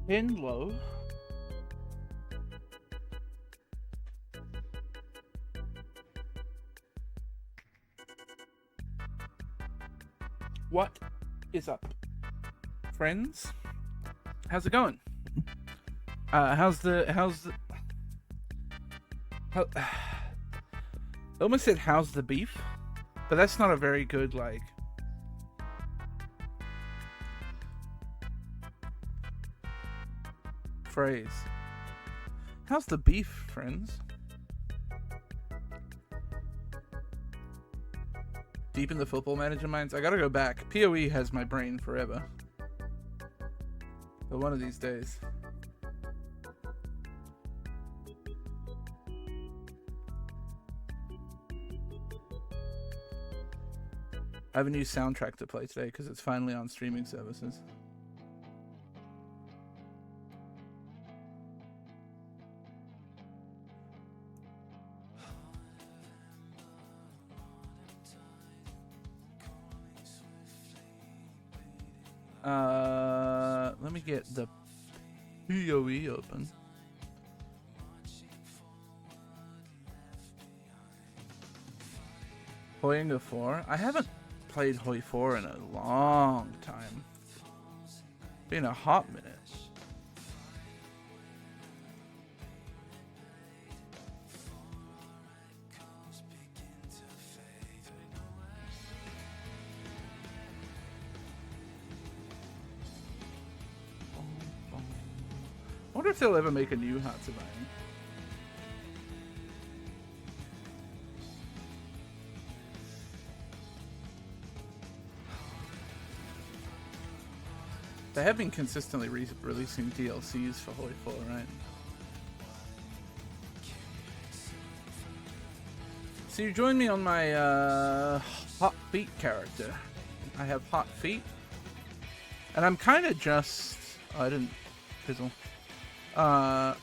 Hello. What is up, friends? How's it going? How's the how, I almost said how's the beef, but that's not a very good like phrase. How's the beef, friends? Deep in the football manager minds. I gotta go back. PoE has my brain forever. But one of these days. I have a new soundtrack to play today because it's finally on streaming services. Let me get the PoE open. Hoyinga 4? I haven't played Hoi 4 in a long time. Been a hot minute. I wonder if they'll ever make a new Hatsubane. They have been consistently releasing DLCs for Hoi 4, right? So you join me on my hot feet character. I have hot feet. And I'm kind of just... Oh, I didn't fizzle. I'm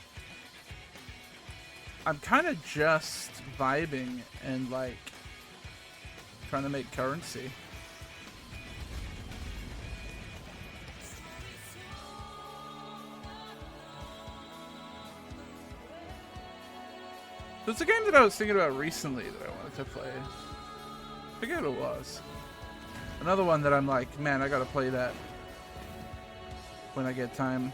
kind of just vibing and like trying to make currency. There's a game that I was thinking about recently that I wanted to play. I forget what it was. Another one that I'm like, man, I gotta play that when I get time.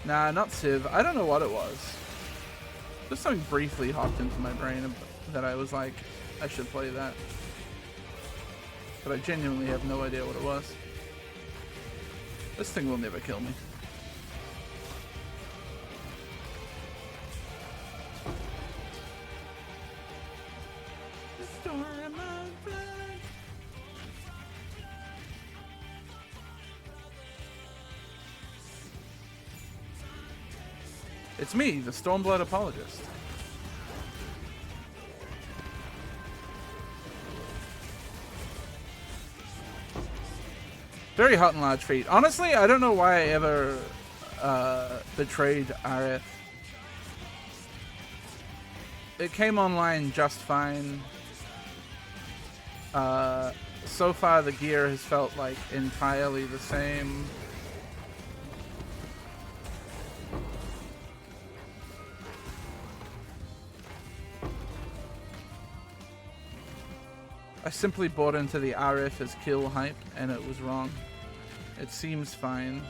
Nah, not Civ. I don't know what it was. Just something briefly hopped into my brain that I was like, I should play that. But I genuinely have no idea what it was. This thing will never kill me. It's me, the Stormblood Apologist. Very hot and large feet. Honestly, I don't know why I ever betrayed RF. It came online just fine. So far the gear has felt like entirely the same. I simply bought into the RF as kill hype, and it was wrong. It seems fine.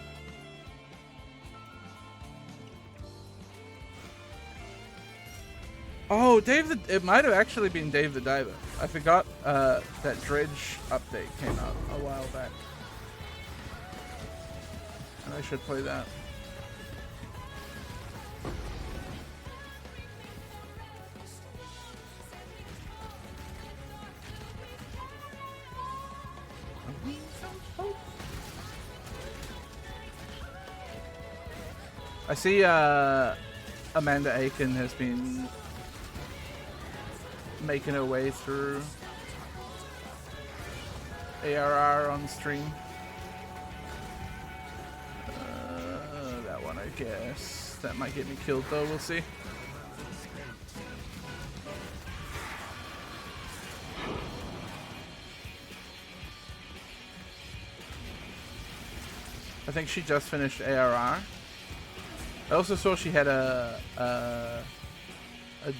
Oh, it might have actually been Dave the Diver. I forgot that Dredge update came out a while back. And I should play that. I see Amanda Aiken has been making her way through ARR on stream. That one, I guess. That might get me killed though, we'll see. I think she just finished ARR. I also saw she had a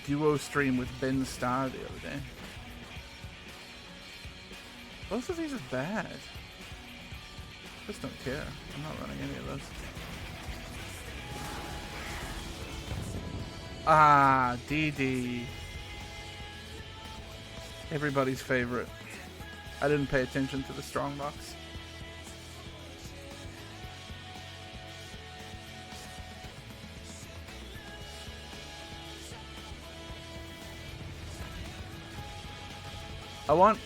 duo stream with Ben Starr the other day. Both of these are bad. Just don't care. I'm not running any of those. Ah, DD. Everybody's favorite. I didn't pay attention to the strongbox. I want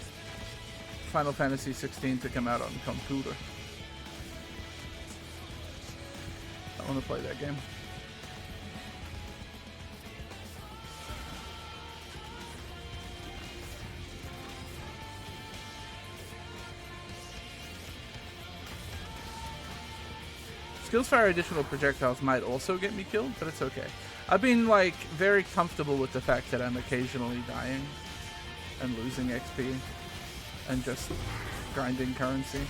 Final Fantasy 16 to come out on computer. I want to play that game. Skills fire additional projectiles might also get me killed, but it's okay. I've been like very comfortable with the fact that I'm occasionally dying and losing XP and just grinding currency.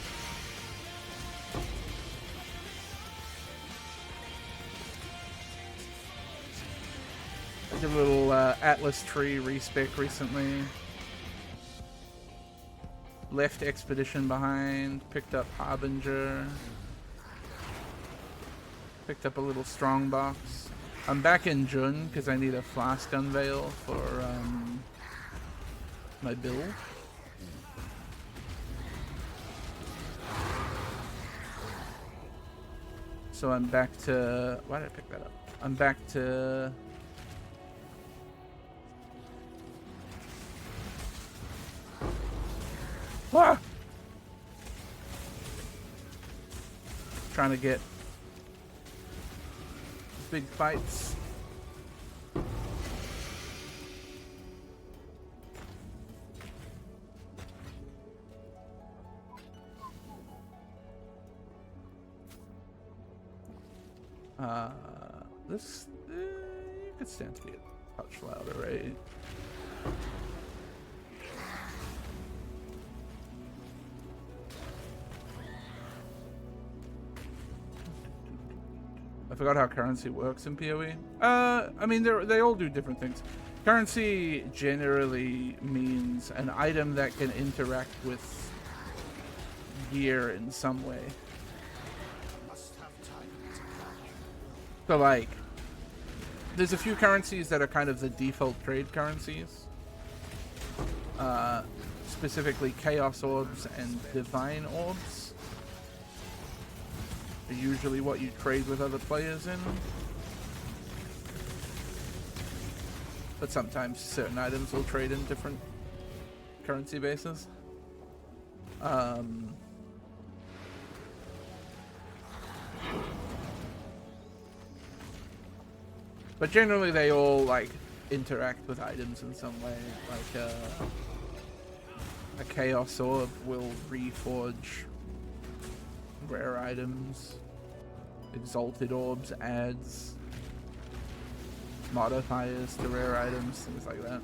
I did a little Atlas tree respec recently. Left Expedition behind, picked up Harbinger. Picked up a little strong box. I'm back in June because I need a flask unveil for my build. So I'm back to... Why did I pick that up? I'm back to... Ah! Trying to get big fights. This you could stand to be a touch louder, right? I forgot how currency works in PoE. I mean, they all do different things. Currency generally means an item that can interact with gear in some way. So, like, there's a few currencies that are kind of the default trade currencies. Specifically, Chaos Orbs and Divine Orbs are usually what you trade with other players in. But sometimes certain items will trade in different currency bases. But generally they all like interact with items in some way. Like a Chaos Orb will reforge rare items. Exalted Orbs adds modifiers to rare items, things like that.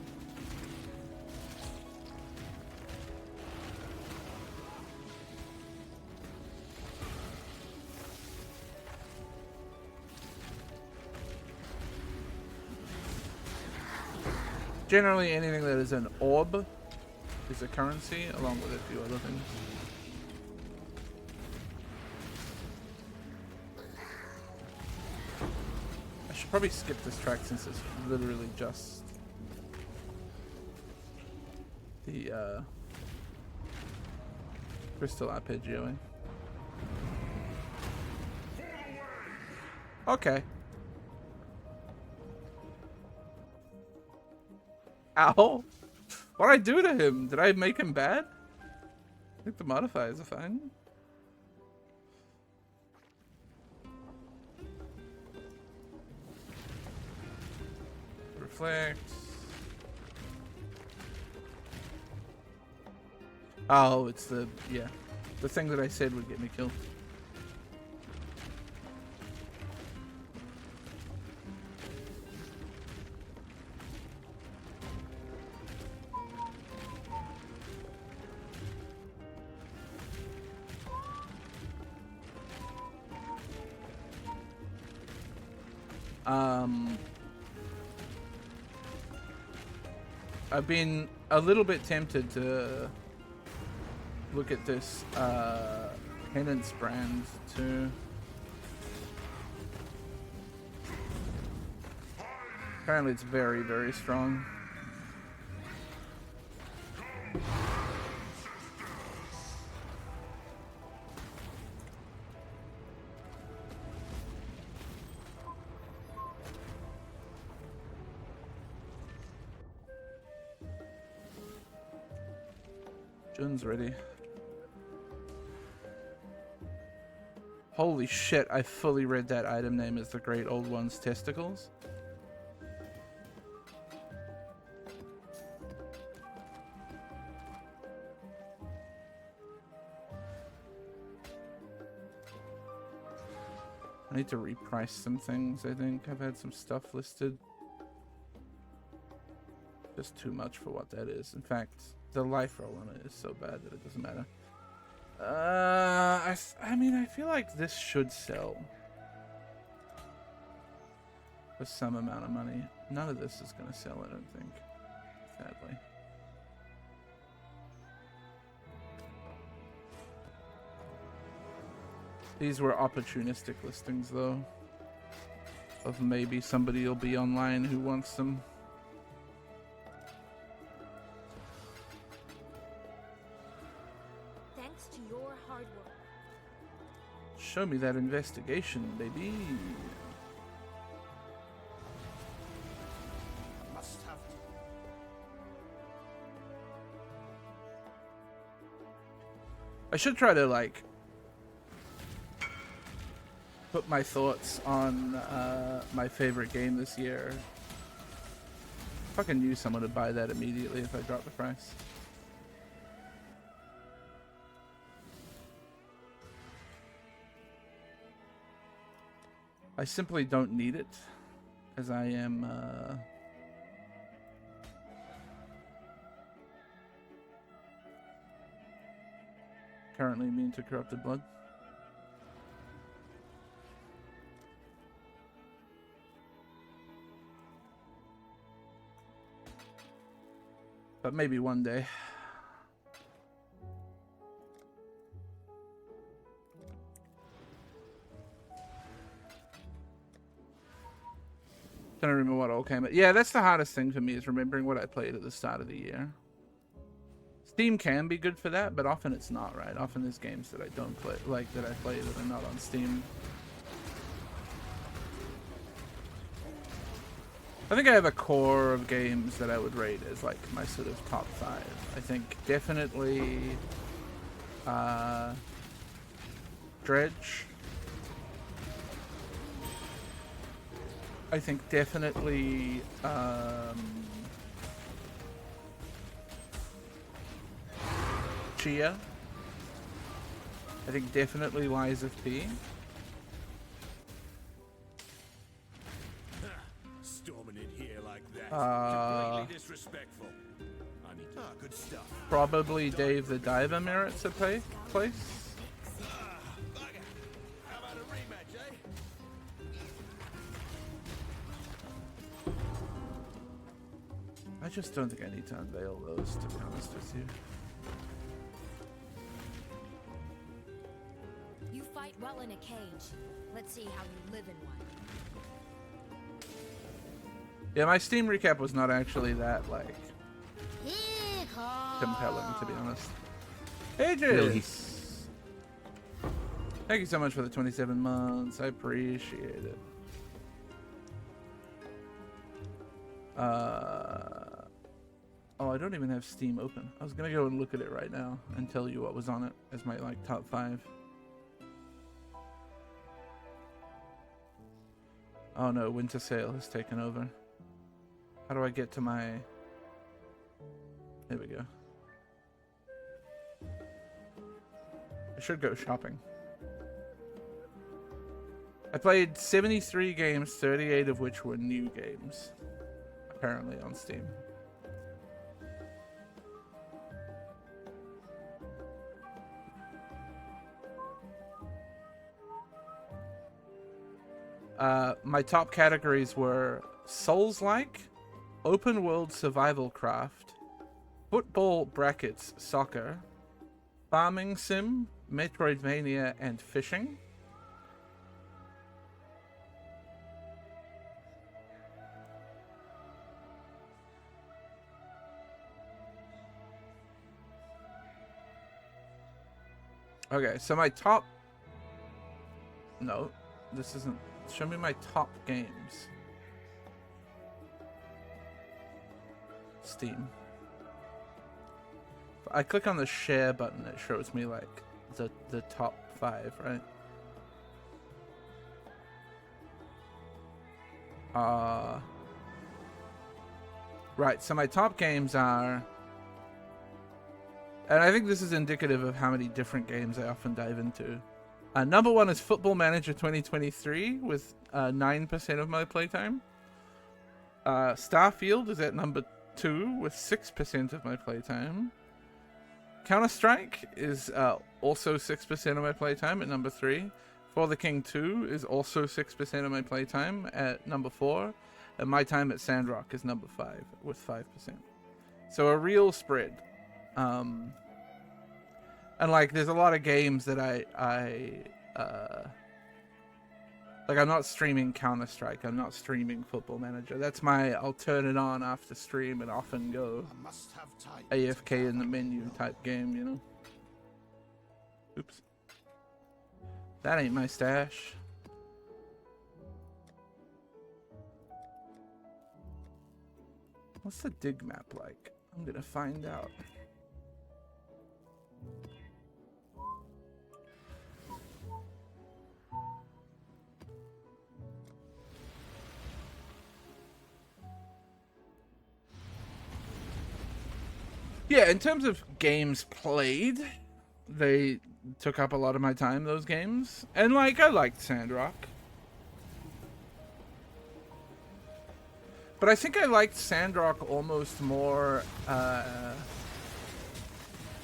Generally, anything that is an orb is a currency, along with a few other things. I should probably skip this track since it's literally just the crystal arpeggioing. Okay. Ow! What'd I do to him? Did I make him bad? I think the modifiers are fine. Reflect. Oh, it's the, yeah. The thing that I said would get me killed. I've been a little bit tempted to look at this penance brand too. Apparently it's very, very strong. Jun's ready. Holy shit, I fully read that item name as the Great Old One's Testicles. I need to reprice some things, I think. I've had some stuff listed. Just too much for what that is. In fact, the life roll on it is so bad that it doesn't matter. I mean, I feel like this should sell for some amount of money. None of this is going to sell, I don't think. Sadly. These were opportunistic listings, though. Of maybe somebody will be online who wants them. Thanks to your hard work. Show me that investigation, baby. Must have. I should try to, like, put my thoughts on my favorite game this year. Fucking knew someone would buy that immediately if I dropped the price. I simply don't need it, as I am currently immune to corrupted blood. But maybe one day. Trying to remember what all came out. Yeah, that's the hardest thing for me, is remembering what I played at the start of the year. Steam can be good for that, but often it's not, right? Often there's games that I don't play, like that I play that are not on Steam. I think I have a core of games that I would rate as like my sort of top 5. I think definitely Dredge. I think definitely Chia. I think definitely Lies of P. Storming in here like that. Completely disrespectful. I need good stuff. Probably Dave the Diver merits a place. Bugger. How about a rematch, eh? I just don't think I need to unveil those, to be honest with you. You fight well in a cage. Let's see how you live in one. Yeah, my Steam recap was not actually that, like, compelling, to be honest. Hey, Jace! Thank you so much for the 27 months. I appreciate it. Oh, I don't even have Steam open. I was gonna go and look at it right now and tell you what was on it as my, like, top 5. Oh no, Winter Sale has taken over. How do I get to my... There we go. I should go shopping. I played 73 games, 38 of which were new games. Apparently on Steam. My top categories were Souls-like, open world survival craft, football brackets soccer, farming sim, Metroidvania, and fishing. Okay, so my top... No, this isn't... Show me my top games. Steam. If I click on the share button, it shows me like the top 5, right? Right, so my top games are... And I think this is indicative of how many different games I often dive into. Number 1 is Football Manager 2023 with 9% of my playtime. Starfield is at number 2 with 6% of my playtime. Counter-Strike is also 6% of my playtime at number 3. For the King 2 is also 6% of my playtime at number 4. And my time at Sandrock is number 5 with 5%. So a real spread. And like, there's a lot of games that like, I'm not streaming Counter-Strike. I'm not streaming Football Manager. That's my I'll turn it on after stream and often go AFK in the menu type game, you know? Oops. That ain't my stash. What's the dig map like? I'm gonna find out. Yeah, in terms of games played, they took up a lot of my time, those games. And, like, I liked Sandrock. But I think I liked Sandrock almost more,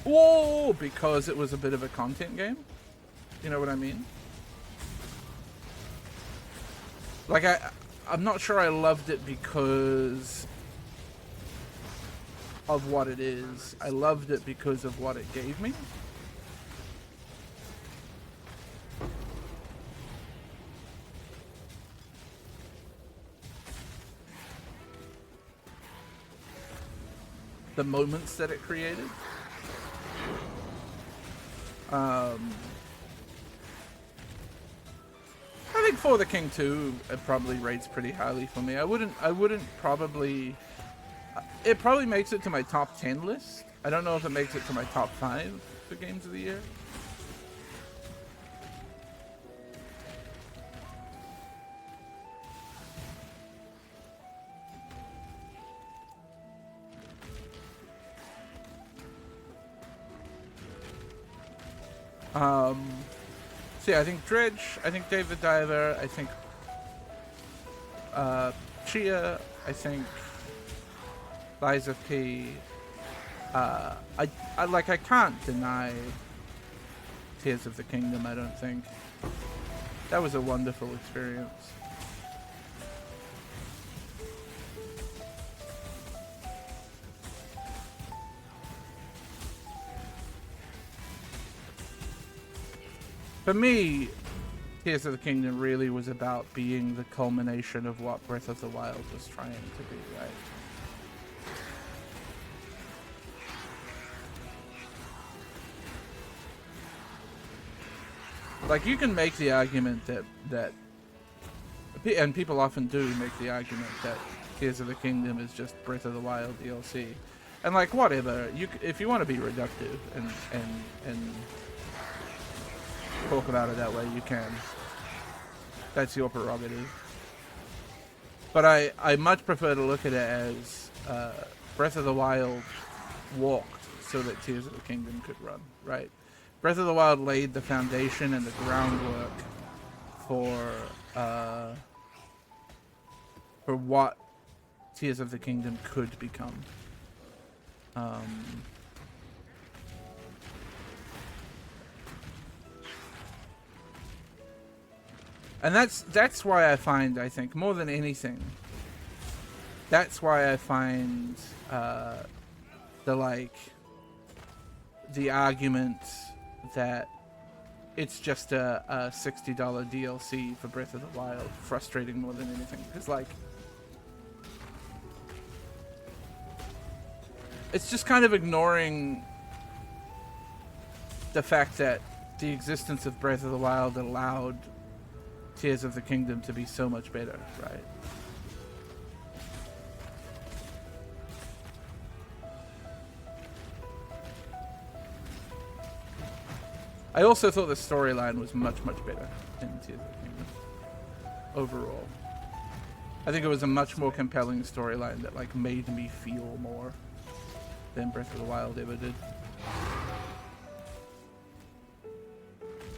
because it was a bit of a content game. You know what I mean? Like, I'm not sure I loved it because of what it is. I loved it because of what it gave me. The moments that it created. I think For the King 2 it probably rates pretty highly for me. I wouldn't probably... It probably makes it to my top 10 list. I don't know if it makes it to my top 5 for games of the year. So yeah, I think Dredge, I think Dave the Diver, I think Chia, I think Liza P. I can't deny Tears of the Kingdom, I don't think. That was a wonderful experience. For me, Tears of the Kingdom really was about being the culmination of what Breath of the Wild was trying to be, right? Like, you can make the argument that and people often do make the argument that Tears of the Kingdom is just Breath of the Wild DLC. And like, whatever, if you want to be reductive and talk about it that way, you can. That's your prerogative. But I much prefer to look at it as Breath of the Wild walked so that Tears of the Kingdom could run, right? Breath of the Wild laid the foundation and the groundwork for what Tears of the Kingdom could become. And that's why I find, I think, more than anything, that's why I find the argument that it's just a $60 DLC for Breath of the Wild frustrating more than anything. Because, like, it's just kind of ignoring the fact that the existence of Breath of the Wild allowed Tears of the Kingdom to be so much better, right? I also thought the storyline was much, much better in Tears of the Kingdom. Overall. I think it was a much more compelling storyline that, like, made me feel more than Breath of the Wild ever did.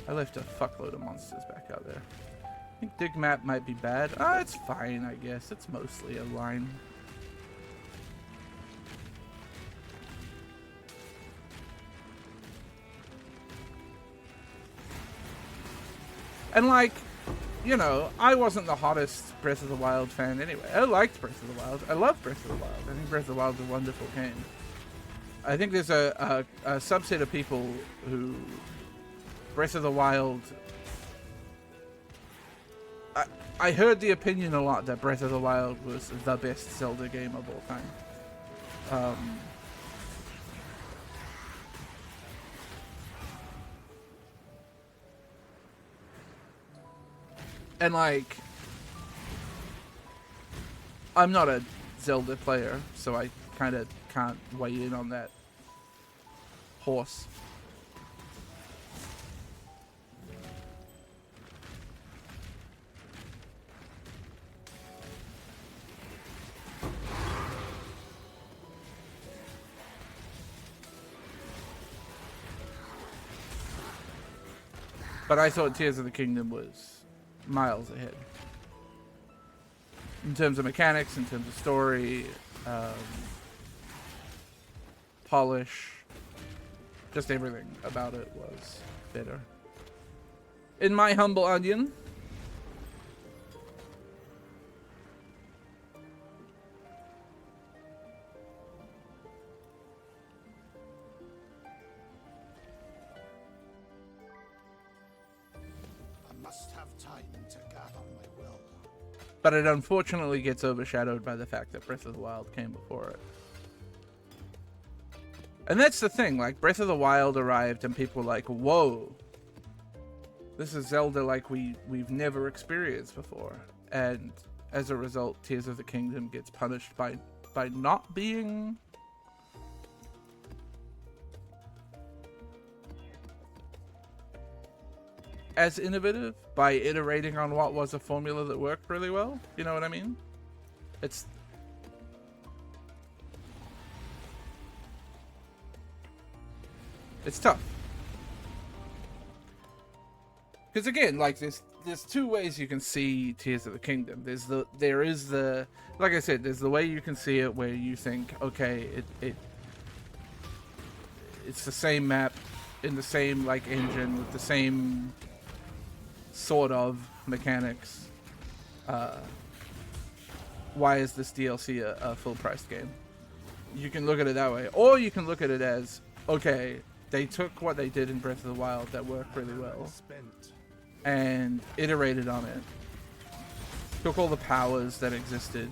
I left a fuckload of monsters back out there. I think Dig Map might be bad. Ah, it's fine, I guess. It's mostly a line. And, like, you know, I wasn't the hottest Breath of the Wild fan anyway. I liked Breath of the Wild. I love Breath of the Wild. I think Breath of the Wild is a wonderful game. I think there's a subset of people who Breath of the Wild... I heard the opinion a lot that Breath of the Wild was the best Zelda game of all time. And, like, I'm not a Zelda player, so I kind of can't weigh in on that horse. But I thought Tears of the Kingdom was miles ahead. In terms of mechanics, in terms of story, polish, just everything about it was better. In my humble opinion. But it unfortunately gets overshadowed by the fact that Breath of the Wild came before it. And that's the thing, like, Breath of the Wild arrived and people were like, whoa, this is Zelda like we've never experienced before. And as a result, Tears of the Kingdom gets punished by not being... as innovative, by iterating on what was a formula that worked really well. You know what I mean? It's tough. Because again, like, there's two ways you can see Tears of the Kingdom. There is the like I said, there's the way you can see it where you think, okay, it's the same map in the same, like, engine with the same sort of mechanics. Why is this DLC a full-priced game? You can look at it that way, or you can look at it as, okay, they took what they did in Breath of the Wild that worked really well and iterated on it, took all the powers that existed,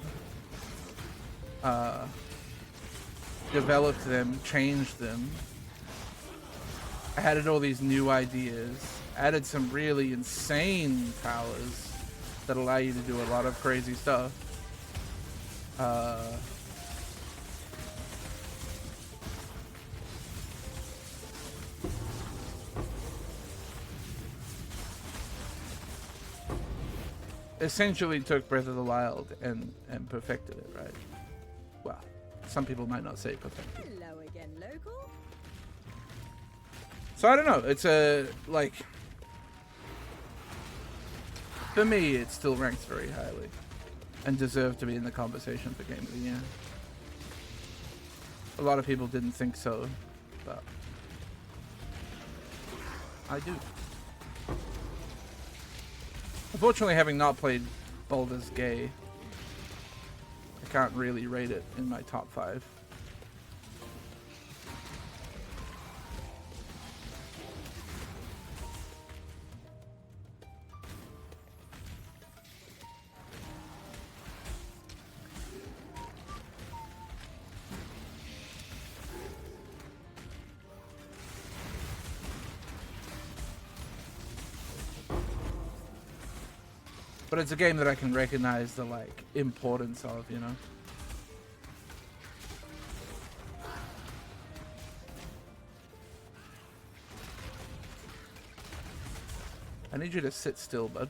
developed them, changed them, added all these new ideas, added some really insane powers that allow you to do a lot of crazy stuff. Essentially took Breath of the Wild and perfected it, right? Well, some people might not say perfected. Hello again, local. So I don't know, it's like, for me, it still ranks very highly and deserved to be in the conversation for Game of the Year. A lot of people didn't think so, but I do. Unfortunately, having not played Baldur's Gay, I can't really rate it in my top 5. But it's a game that I can recognize the, like, importance of, you know? I need you to sit still, bud.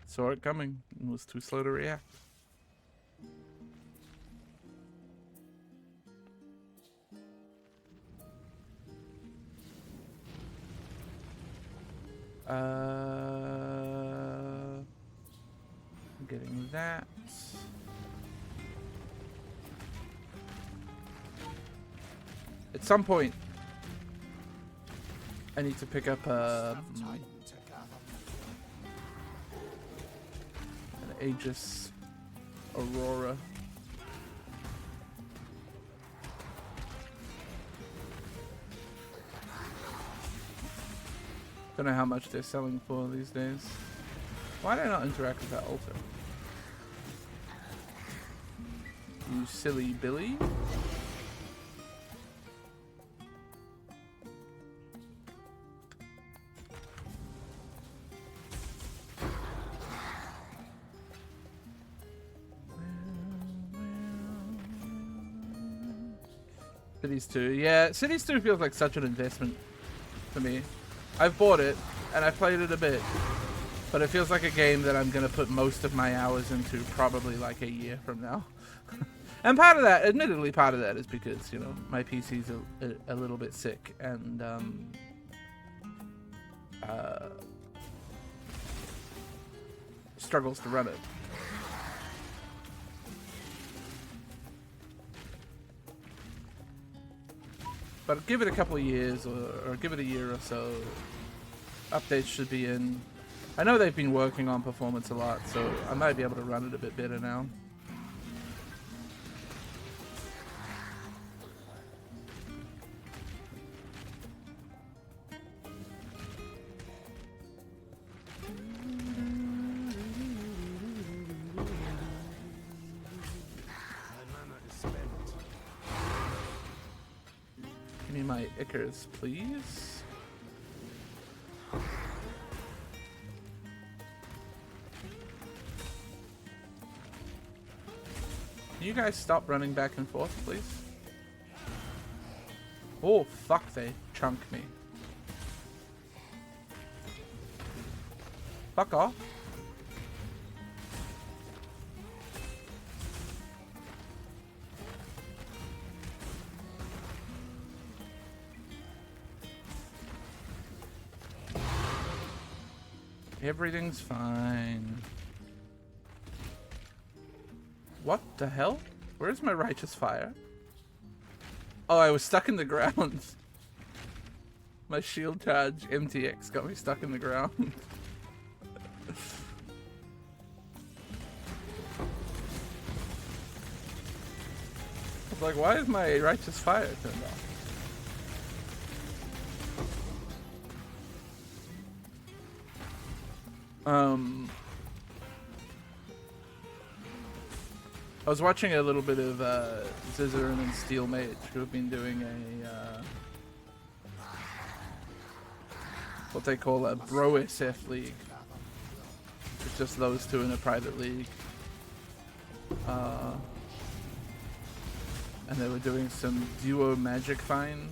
Saw it coming and was too slow to react. I'm getting that. At some point, I need to pick up an Aegis Aurora. Don't know how much they're selling for these days. Why did I not interact with that altar? You silly Billy. Cities 2. Yeah, Cities 2 feels like such an investment for me. I've bought it, and I've played it a bit, but it feels like a game that I'm going to put most of my hours into probably like a year from now. And part of that, admittedly, part of that is because, you know, my PC's a little bit sick, and struggles to run it. But give it a couple of years, or give it a year or so. Updates should be in. I know they've been working on performance a lot, so I might be able to run it a bit better now. Give me my Icarus, please. Can you guys stop running back and forth, please? Oh, fuck, they chunk me. Fuck off. Everything's fine. What the hell? Where's my righteous fire? Oh, I was stuck in the ground. My shield charge MTX got me stuck in the ground. I was like, why is my righteous fire turned off? I was watching a little bit of Zizaran and Steel Mage, who have been doing a what they call a Bro SF league. It's just those two in a private league. And they were doing some duo magic find.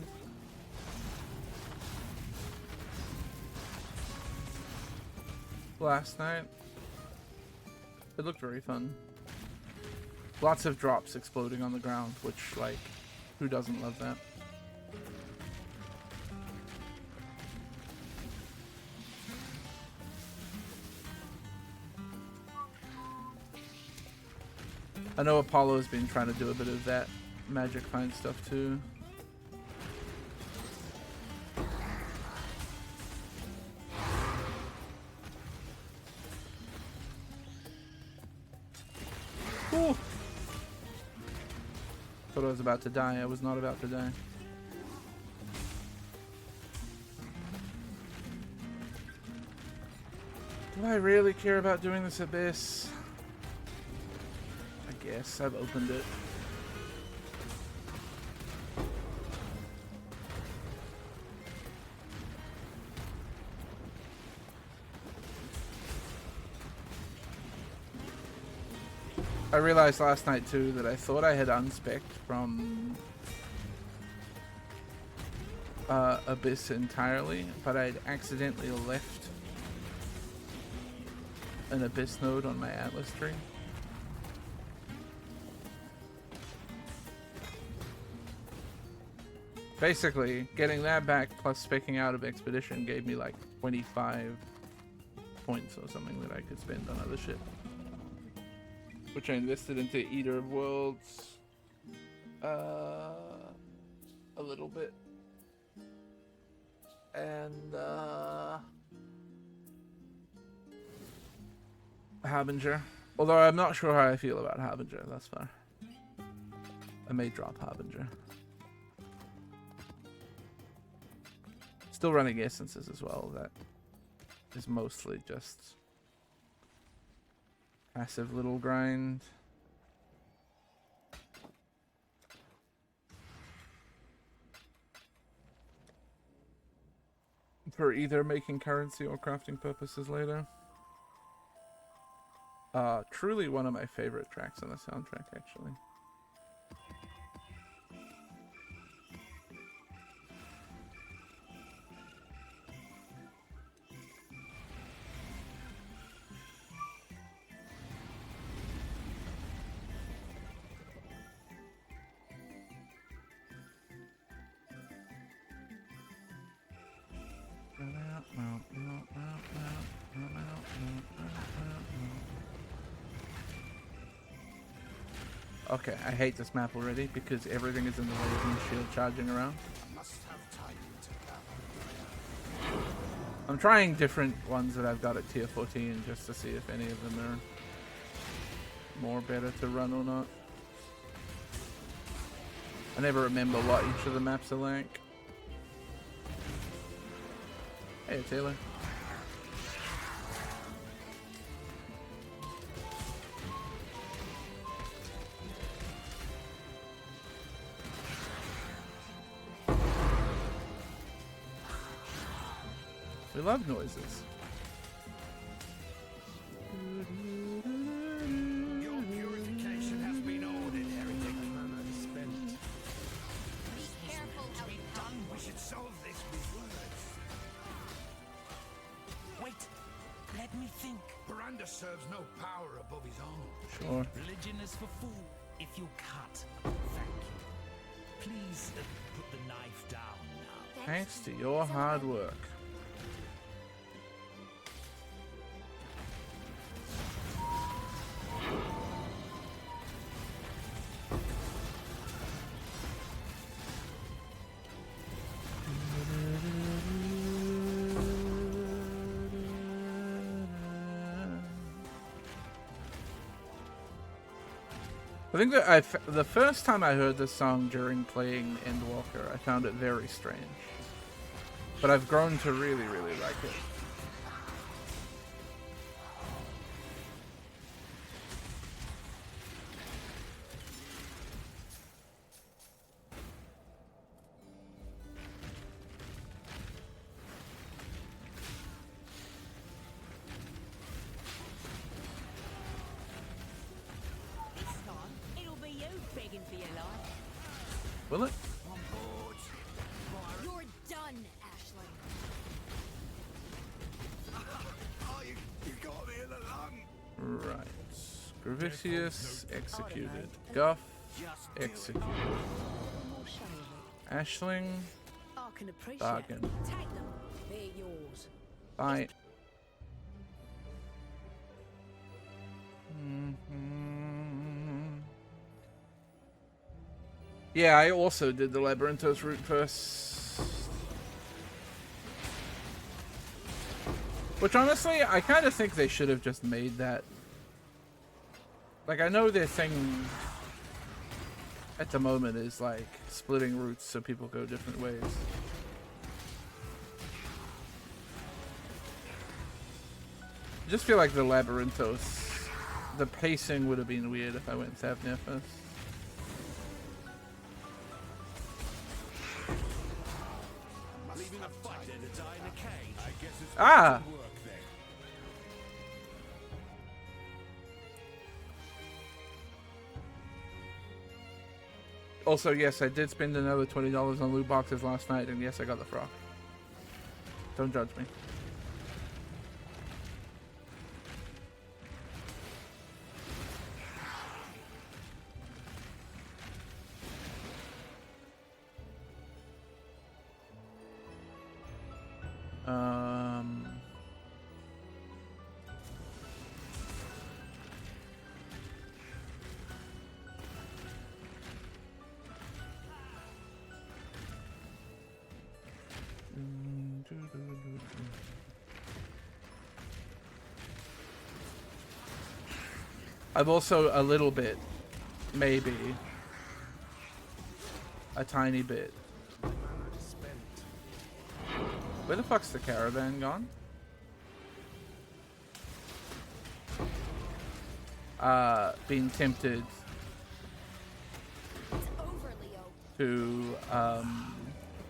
Last night. It looked very fun. Lots of drops exploding on the ground, which, like, who doesn't love that? I know Apollo's been trying to do a bit of that magic find stuff too. Ooh. Thought I was about to die. I was not about to die. Do I really care about doing this abyss? I guess I've opened it. I realized last night too that I thought I had unspec'd from Abyss entirely, but I'd accidentally left an Abyss node on my Atlas tree. Basically, getting that back plus specking out of Expedition gave me like 25 points or something that I could spend on other shit. Which I invested into Eater of Worlds a little bit. And Harbinger. Although I'm not sure how I feel about Harbinger thus far. I may drop Harbinger. Still running essences as well. That is mostly just passive little grind. For either making currency or crafting purposes later. Truly one of my favorite tracks on the soundtrack, actually. Okay, I hate this map already because everything is in the way of me shield charging around. I'm trying different ones that I've got at tier 14 just to see if any of them are more better to run or not. I never remember what each of the maps are like. Hey, Taylor. We love noises. Your purification has been ordered, heretic. Mana is spent. Be careful how To be done, we should solve this with words. Wait, let me think. Miranda serves no power above his own. Sure. Religion is for fool if you cut. Thank you. Please put the knife down now. Thanks to your hard work. I think that the first time I heard this song during playing Endwalker, I found it very strange. But I've grown to really, really like it. Will it? You're done, Ashling. Oh, you got me in the lung. Right. Gravitius executed. Guff executed. Ashling I can appreciate bargain. it. Take them. They're yours. Bye. Yeah, I also did the Labyrinthos route first. Which honestly, I kind of think they should have just made that. Like, I know their thing at the moment is like splitting routes so people go different ways. I just feel like the Labyrinthos, the pacing would have been weird if I went Thavnir first. Leaving a fighter to die in a cage. I guess it's Ah! some work then. Also, yes, I did spend another $20 on loot boxes last night, and yes, I got the frog. Don't judge me. I've also a little bit, maybe, a tiny bit. Where the fuck's the caravan gone? Being tempted to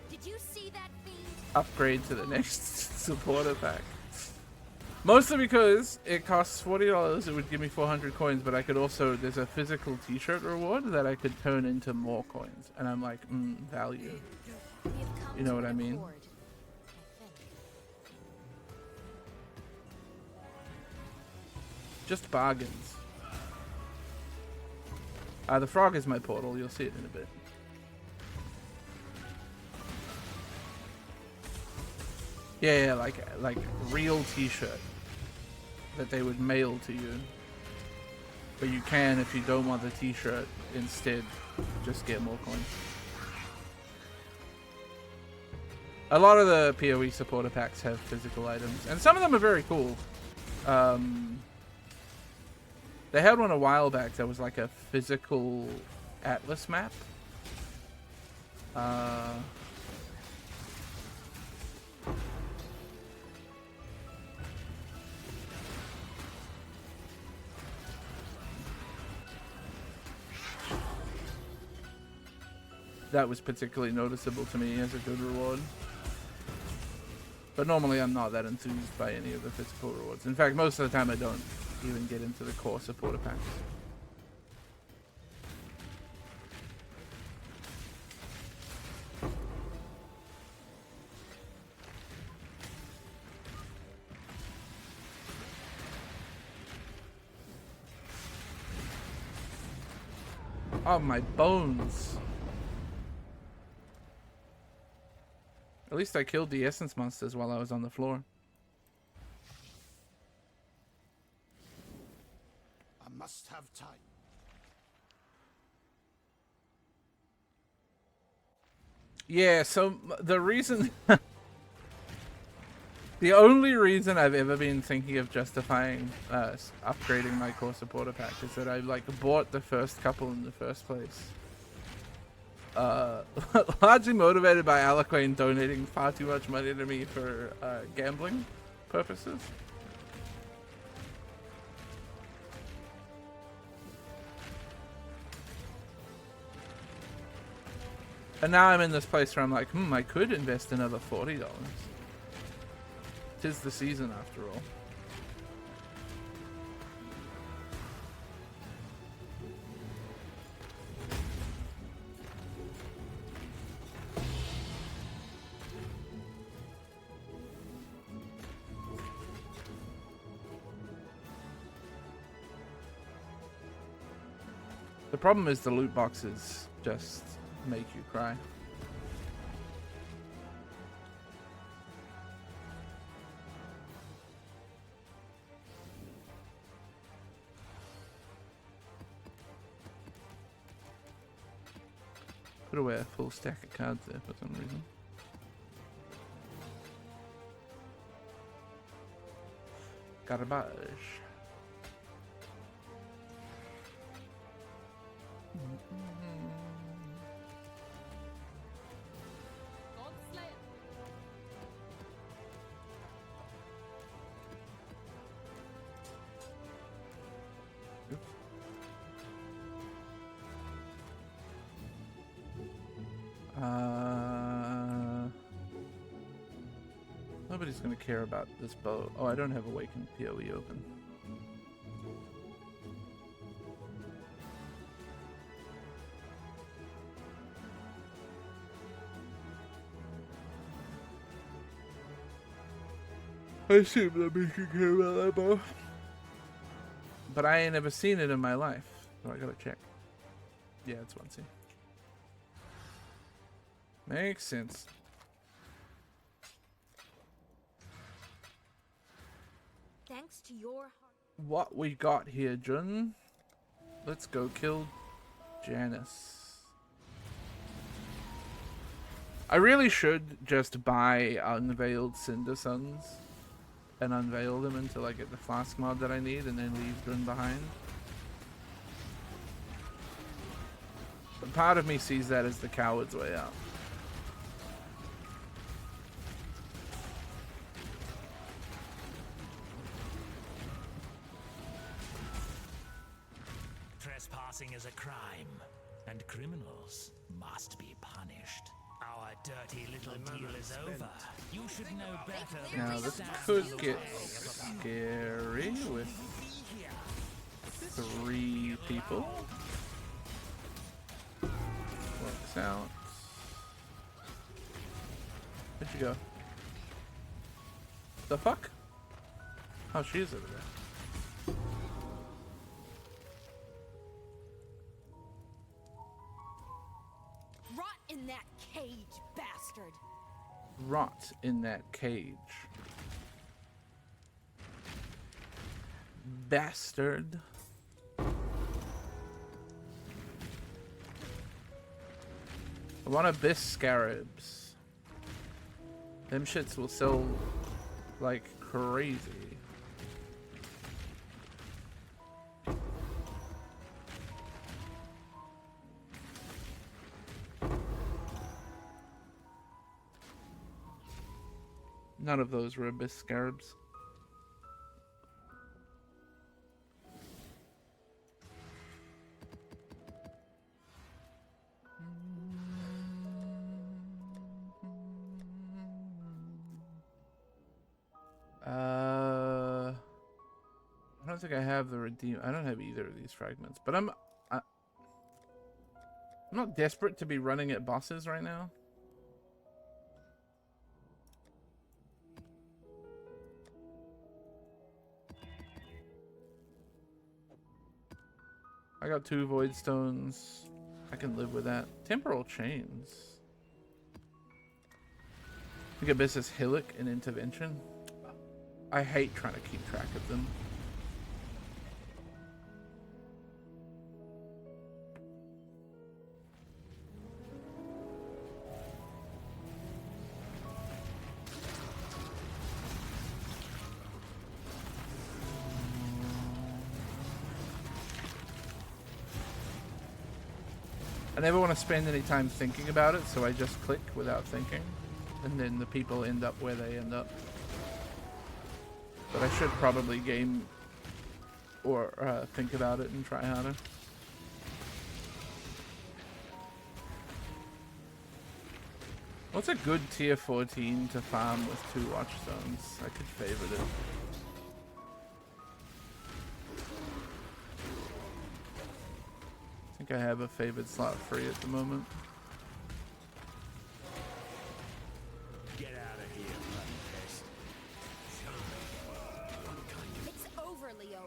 Did you see that fiend? upgrade to the next supporter pack. Mostly because it costs $40, it would give me 400 coins, but I could also, there's a physical t-shirt reward that I could turn into more coins. And I'm like, value. You know what I mean? Just bargains. The frog is my portal, you'll see it in a bit. Yeah, like real t-shirt that they would mail to you. But you can, if you don't want the t-shirt, instead just get more coins. A lot of the PoE supporter packs have physical items, and some of them are very cool. They had one a while back that was like a physical atlas map. That was particularly noticeable to me as a good reward. But normally I'm not that enthused by any of the physical rewards. In fact, most of the time I don't even get into the core supporter packs. Oh, my bones. At least I killed the essence monsters while I was on the floor. I must have time. Yeah, so the reason... the only reason I've ever been thinking of justifying upgrading my core supporter pack is that I bought the first couple in the first place. Largely motivated by Aliquane donating far too much money to me for gambling purposes. And now I'm in this place where I'm like, I could invest another $40. 'Tis the season after all. The problem is the loot boxes just make you cry. Put away a full stack of cards there for some reason. Garbage. Nobody's gonna care about this bow. Oh, I don't have Awakened PoE open. I assume nobody can care about that bow. But I ain't never seen it in my life, so I gotta check. Yeah, it's 1C. Makes sense. Thanks to your What we got here, Jun? Let's go kill Janice. I really should just buy unveiled Cinder Suns and unveil them until I get the flask mod that I need and then leave Jun behind. But part of me sees that as the coward's way out. Trespassing is a crime, and criminals must be punished. Our dirty little deal is over. You should know better than Now to this stand could in the get way of a scary with 3 people. Works out. Where'd you go? The fuck? Oh, she's over there. rot in that cage, bastard. Rot in that cage. Bastard. I want abyss scarabs. Them shits will sell like crazy. None of those were abyss scarabs. I don't think I have the redeem. I don't have either of these fragments, but I'm not desperate to be running at bosses right now. I got 2 void stones. I can live with that. Temporal chains. I think Abyss is Hillock and Intervention. I hate trying to keep track of them. I never want to spend any time thinking about it, so I just click without thinking. And then the people end up where they end up. But I should probably game or think about it and try harder. What's a good tier 14 to farm with 2 watchstones? I could favorite it. I think I have a favored slot free at the moment. Get out of here, bloody pest. It's over, Leo.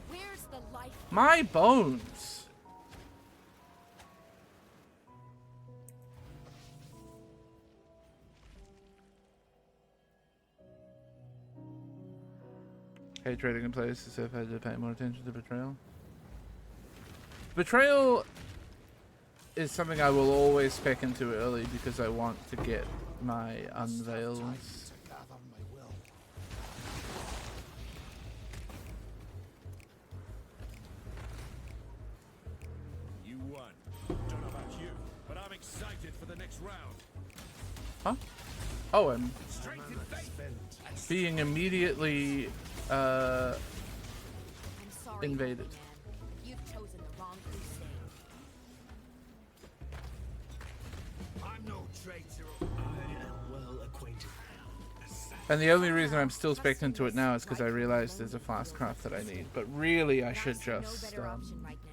Where's the life? My bones! Hey, trading in place as if I had to pay more attention to betrayal. Betrayal is something I will always spec into early because I want to get my unveils. You won. Don't know about you, but I'm excited for the next round. Huh? Oh, I'm Strength in faith. being immediately I'm sorry, invaded. man. You've chosen the wrong crusade. I'm no traitor. I am well acquainted. And the only reason I'm still spec'd into it now is because I realized there's a fast craft that I need. But really, I should No just better option right now.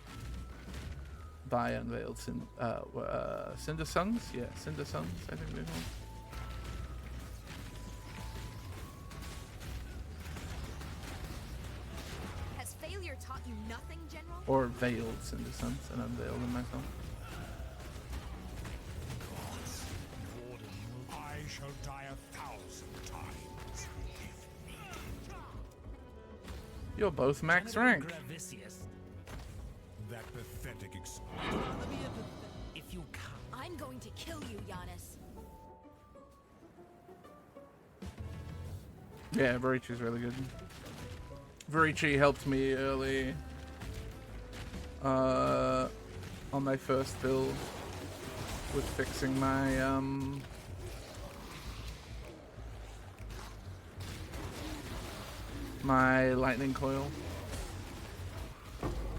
buy unveiled Cinder Suns? Yeah, Cinder Suns, I think they're called. Has failure taught you nothing, General? Or veiled Cinder Suns and unveiled them myself. I shall die 1,000 times. You're both max rank. Gravicius, That pathetic if you come. I'm going to kill you, Giannis. Yeah, Varichi's really good. Varichi helped me early on my first build with fixing my my lightning coil.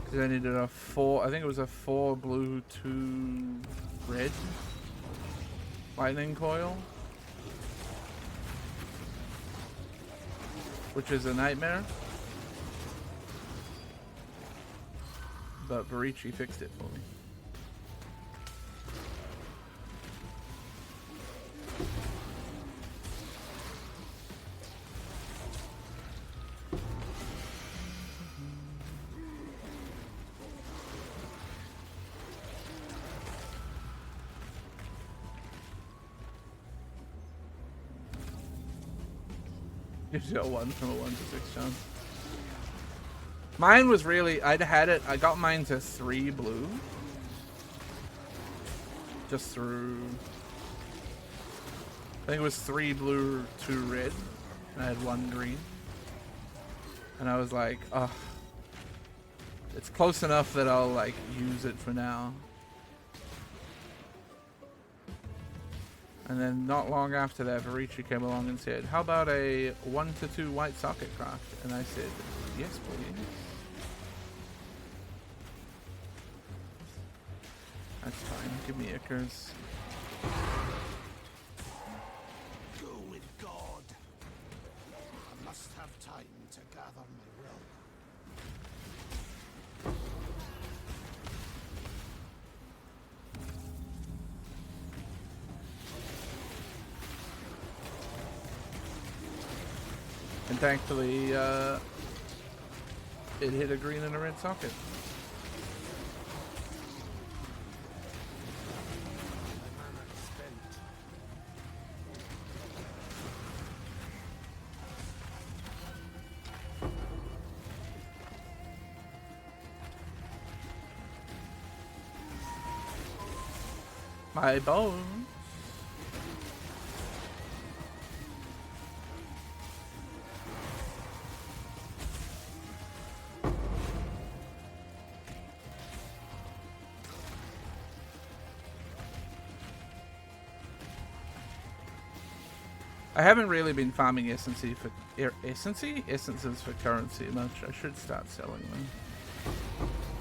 Because I needed a 4, I think it was a 4 blue, 2 red lightning coil. Which is a nightmare. But Varichi fixed it for me. Gives you a 1 from a 1 to 6 chance. Mine was really, I'd had it, I got mine to 3 blue. Just through, I think it was 3 blue, 2 red. And I had 1 green. And I was like, oh, it's close enough that I'll like use it for now. And then not long after that, Varichi came along and said, how about a 1 to 2 white socket craft? And I said, yes, please. That's fine. Give me Icarus. Go with God. I must have time to gather my will. And thankfully, it hit a green and a red socket. My bones. I haven't really been farming essences for currency much. I should start selling them.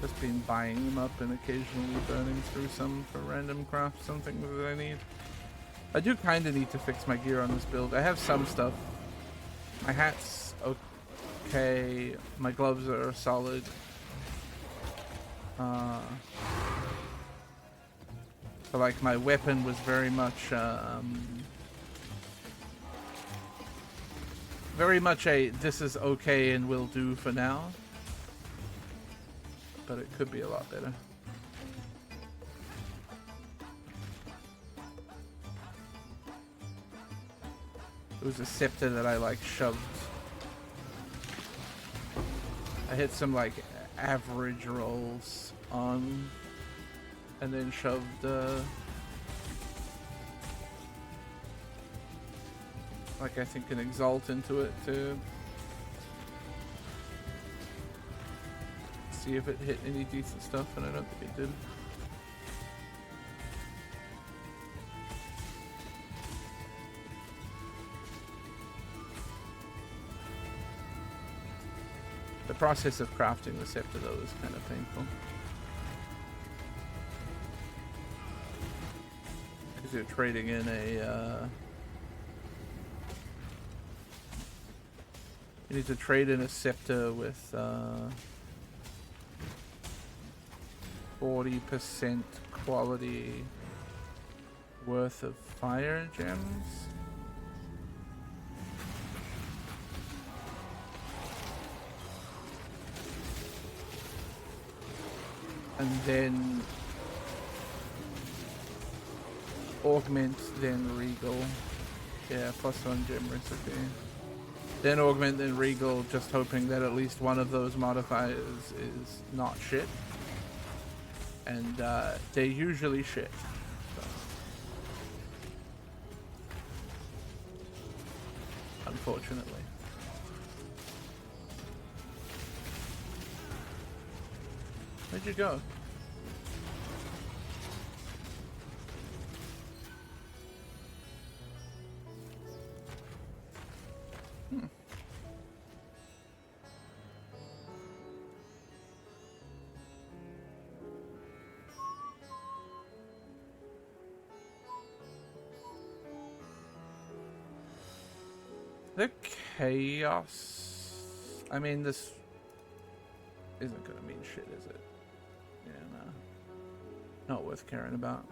Just been buying them up and occasionally burning through some for random craft, something that I need. I do kind of need to fix my gear on this build. I have some stuff. My hat's okay. My gloves are solid. But like my weapon was very much a this is okay and will do for now. But it could be a lot better. It was a scepter that I like shoved. I hit some like average rolls on and then shoved like I think an Exalt into it to see if it hit any decent stuff, and I don't think it did. The process of crafting the scepter though is kind of painful. Because you're trading in a you need to trade in a scepter with 40% quality worth of fire gems. And then augment, then regal. Yeah, +1 gem recipe. Then augment, then regal, just hoping that at least one of those modifiers is not shit. And they're usually shit. So. Unfortunately. Where'd you go? The chaos. I mean, this isn't gonna mean shit, is it? Yeah, no. Not worth caring about.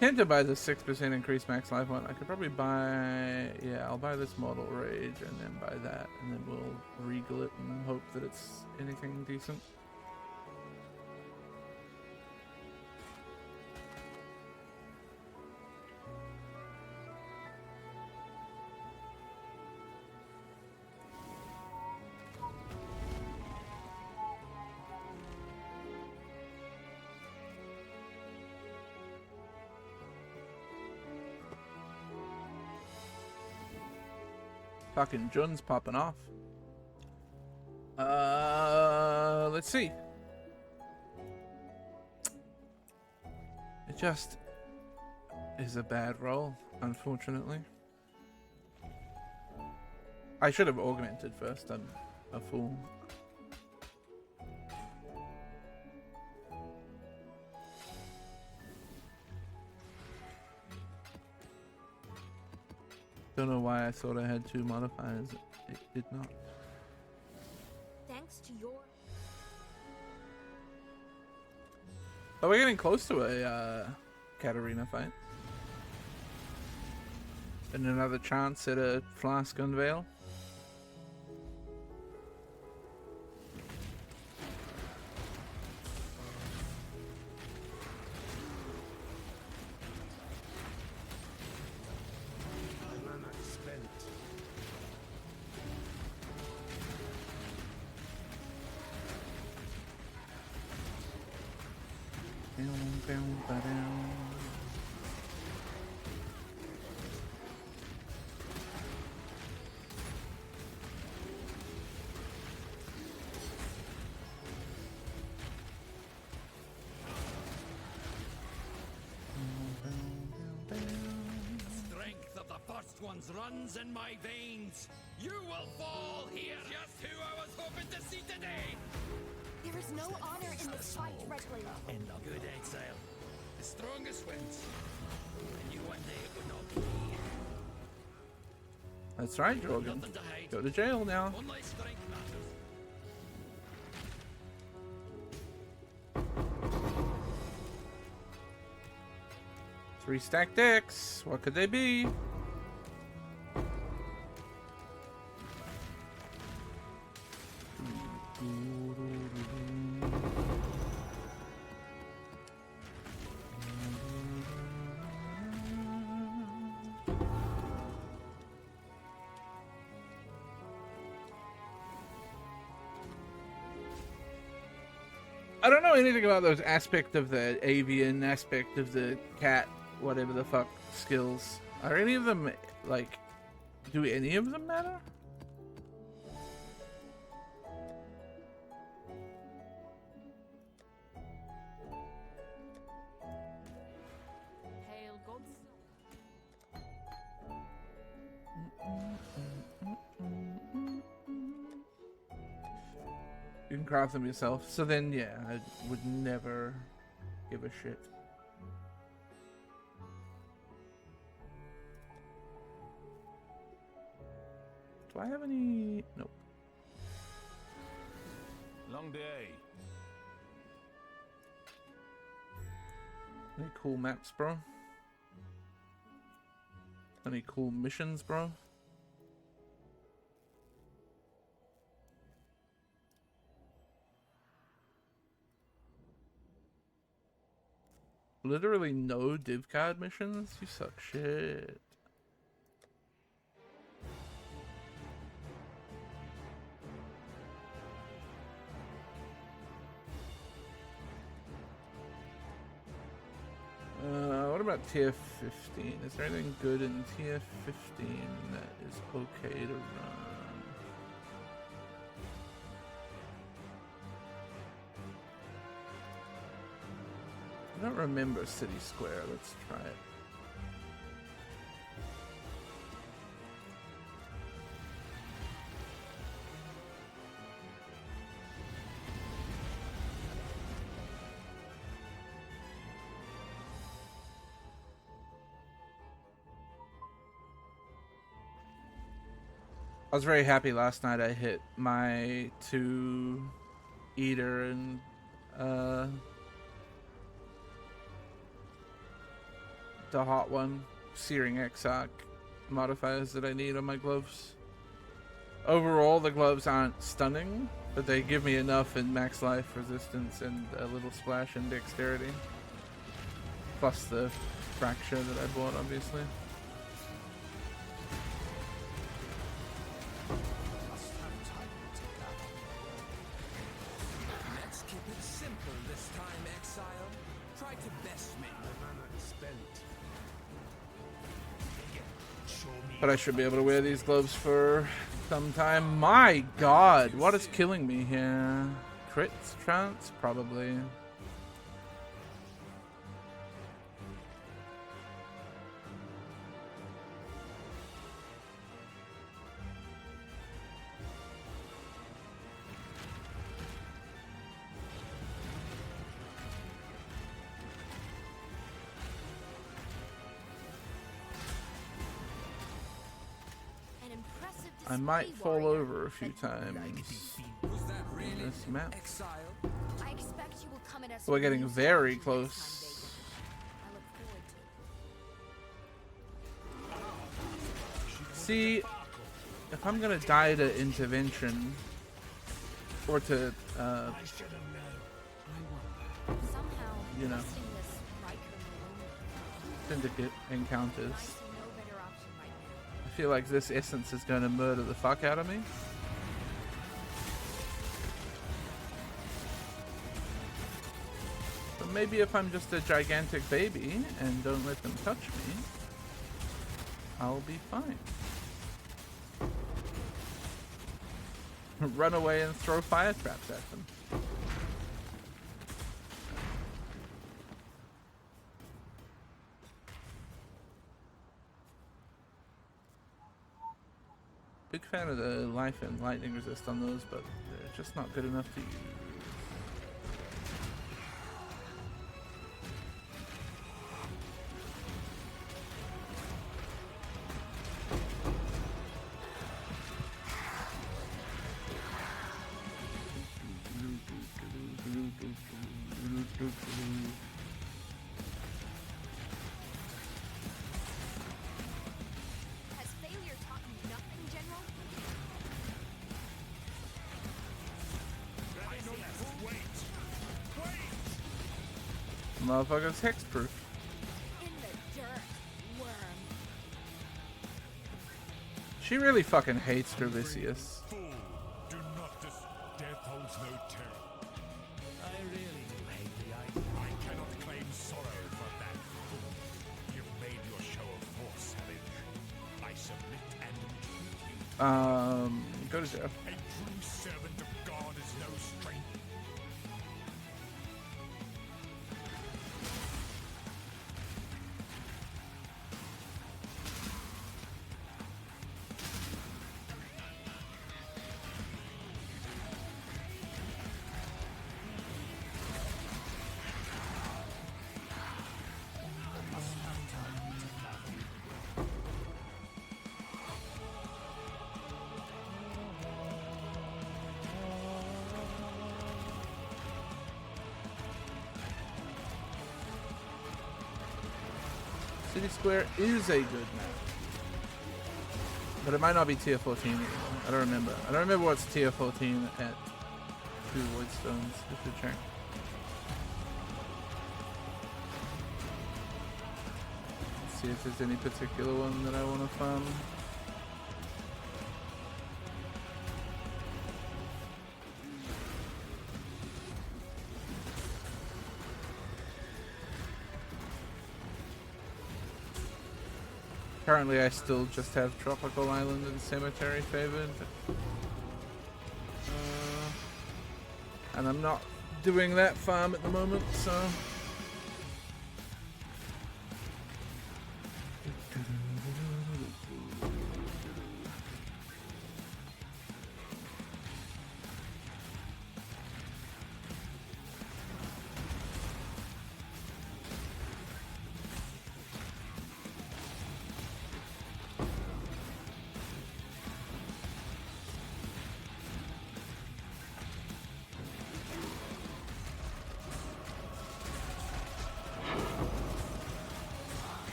Tempted by the 6% increased max life one. I could probably buy. Yeah, I'll buy this Mortal Rage and then buy that, and then we'll regal it and hope that it's anything decent. Fucking Jun's popping off. Let's see. It just is a bad roll, unfortunately. I should have augmented first. I'm a fool. Don't know why I thought I had 2 modifiers. It did not. Thanks to your Oh, we're getting close to a Katarina fight. And another chance at a Flask Unveil. Runs in my veins. You will fall here. Just who I was hoping to see today. There is no honor in this fight, Redglade. In the good exile, the strongest wins. And you one day would not be. That's right, Jorgen. Go to jail now. Only strength matters. 3 stack decks. What could they be? I don't know anything about those aspect of the avian aspect of the cat, whatever the fuck skills. Are any of them, like, do any of them matter? Hail gods. You can craft them yourself. So then, yeah, I would never give a shit. Do I have any? Nope. Long day. Any cool maps, bro? Any cool missions, bro? Literally no div card missions? You suck shit. What about tier 15? Is there anything good in tier 15 that is okay to run? I don't remember City Square. Let's try it. I was very happy last night I hit my 2 eater and the hot one searing exarch modifiers that I need on my gloves. Overall the gloves aren't stunning, but they give me enough in max life resistance and a little splash in dexterity. Plus the fracture that I bought, obviously. Let's keep it simple this time, Exile. Try to best me. The mana is spent. But I should be able to wear these gloves for some time. My god, what is killing me here? Crits chance? Probably. I might fall over a few times in this map. I expect you will come at us. We're getting very close. I look forward to it. See, if I'm gonna die to intervention or to, Somehow, you know, trusting this Riker Malone, syndicate encounters, I see no better option right now. I feel like this essence is gonna murder the fuck out of me. But maybe if I'm just a gigantic baby and don't let them touch me, I'll be fine. Run away and throw fire traps at them. Big fan of the life and lightning resist on those, but they're just not good enough to use. Has failure taught you nothing, General? Motherfucker's hexproof. In the dirt, worm. She really fucking hates Dravicius. Fool, do not death holds no terror. I really submit and entreat you. Go to jail. A true servant of God is no stranger. City Square is a good map. But it might not be tier 14 anymore. I don't remember. I don't remember what's tier 14 at 2 Voidstones. We should check. Let's see if there's any particular one that I want to farm. Currently, I still just have Tropical Island and Cemetery favored. And I'm not doing that farm at the moment, so...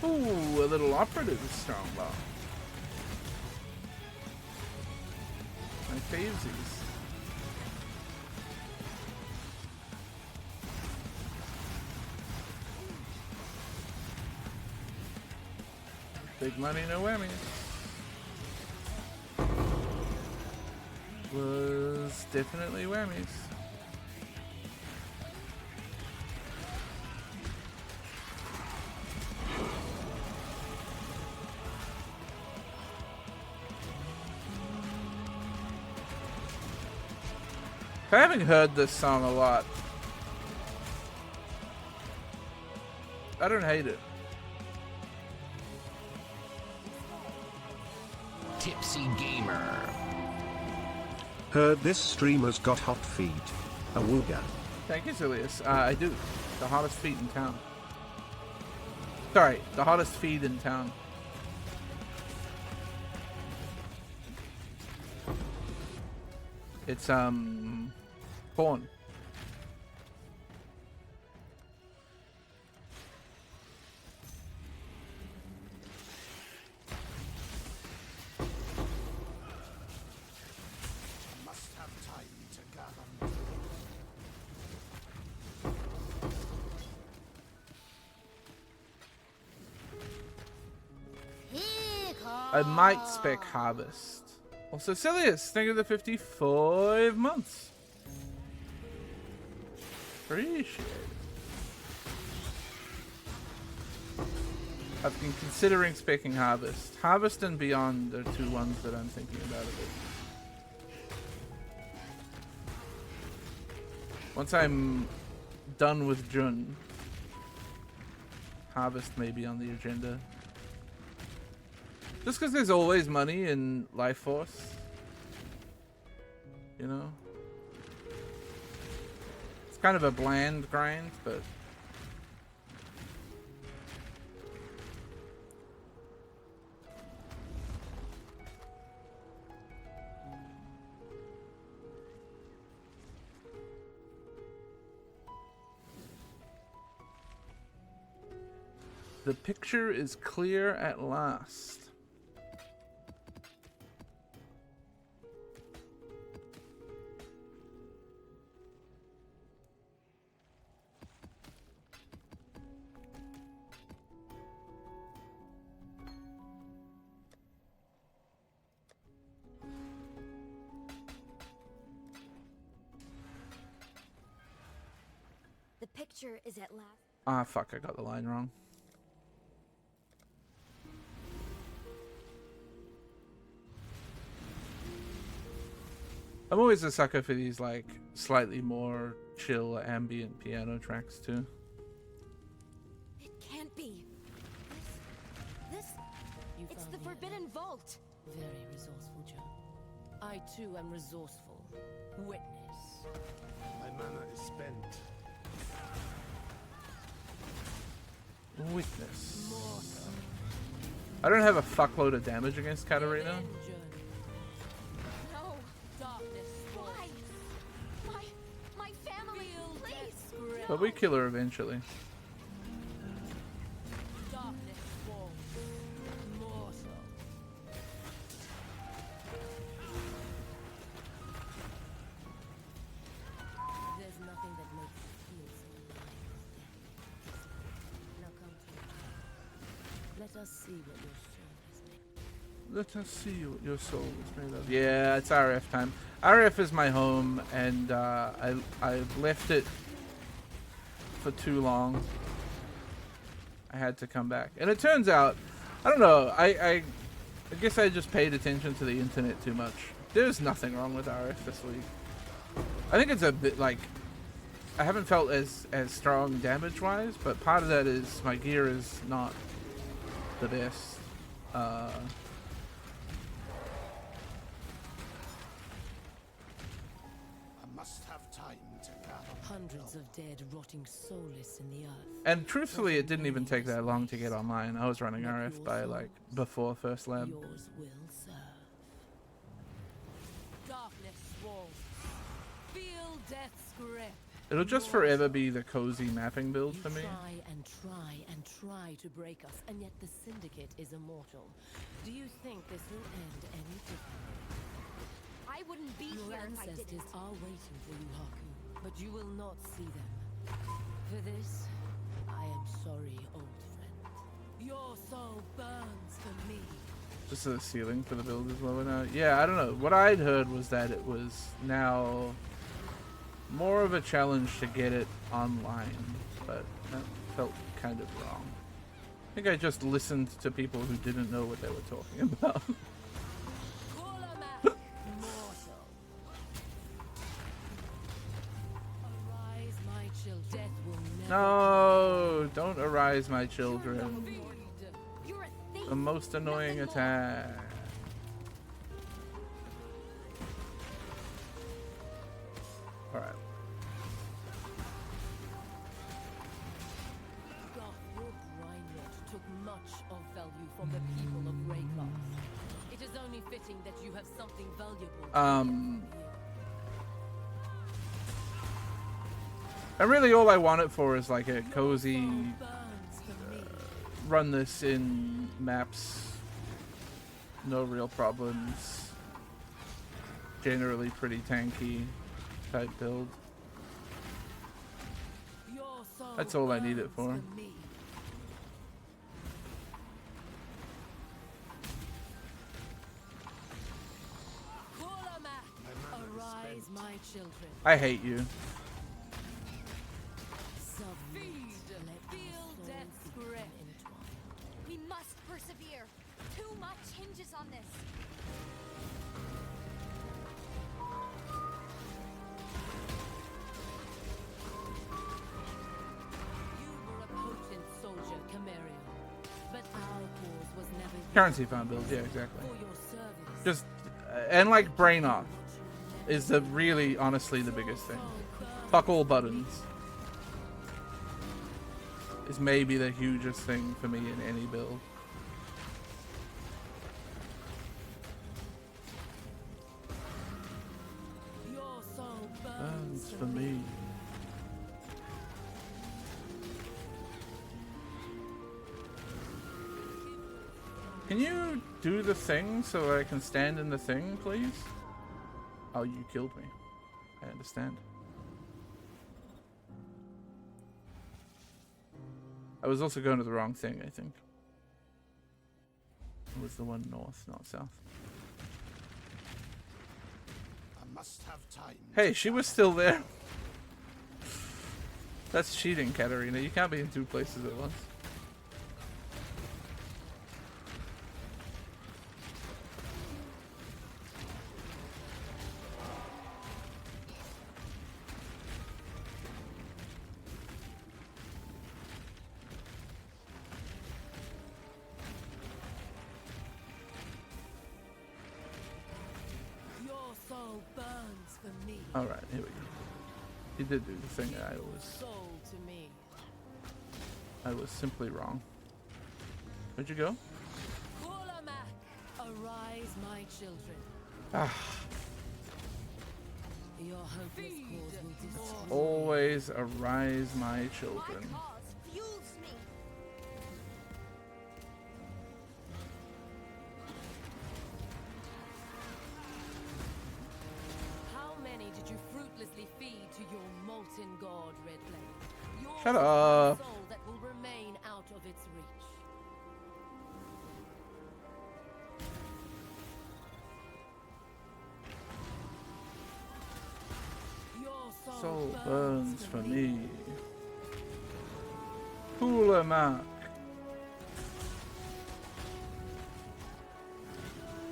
Ooh, a little operative strongbow. My favesies. Big money, no whammies. Was definitely whammies. I haven't heard this song a lot. I don't hate it. Tipsy Gamer. Heard this streamer's got hot feet. Awooga. Thank you, Zilius. I do. The hottest feet in town. Sorry, the hottest feed in town. It's, porn. Must have time to gather. I might spec Harvest. Also, Cilius, thank you for the 55 months. Appreciate it. I've been considering specking Harvest. Harvest and Beyond are two ones that I'm thinking about a bit. Once I'm done with Jun, Harvest may be on the agenda. Just because there's always money in Life Force. You know? It's kind of a bland grind, but... The picture is clear at last. picture is at last. Ah, fuck, I got the line wrong. I'm always a sucker for these, like, slightly more chill ambient piano tracks, too. It can't be. This. You It's found the me Forbidden Vault. very resourceful, Joe. I too am resourceful. Witness. My mana is spent. Witness. I don't have a fuckload of damage against Katarina. No. Darkness. Why? My family, please. But we kill her eventually. Darkness falls. Mortal. There's nothing that makes you feel so alive as death. Now come to me. Let us see what your soul is made. Let us see what your soul is made of. Yeah, it's RF time. RF is my home, and I've left it for too long. I had to come back, and it turns out, I don't know. I guess I just paid attention to the internet too much. There's nothing wrong with RF this week. I think it's a bit like I haven't felt as strong damage wise, but part of that is my gear is not the best. I must have time to gather. Hundreds of dead, rotting soulless in the earth. And truthfully, it didn't even take that long to get online. I was running RF by like before first lab. Yours will serve. Darkness walls. Feel death's grip. It'll just forever be the cozy mapping build for me. Try to break us, and yet the Syndicate is immortal. Do you think this will end any differently? I wouldn't be Your here if I ancestors didn't. are waiting for you, Haku, but you will not see them. For this, I am sorry, old friend. Your soul burns for me. Just the ceiling for the build is lower now. Yeah, I don't know. What I'd heard was that it was now more of a challenge to get it online, but that felt kind of wrong. I think I just listened to people who didn't know what they were talking about. Mortal. Arise, my children. Death will never. No, don't arise, my children. You're a thief. The most annoying Nothing more. attack. Alright. Gothwood Rhinewood took much of value from the people of Raycross. It is only fitting that you have something valuable. And really all I want it for is like a cozy Burns for me. run this in maps, no real problems, generally pretty tanky type build. Your soul That's all I need it burns for. me. Arise, my children. I hate you. Feel death's grip. We must persevere. Too much hinges on this. You were a potent soldier, Camarion, but our cause was never Currency farm build, yeah, exactly. for your service. Just, and like brain off is the really, honestly, the biggest thing. Fuck all buttons is maybe the hugest thing for me in any build. Your soul Burns burns for me. Can you do the thing so I can stand in the thing, please? Oh, you killed me. I understand. I was also going to the wrong thing, I think. It was the one north, not south. I must have time. Hey, she was still there. That's cheating, Katarina. You can't be in 2 places at once. Your soul burns for me. Alright, here we go. He did do the thing that Soul to me. I was simply wrong. Where'd you go? Kulamak, arise, my children. Ah, Your hopeless cause will destroy. always arise, my children. My cause fuels me. How many did you fruitlessly feed to your molten god, Red Blade? Yours Shut is one up. soul that will remain out of its reach. Your Soul burns for me. Kulamak.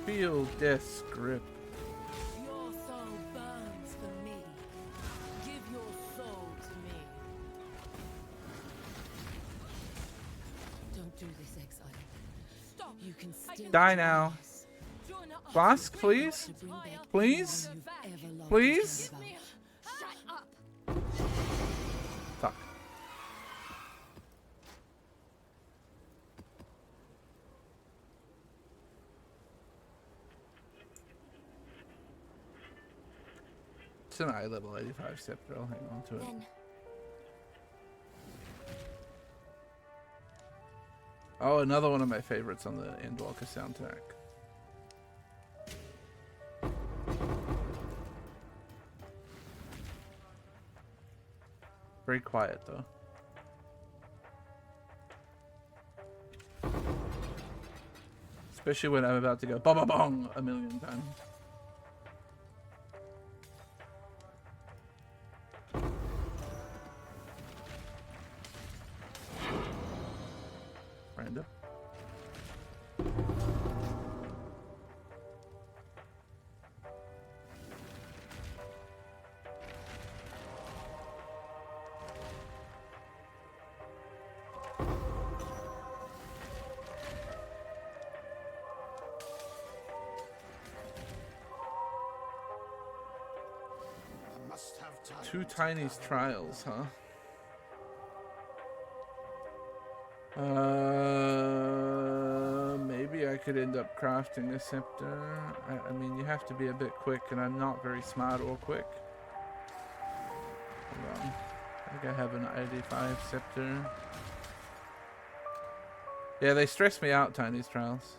Feel death's grip. Your soul burns for me. Give your soul to me. Don't do this, exile. Stop. You can still Die now. join us Flask, please? to bring back Please? everyone you've ever loved Please? and cared about. Shut up. Fuck. It's an eye level 85 scepter. I'll hang on to it. Then Oh, another one of my favorites on the Endwalker soundtrack. Very quiet though. Especially when I'm about to go ba ba bong a million times. Random. I must have time. Two Tiny's trials, huh? Maybe I could end up crafting a scepter. I mean, you have to be a bit quick, and I'm not very smart or quick. Hold on. I think I have an 85 scepter. Yeah, they stress me out, Tiny's trials.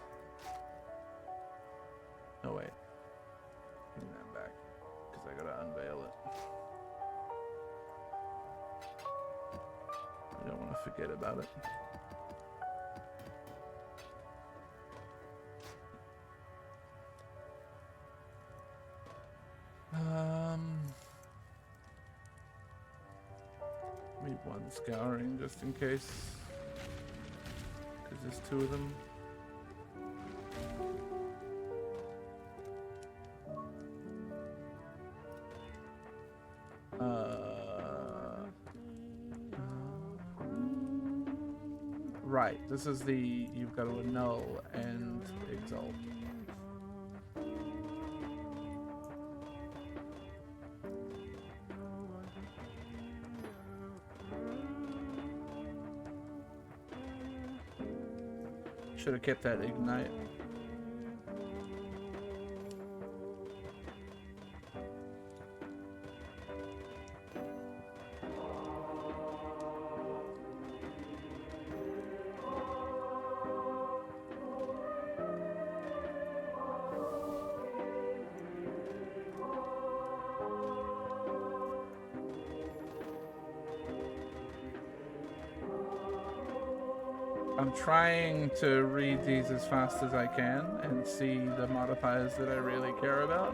Oh, wait. Give me that back, because I gotta unveil it. I don't want to forget about it. Need one scouring just in case, because there's 2 of them. Right, this is the, you've got to annul and exalt. Should have kept that ignite. I'm trying to read these as fast as I can and see the modifiers that I really care about.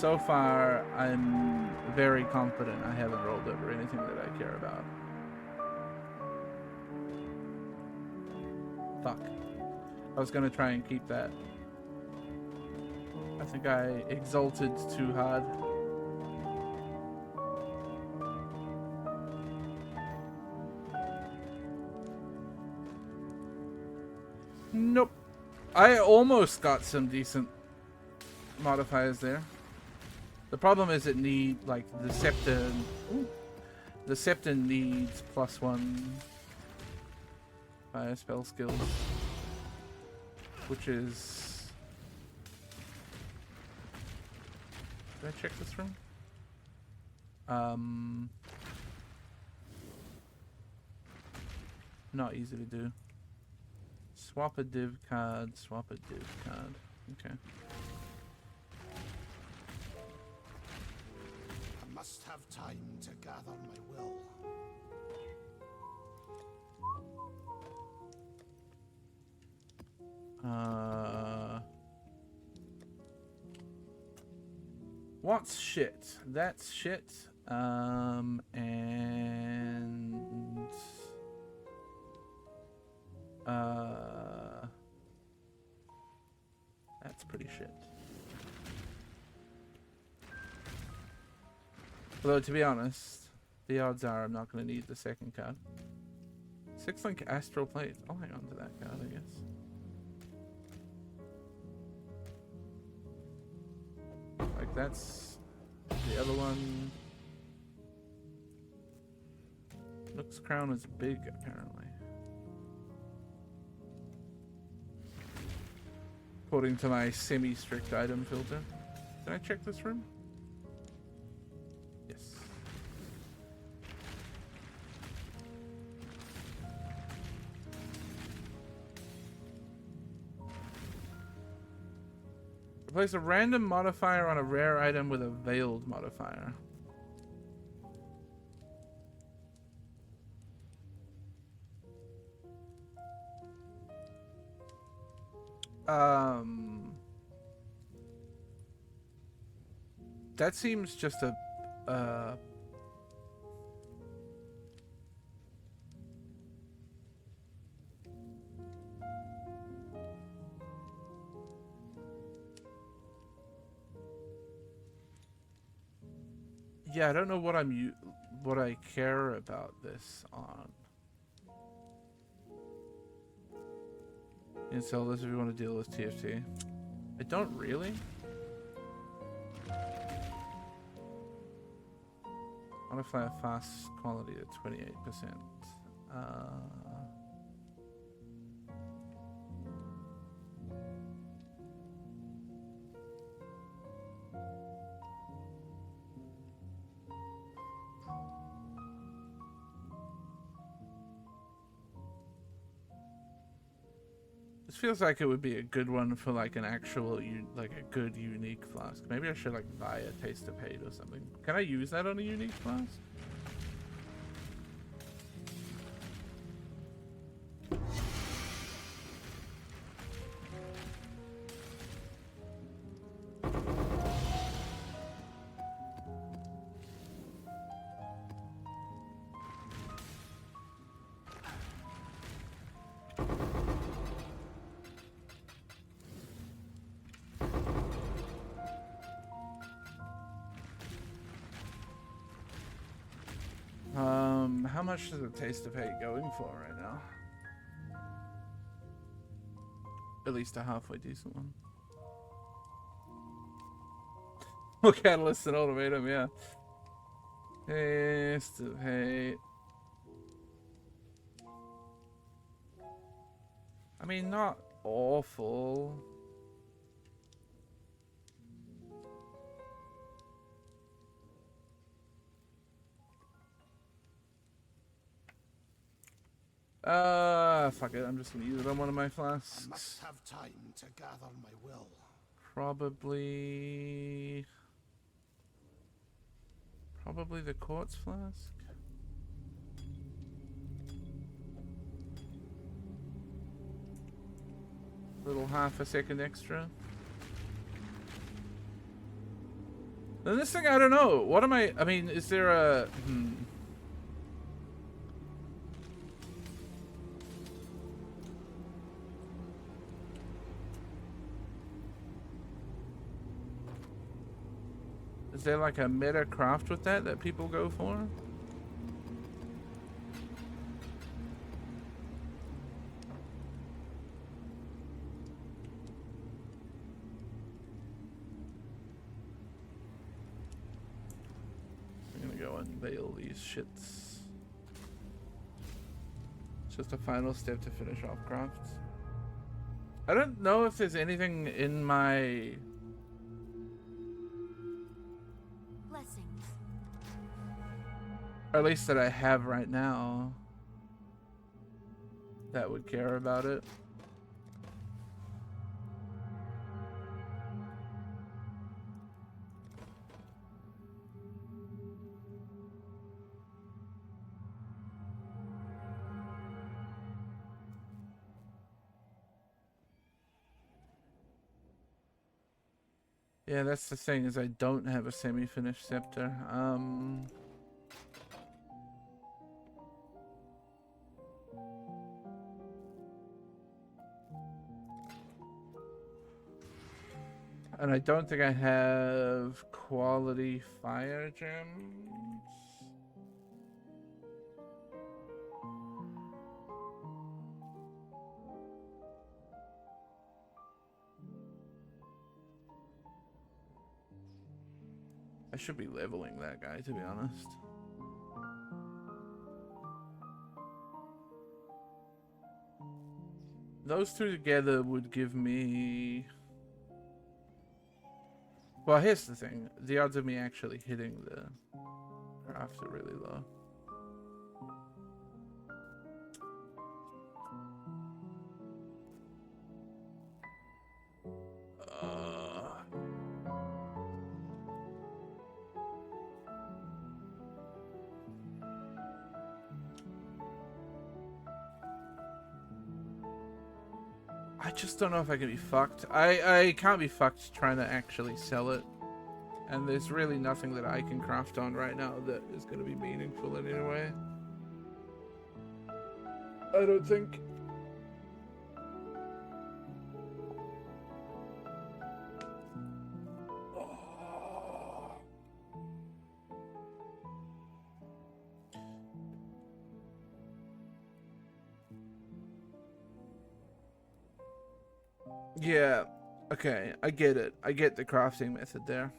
so far, I'm very confident I haven't rolled over anything that I care about. Fuck. I was gonna try and keep that. I think I exalted too hard. Nope. I almost got some decent modifiers there. The problem is it need like the scepter. Ooh, the scepter needs +1 fire spell skills, which is. Did I check this room? Not easy to do. Swap a div card, swap a div card. Okay. I must have time to gather my will. What's shit? That's shit. And that's pretty shit. Although to be honest, the odds are I'm not going to need the second card. 6-link astral plate. I'll hang on to that card, I guess. Like that's the other one. Nook's crown is big, apparently. According to my semi-strict item filter. Can I check this room? Yes. Replace a random modifier on a rare item with a veiled modifier. That seems just a yeah, I don't know what what I care about this on. You can sell this if you want to deal with TFT. I don't really. Modify a fast quality at 28%. This feels like it would be a good one for like an actual, like a good unique flask. Maybe I should like buy a taste of hate or something. Can I use that on a unique flask? How much is a taste of hate going for right now? At least a halfway decent one. Well, catalyst and ultimatum, yeah. Taste of hate. I mean, not awful. Fuck it, I'm just gonna use it on one of my flasks. I must have time to gather my will. Probably the quartz flask. Little half a second extra. Then this thing, I don't know. What am I mean, is there a... Is there like a meta craft with that people go for? I'm gonna go unveil these shits. It's just a final step to finish off crafts. I don't know if there's anything in my... Blessings. Or at least that I have right now that would care about it. Yeah, that's the thing, is I don't have a semi-finished scepter. And I don't think I have quality fire gems. I should be leveling that guy, to be honest. Those two together would give me... Well, here's the thing. The odds of me actually hitting the craft are really low. I just don't know if I can be fucked. I can't be fucked trying to actually sell it. And there's really nothing that I can craft on right now that is going to be meaningful in any way. I don't think. Yeah, okay, I get it. I get the crafting method there.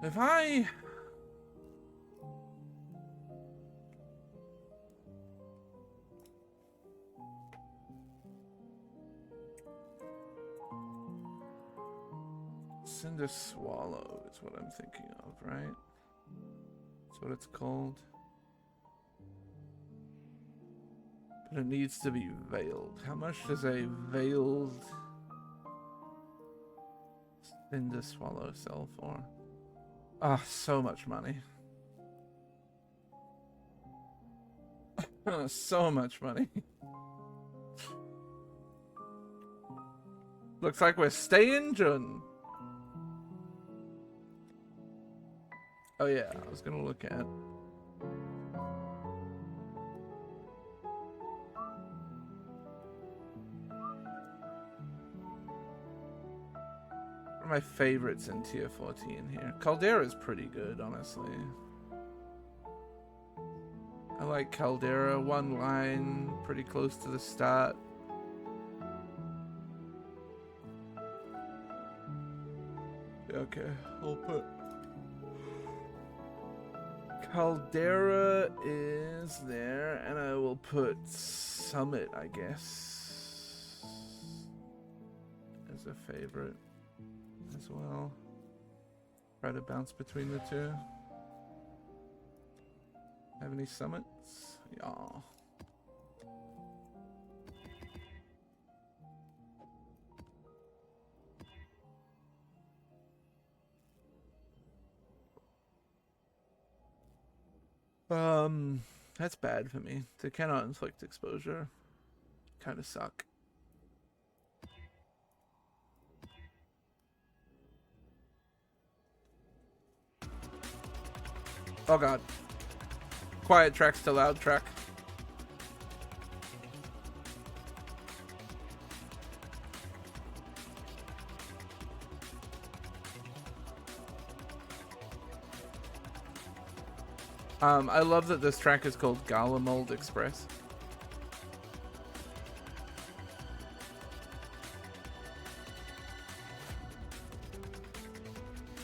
If I... Cinder Swallow is what I'm thinking of, right? That's what it's called. But it needs to be veiled. How much does a veiled Cinder Swallow sell for? Ah, so much money. So much money. Looks like we're staying, Jun. Oh yeah, I was gonna look at... my favorites in tier 14 here. Caldera's pretty good, honestly. I like Caldera. One line, pretty close to the start. Okay, I'll put... Caldera is there, and I will put Summit, I guess, as a favorite as well. Try to bounce between the two. Have any summits? Yeah. That's bad for me. They cannot inflict exposure. Kind of suck. Oh god. Quiet tracks to loud track. I love that this track is called Garlemald Express.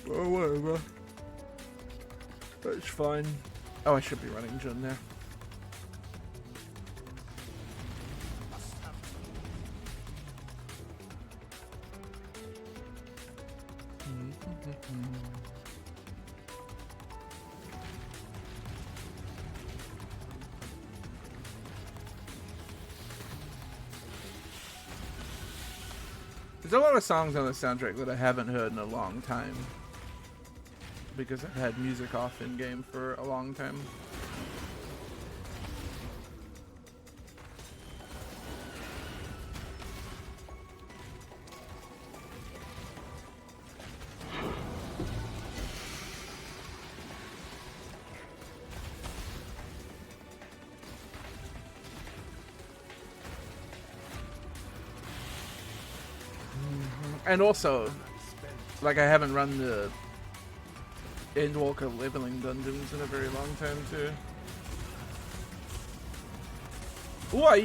Oh, whatever. That's fine. Oh, I should be running Jun there. There's a lot of songs on the soundtrack that I haven't heard in a long time, because I've had music off in game for a long time. And also, like, I haven't run the Endwalker leveling dungeons in a very long time too. Ooh, I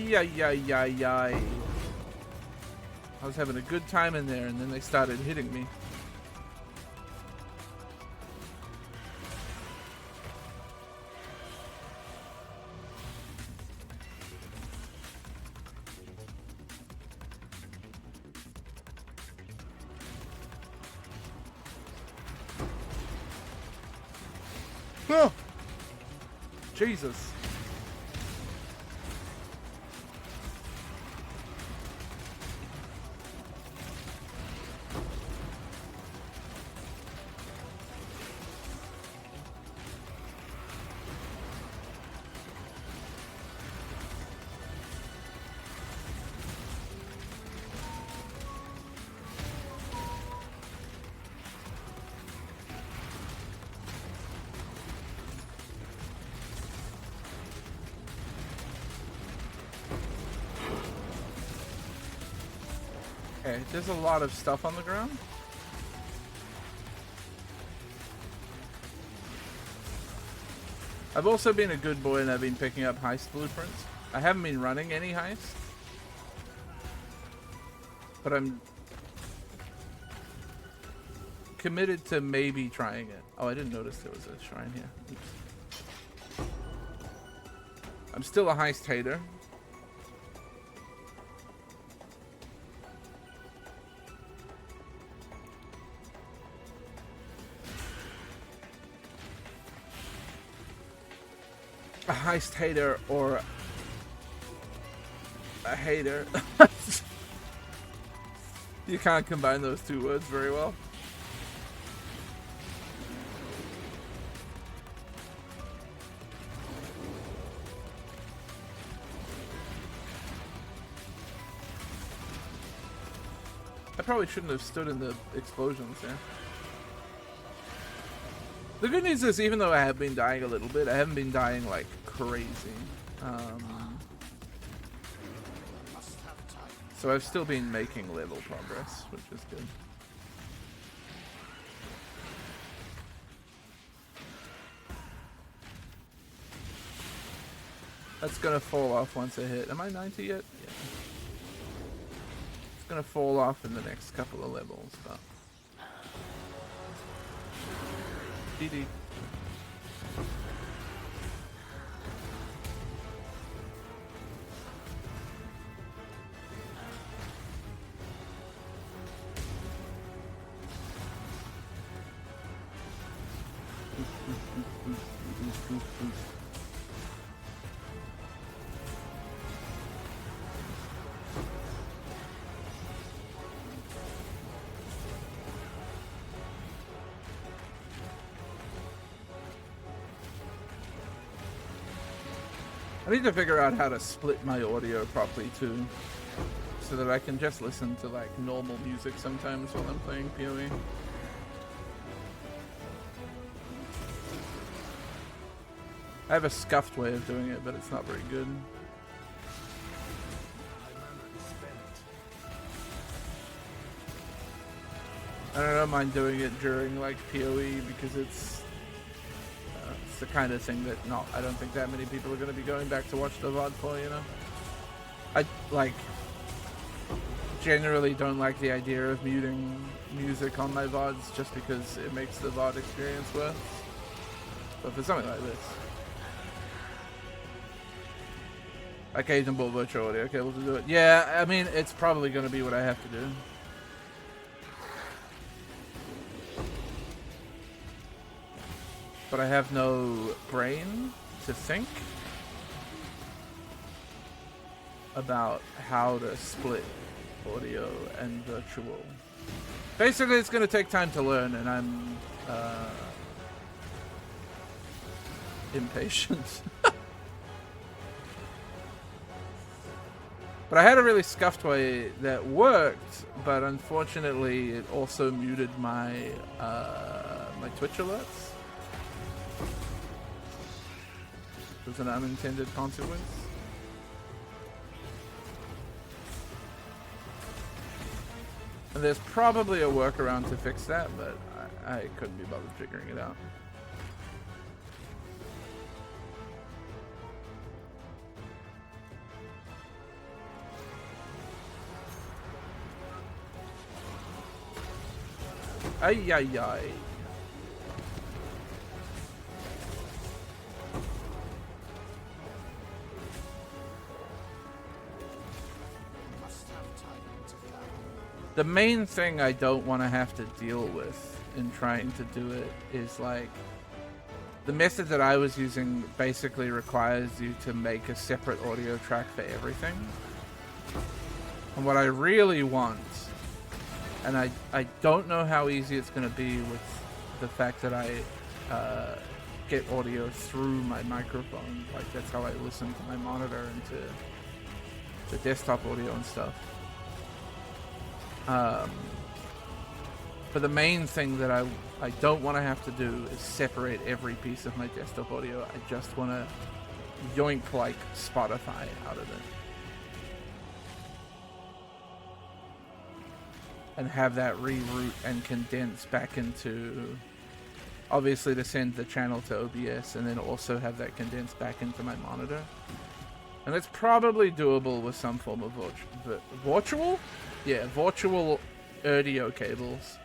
was having a good time in there, and then they started hitting me. Oh! Jesus. Okay, there's a lot of stuff on the ground. I've also been a good boy and I've been picking up heist blueprints. I haven't been running any heists, but I'm committed to maybe trying it. Oh, I didn't notice there was a shrine here. Oops. I'm still a heist hater. A heist hater or a hater. You can't combine those two words very well. I probably shouldn't have stood in the explosions there. The good news is, even though I have been dying a little bit, I haven't been dying like crazy. So I've still been making level progress, which is good. That's gonna fall off once I hit. Am I 90 yet? Yeah. It's gonna fall off in the next couple of levels, but. DD. I need to figure out how to split my audio properly too, so that I can just listen to like normal music sometimes while I'm playing PoE. I have a scuffed way of doing it, but it's not very good. I don't mind doing it during like PoE because it's the kind of thing that I don't think that many people are going to be going back to watch the VOD for, you know. I like generally don't like the idea of muting music on my VODs just because it makes the VOD experience worse. But for something like this, like Agent Ball Virtual Audio, okay, we'll do it. Yeah, I mean, it's probably going to be what I have to do. But I have no brain to think about how to split audio and virtual. Basically, it's going to take time to learn, and I'm impatient. But I had a really scuffed way that worked, but unfortunately, it also muted my my Twitch alerts. It was an unintended consequence. And there's probably a workaround to fix that, but I couldn't be bothered figuring it out. Ay, ay, ay. The main thing I don't want to have to deal with in trying to do it is like the method that I was using basically requires you to make a separate audio track for everything. And what I really want, and I don't know how easy it's going to be with the fact that I get audio through my microphone. Like that's how I listen to my monitor and to the desktop audio and stuff. But the main thing that I don't want to have to do is separate every piece of my desktop audio. I just want to yoink like Spotify out of it. And have that reroute and condense back into, obviously to send the channel to OBS, and then also have that condensed back into my monitor. And it's probably doable with some form of virtual? Yeah, virtual audio cables.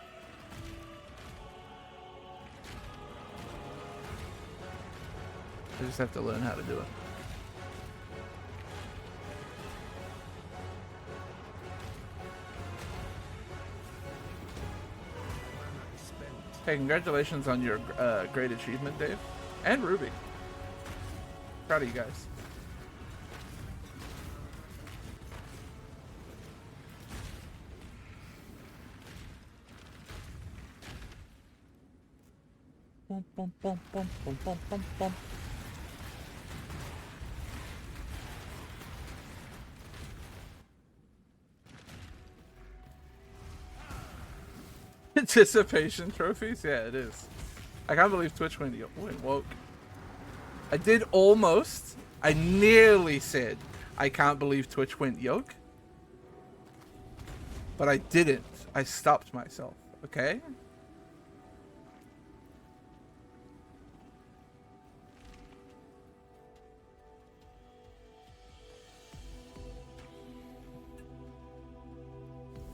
I just have to learn how to do it. Hey, congratulations on your great achievement, Dave. And Ruby. Proud of you guys. Bum, bum, bum, bum, bum, bum, bum, bum. Anticipation trophies? Yeah, it is. I can't believe Twitch went woke. I did almost. I nearly said I can't believe Twitch went yoke. But I didn't. I stopped myself. Okay?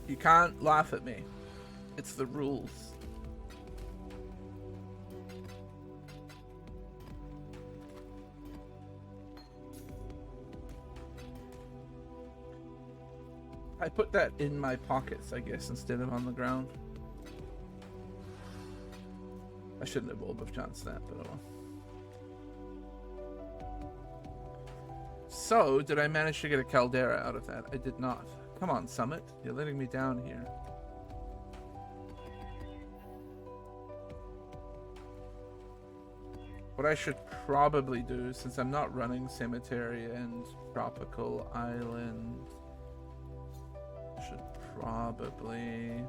You can't laugh at me. It's the rules. I put that in my pockets, I guess, instead of on the ground. I shouldn't have bulb of chanced that, but oh well. So, did I manage to get a caldera out of that? I did not. Come on, Summit. You're letting me down here. What I should probably do, since I'm not running Cemetery and Tropical Island, I should probably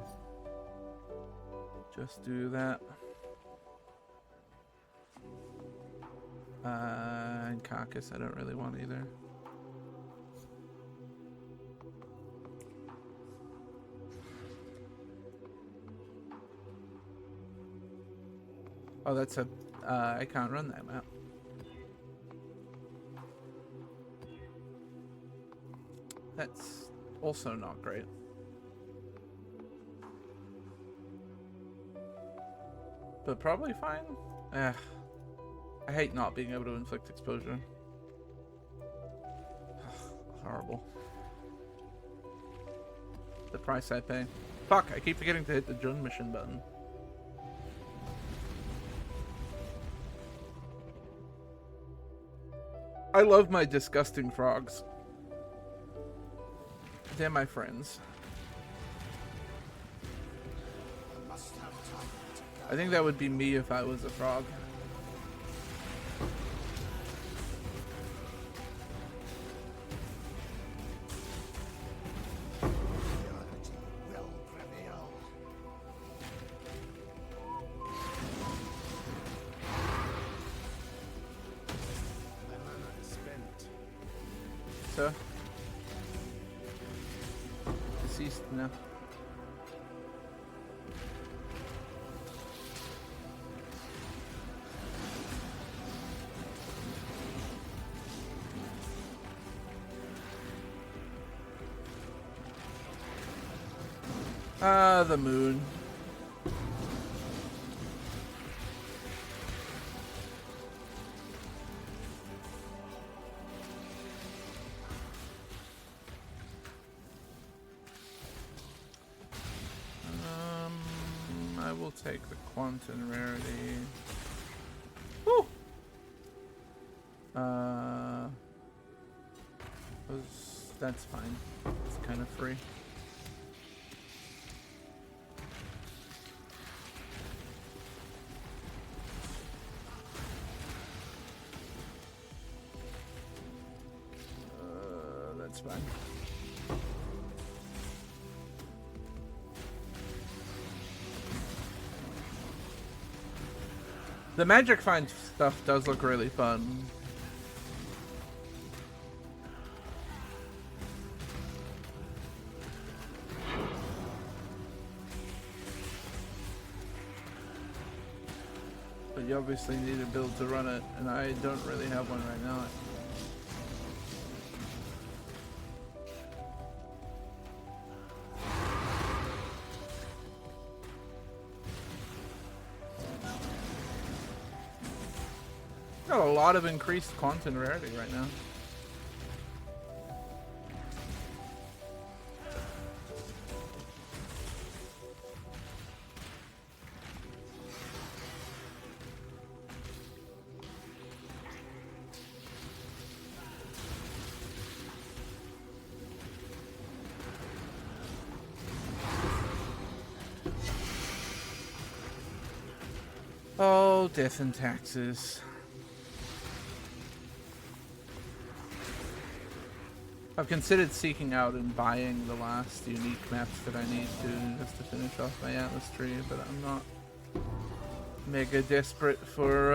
just do that. Giant carcass I don't really want either. Oh, that's a... I can't run that map. That's also not great. But probably fine. I hate not being able to inflict exposure. Horrible. The price I pay. Fuck, I keep forgetting to hit the Jun mission button. I love my disgusting frogs. They're my friends. I think that would be me if I was a frog. Sir? Deceased now. Ah, the moon. I will take the quantum rarity. Woo! That's fine. It's kind of free. That's fine. The magic find stuff does look really fun. But you obviously need a build to run it, and I don't really have one right now. Got a lot of increased quantum rarity right now. Oh, death and taxes. I've considered seeking out and buying the last unique maps that I need to just to finish off my Atlas tree, but I'm not mega desperate for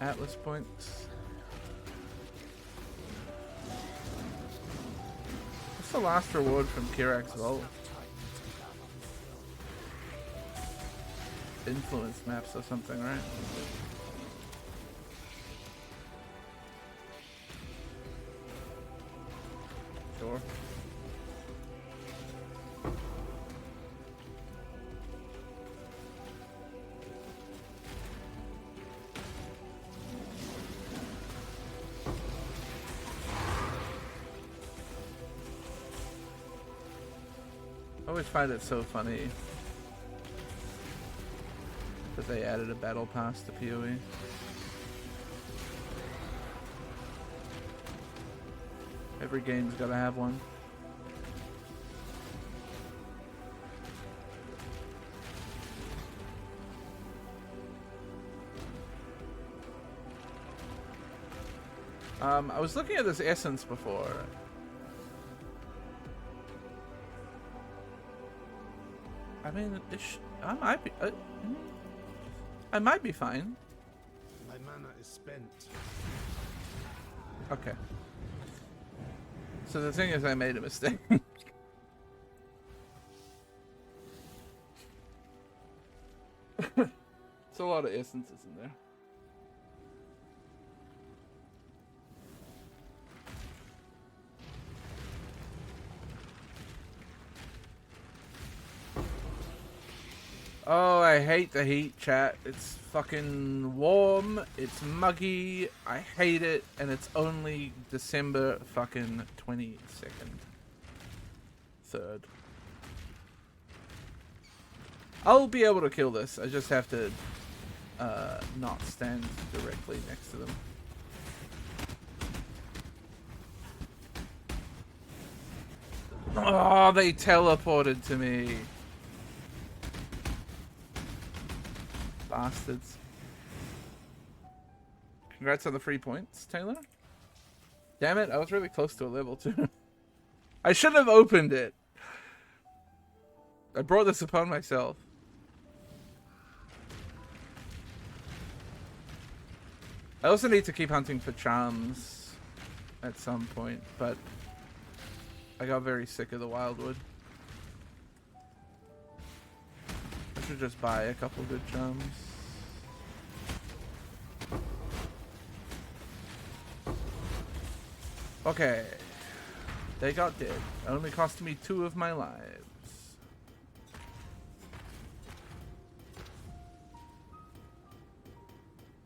Atlas points. What's the last reward from Kirak's Vault? Influence maps or something, right? Sure. I always find it so funny that they added a battle pass to PoE. Every game's gotta have one. I was looking at this essence before. I mean, I might be. I might be fine. My mana is spent. Okay. So the thing is, I made a mistake. It's a lot of essences in there. Oh, I hate the heat, chat. It's fucking warm, it's muggy, I hate it, and it's only December fucking 22nd. 3rd. I'll be able to kill this, I just have to not stand directly next to them. Oh, they teleported to me. Bastards. Congrats on the 3 points, Taylor. Damn it, I was really close to a level too. I should have opened it. I brought this upon myself. I also need to keep hunting for charms at some point, but I got very sick of the wildwood. I should just buy a couple good charms. Okay. They got dead. Only cost me 2 of my lives.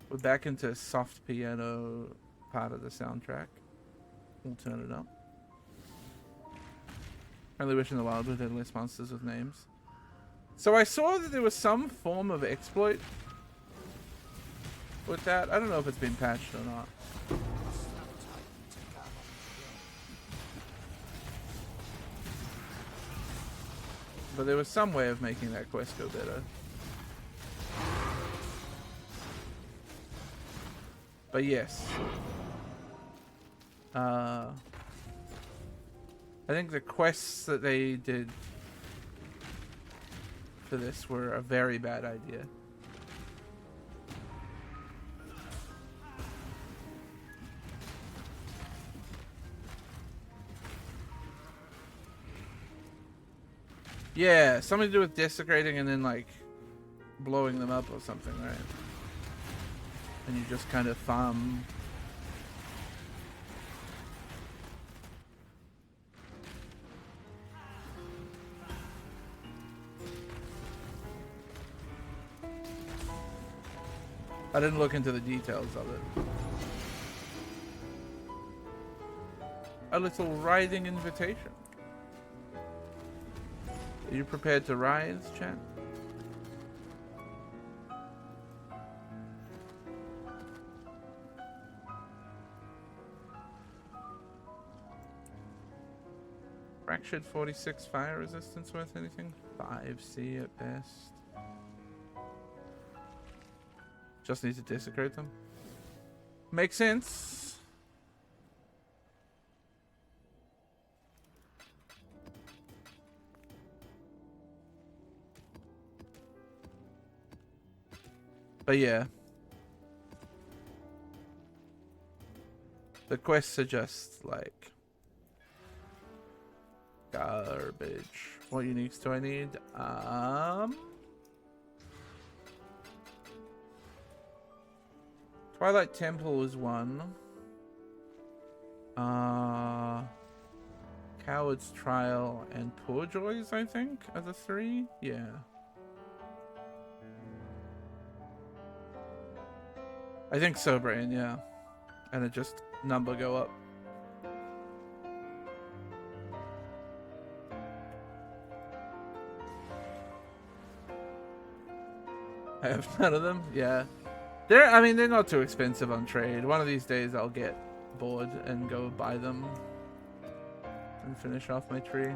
We're back into soft piano part of the soundtrack. We'll turn it up. Only wishing the wildwood had less monsters with names. So I saw that there was some form of exploit with that. I don't know if it's been patched or not. But there was some way of making that quest go better. But yes. I think the quests that they did for this were a very bad idea. Yeah, something to do with desecrating and then like blowing them up or something, right? And you just kind of farm. I didn't look into the details of it. A little riding invitation. Are you prepared to rise, chat? Fractured 46 fire resistance worth anything? 5C at best. Just need to desecrate them. Makes sense. But yeah. The quests are just like garbage. What uniques do I need? Twilight Temple is one. Coward's Trial and Poor Joys, I think, are the 3. Yeah. I think so, Brain, yeah. And it just number go up. I have none of them, yeah. I mean, they're not too expensive on trade. One of these days I'll get bored and go buy them and finish off my tree.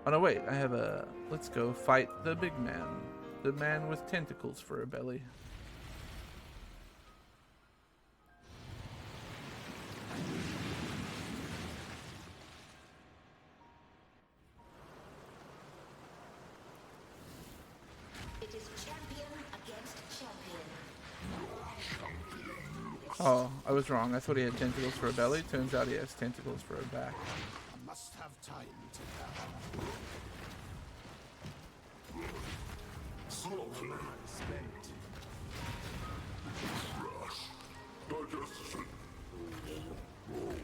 Oh no, wait, I have a... Let's go fight the big man. The man with tentacles for a belly. It is champion against Oh, I was wrong. I thought he had tentacles for a belly. Turns out he has tentacles for a back. I must have time to gather.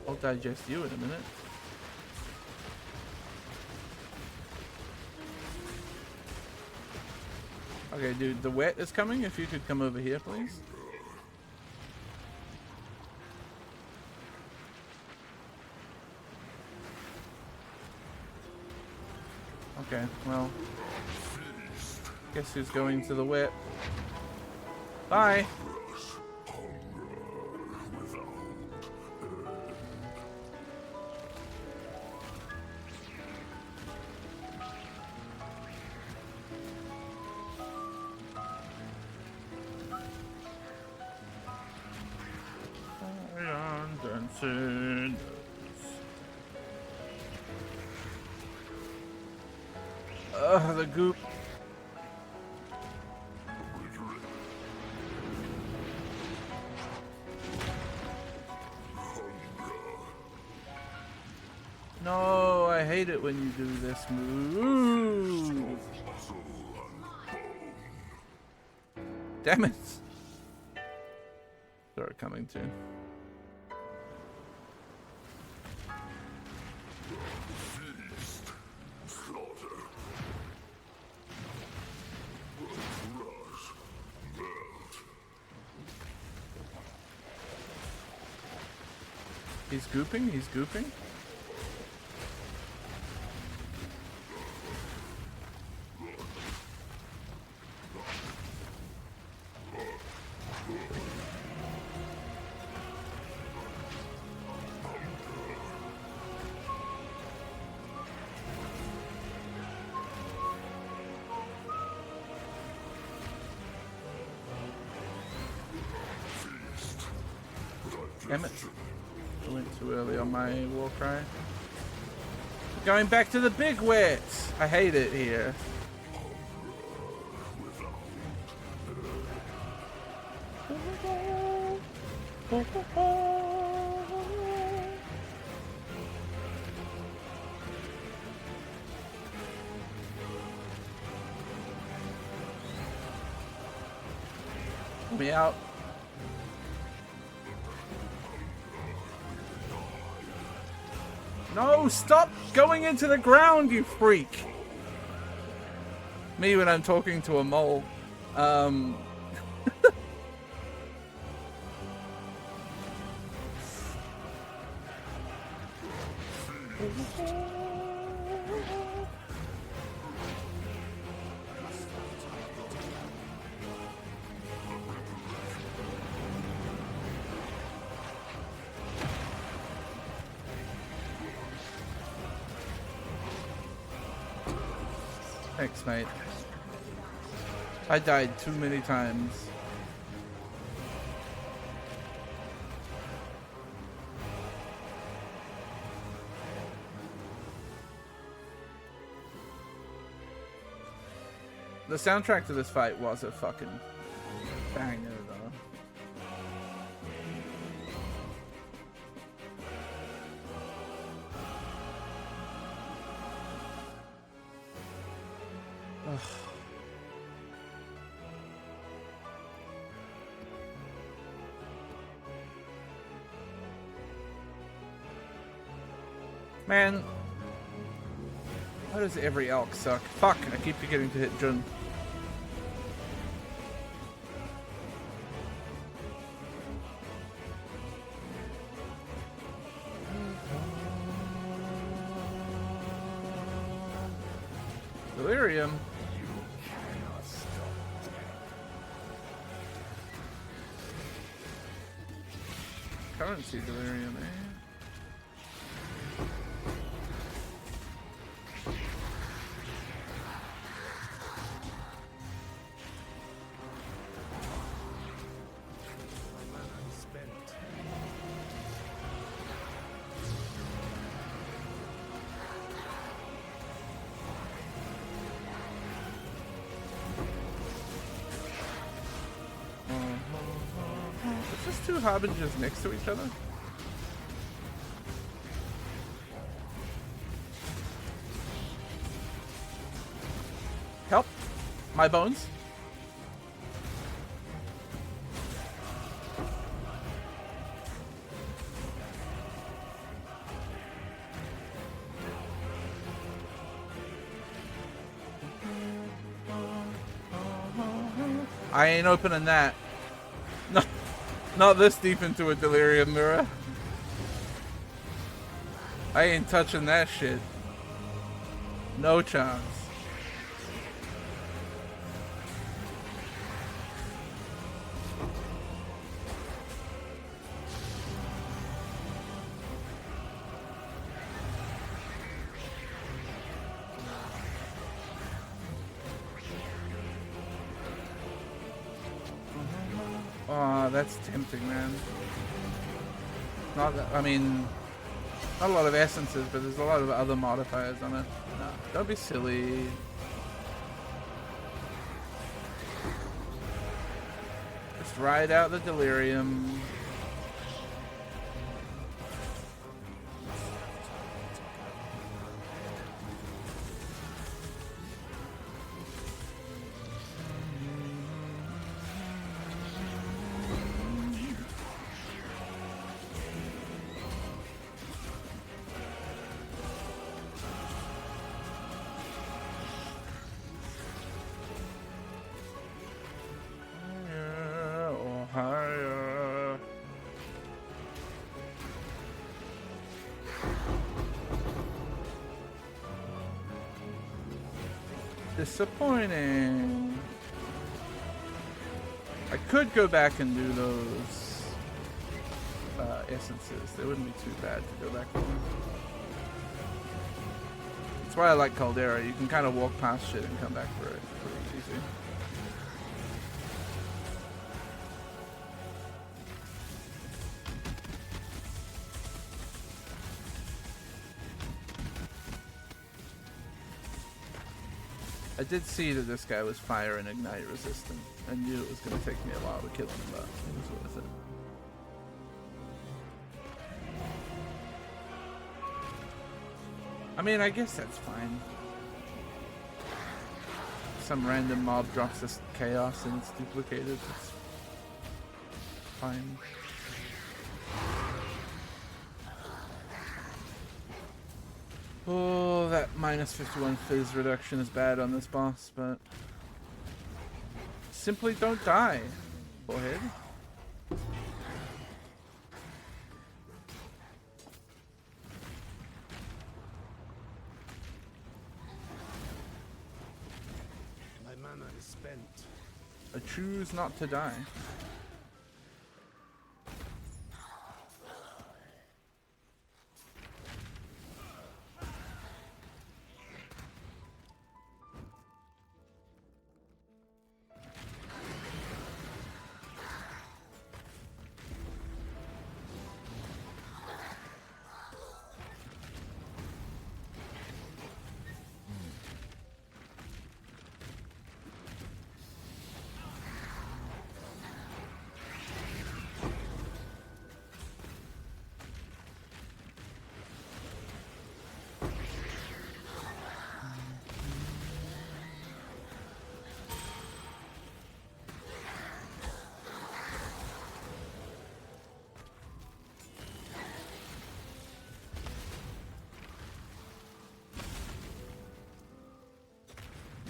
I'll digest you in a minute. Okay, dude, the wet is coming. If you could come over here, please. Okay, well, guess who's going to the wet? Bye. Dancing. The goop. No, I hate it when you do this move. Damn it. They're coming too. He's gooping, he's gooping. Damn it. I went too early on my war cry. Going back to the big wet. I hate it here. Let me out. No, stop going into the ground, you freak! Me when I'm talking to a mole. Thanks, mate. I died too many times. The soundtrack to this fight was a fucking banger, though. Ugh. Man, why does every elk suck? Fuck, I keep forgetting to hit Jun. Delirium. Currency delirium, eh? two harbingers next to each other? Help! My bones. I ain't opening that. No, not this deep into a delirium mirror. I ain't touching that shit. No chance. Oh, that's tempting, man. Not that, I mean, not a lot of essences, but there's a lot of other modifiers on it. No, don't be silly. Just ride out the delirium. Disappointing. I could go back and do those essences. They wouldn't be too bad to go back to them. That's why I like Caldera. You can kind of walk past shit and come back for it pretty easy. I did see that this guy was fire and ignite resistant. I knew it was going to take me a while to kill him, but it was worth it. I mean, I guess that's fine. Some random mob drops this chaos and it's duplicated. It's fine. Oh, that minus 51 fizz reduction is bad on this boss, but simply don't die, bullhead. My mana is spent. I choose not to die.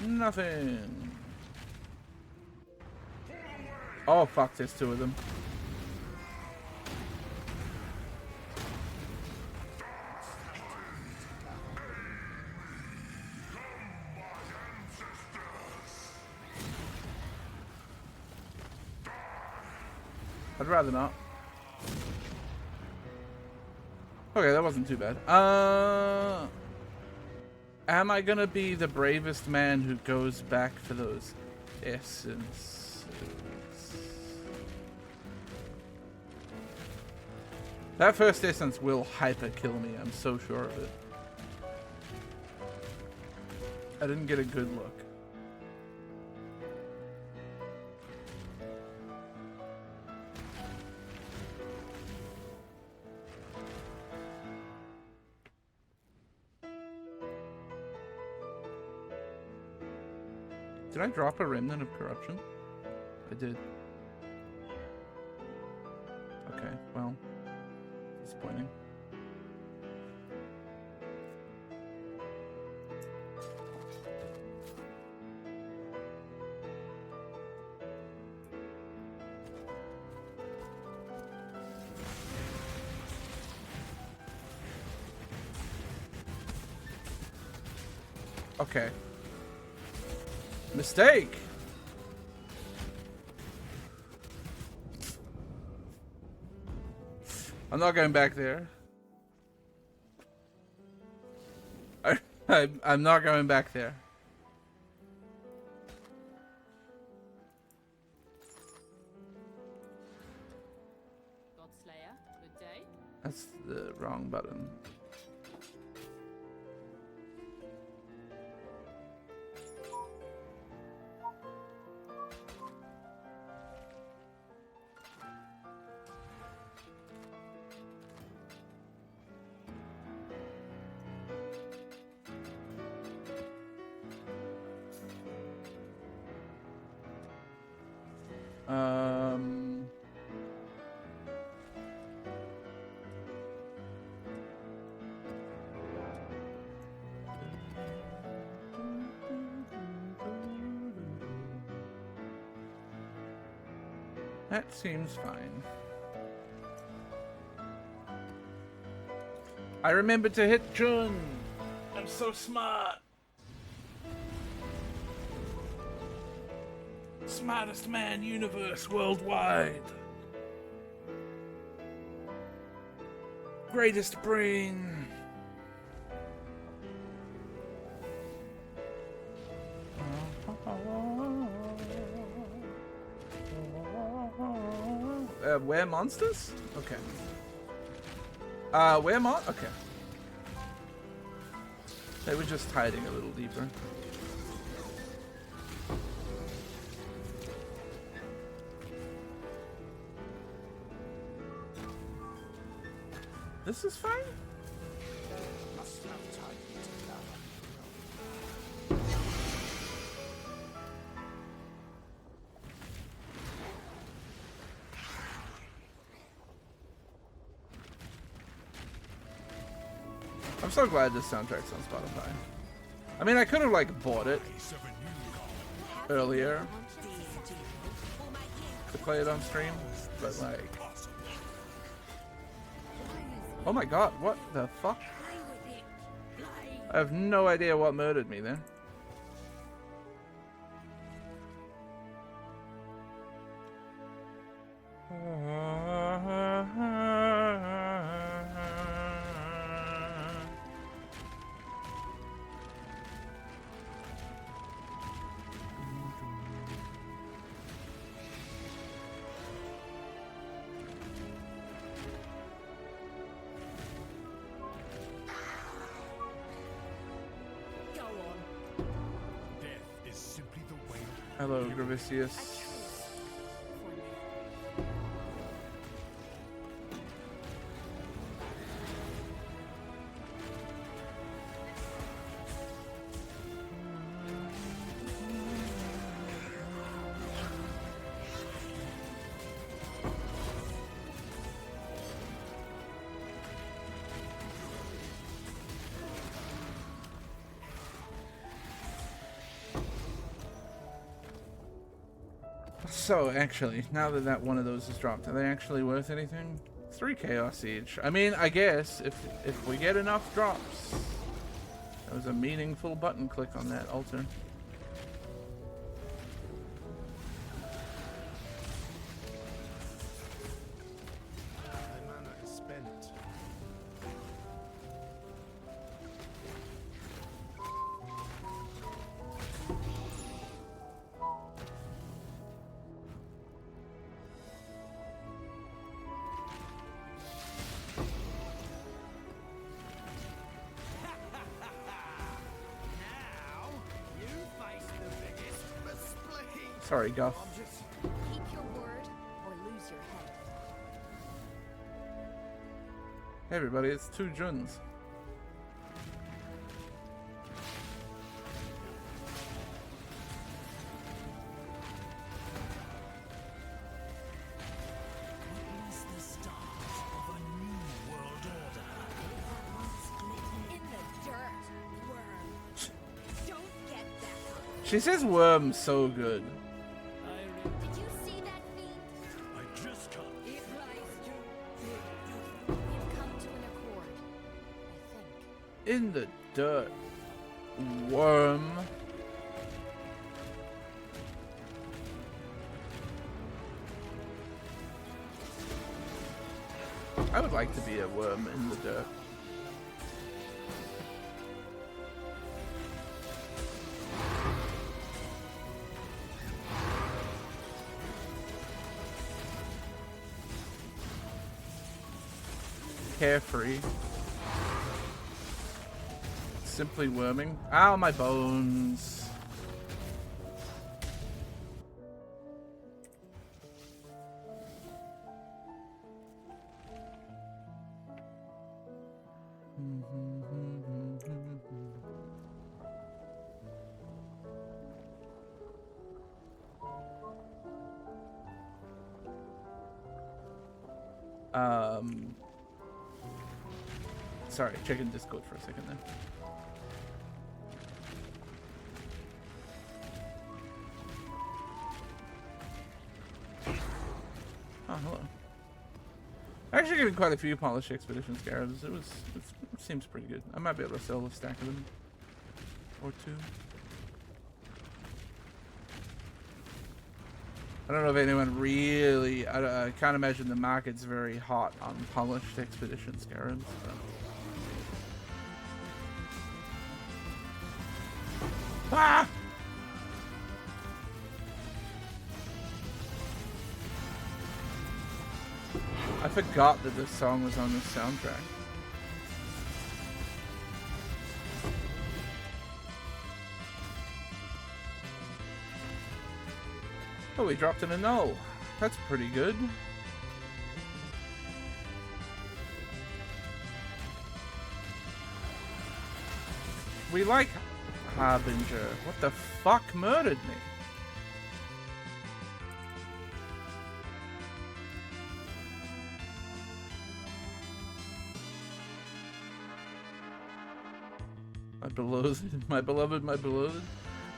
Nothing. Oh fuck, there's two of them. I'd rather not. Okay, that wasn't too bad. Am I gonna be the bravest man who goes back for those essences? That first essence will hyper kill me, I'm so sure of it. I didn't get a good look. Did I drop a remnant of corruption? I did. Okay, well, disappointing. Okay. Mistake! I'm not going back there. I'm not going back there. Godslayer, good day. That's the wrong button. That seems fine. I remember to hit Jun. I'm so smart. Smartest man universe worldwide. Greatest brain. Where monsters? Okay. Where okay. They were just hiding a little deeper. This is fine? Must have time to gather. I'm so glad this soundtrack's on Spotify. I mean, I could have like bought it earlier to play it on stream, but like, oh my god, what the fuck? I have no idea what murdered me then. Hello, Gravicius. So, actually, now that one of those is dropped, are they actually worth anything? 3 chaos each. I mean, I guess, if we get enough drops. That was a meaningful button click on that altar. My mana is spent. Sorry, Guff. Keep your word or lose your head. Hey everybody, it's 2 Juns. She says worm so good. Did you see that fiend? I just can't. It lies to you. We've come to an accord, I think. In the dirt. Worm. I would like to be a worm in the dirt. Carefree. Simply worming. Ow, my bones. Sorry, checking Discord for a second then. Oh, hello. Actually getting quite a few polished expedition scarabs. It seems pretty good. I might be able to sell a stack of them. Or two. I don't know if anyone really... I can't imagine the market's very hot on polished expedition scarabs. But. Ah! I forgot that this song was on this soundtrack. Oh, we dropped in a null. That's pretty good. We like Harbinger. What the fuck murdered me? My beloved, my beloved.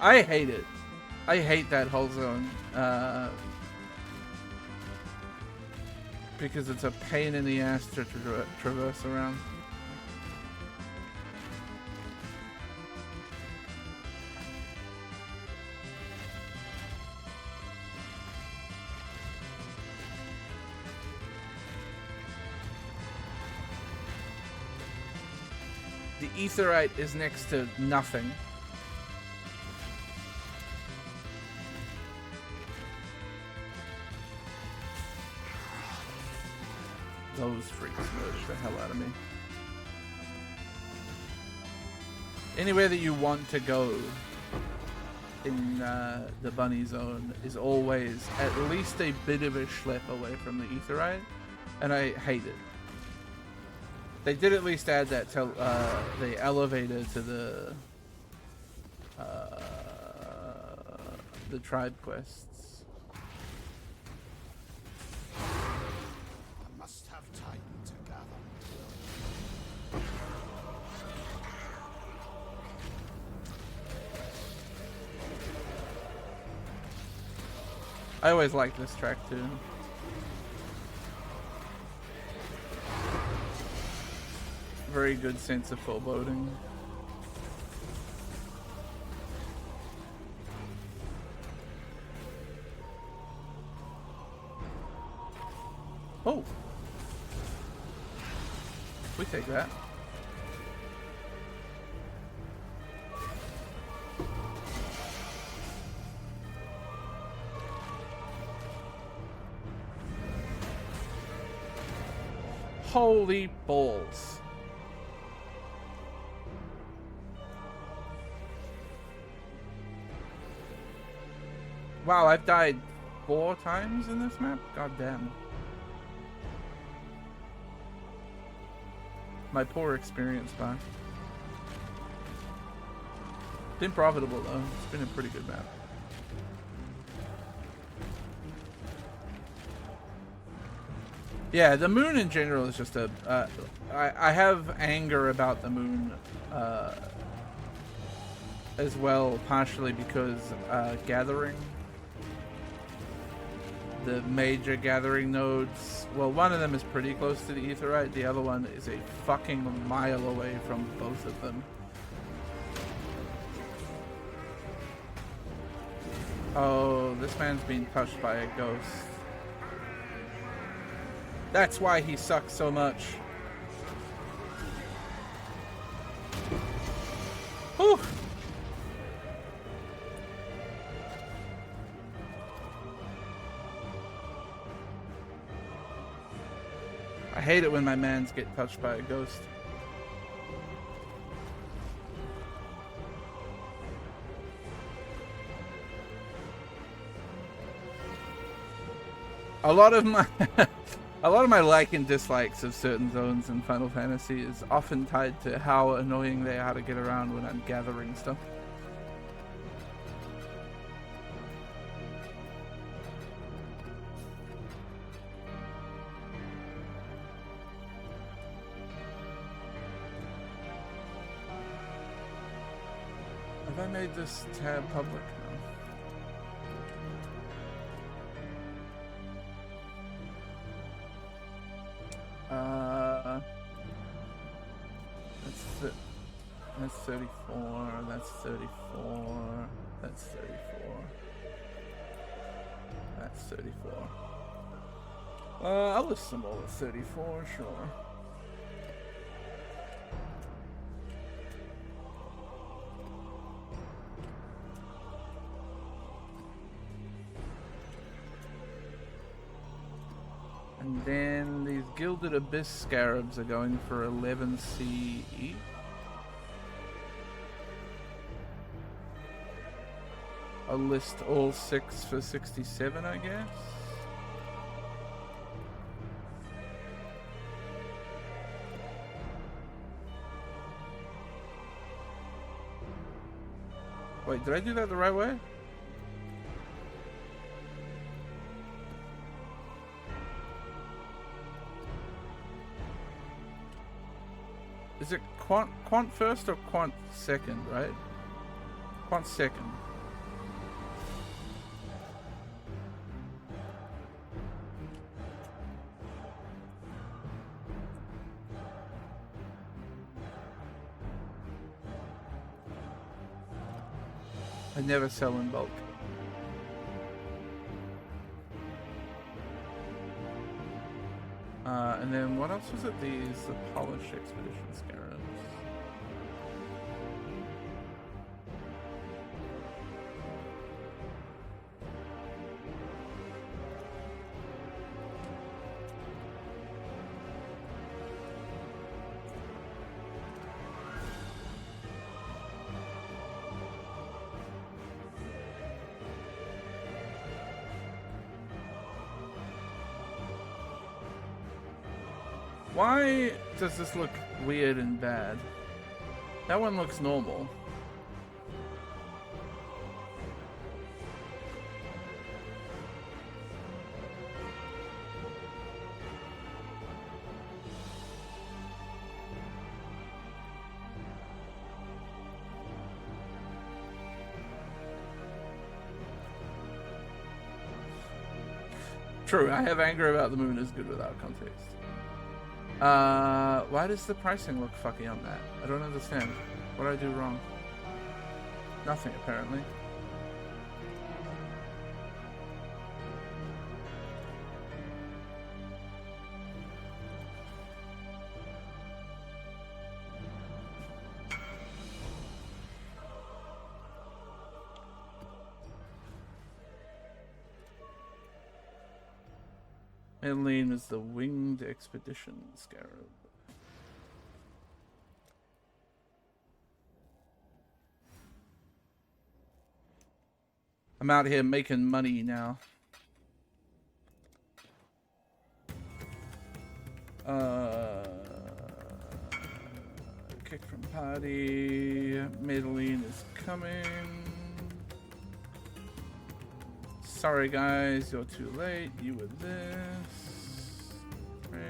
I hate it. I hate that whole zone. Because it's a pain in the ass to traverse around. The Aetheryte is next to nothing. Those freaks murdered the hell out of me. Anywhere that you want to go in the bunny zone is always at least a bit of a schlep away from the Aetheryte, and I hate it. They did at least add that the elevator to the tribe quests. I must have time to gather. I always like this track too. Very good sense of foreboding. Oh, we take that. Holy balls. Wow, I've died 4 times in this map? God damn. My poor experience back. Been profitable though. It's been a pretty good map. Yeah, the moon in general is just a... I have anger about the moon. as well, partially because gathering, the major gathering nodes, well, one of them is pretty close to the Aetheryte, the other one is a fucking mile away from both of them. Oh, this man's being touched by a ghost. That's why he sucks so much. Whew. I hate it when my mans get touched by a ghost. A lot of my like and dislikes of certain zones in Final Fantasy is often tied to how annoying they are to get around when I'm gathering stuff. Have I made this tab public? That's 34, that's 34, that's 34, that's 34. I'll list them all at 34, sure. And then these Gilded Abyss Scarabs are going for 11C each. I'll list all 6 for 67, I guess. Wait, did I do that the right way? Is it quant first or quant second, right? Quant second. I never sell in bulk. And then what else was it? The Polished Expedition Scarabs. Why does this look weird and bad? That one looks normal. True, I have anger about the moon is good without context. Why does the pricing look fucky on that? I don't understand. What did I do wrong? Nothing, apparently. Madeline is the Winged Expedition Scarab. I'm out here making money now. Kick from party. Madeline is coming. Sorry guys, you're too late. You were this. Great.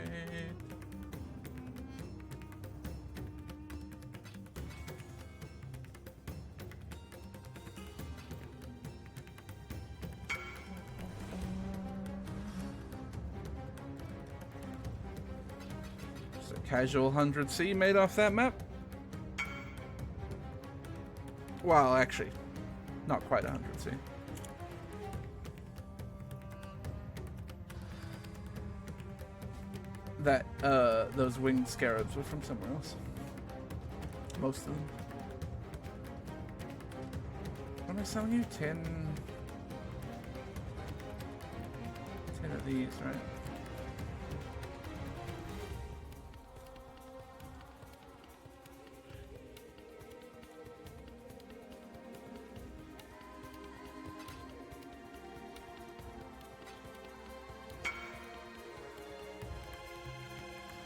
casual 100C made off that map. Well, actually, not quite 100C. That, those winged scarabs were from somewhere else. Most of them. What am I selling you? 10 of these, right?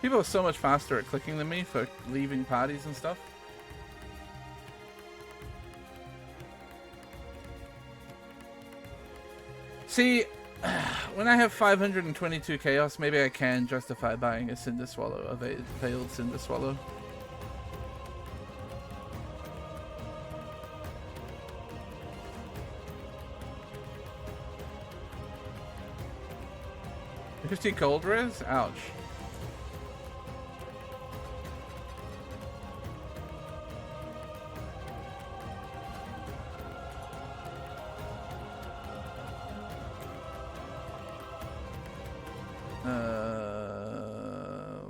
People are so much faster at clicking than me for leaving parties and stuff. See, when I have 522 chaos, maybe I can justify buying a Cinder Swallow, a Veiled Cinder Swallow. $50 cold res? Ouch.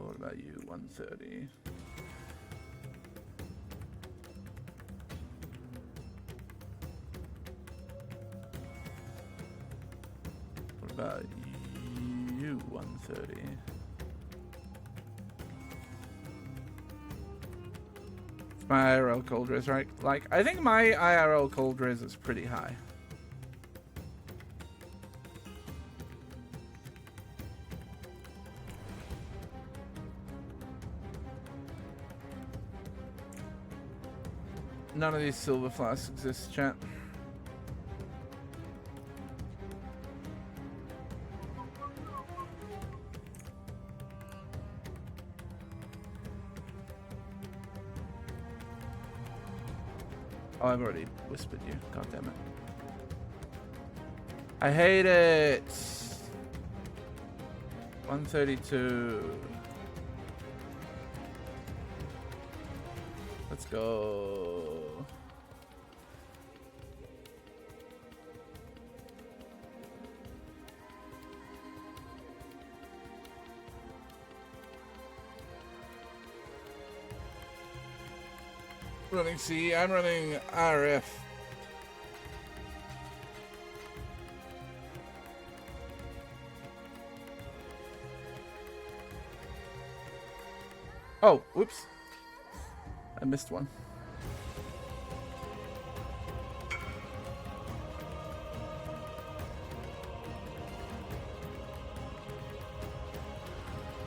What about you? 130. What about you? 130. It's my IRL cold res, right? Like, I think my IRL cold res is pretty high. None of these silver flasks exist, chat. Oh, I've already whispered you. God damn it. I hate it. 132. Let's go. Running C, I'm running RF. Oh, whoops. I missed one.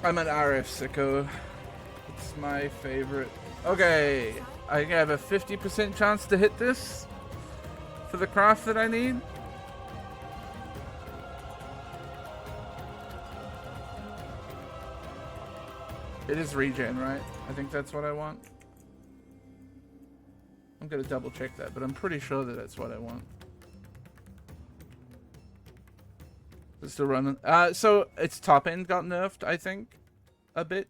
I'm an RF sicko. It's my favorite. Okay, I have a 50% chance to hit this for the craft that I need. It is regen, right? I think that's what I want. I'm gonna double check that, but I'm pretty sure that that's what I want. It's still running. So its top end got nerfed, I think, a bit.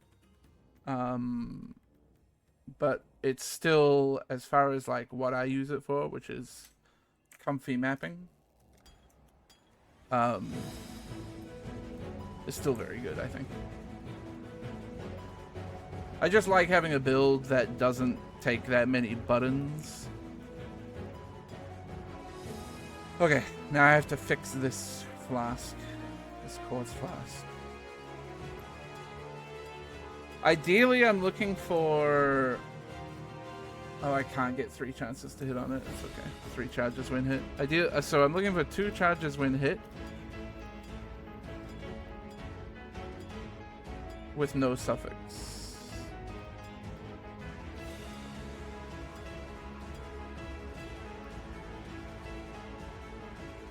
But it's still, as far as like what I use it for, which is comfy mapping, it's still very good, I think. I just like having a build that doesn't take that many buttons. Okay, now I have to fix this flask, this quartz flask. Ideally, I'm looking for... Oh, I can't get 3 chances to hit on it. It's okay. 3 charges when hit. So I'm looking for 2 charges when hit. With no suffix.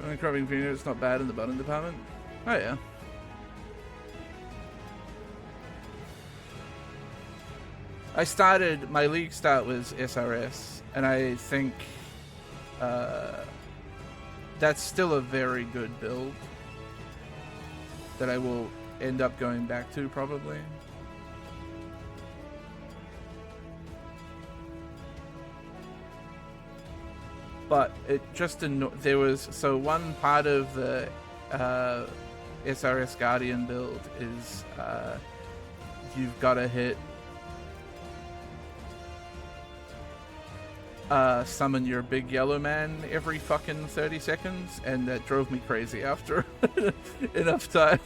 Only crubbing finger, it's not bad in the button department. Oh yeah. I started, my league start was SRS, and I think that's still a very good build that I will end up going back to probably. but it just there was so one part of the SRS Guardian build is you've got to hit summon your big yellow man every fucking 30 seconds, and that drove me crazy after enough time.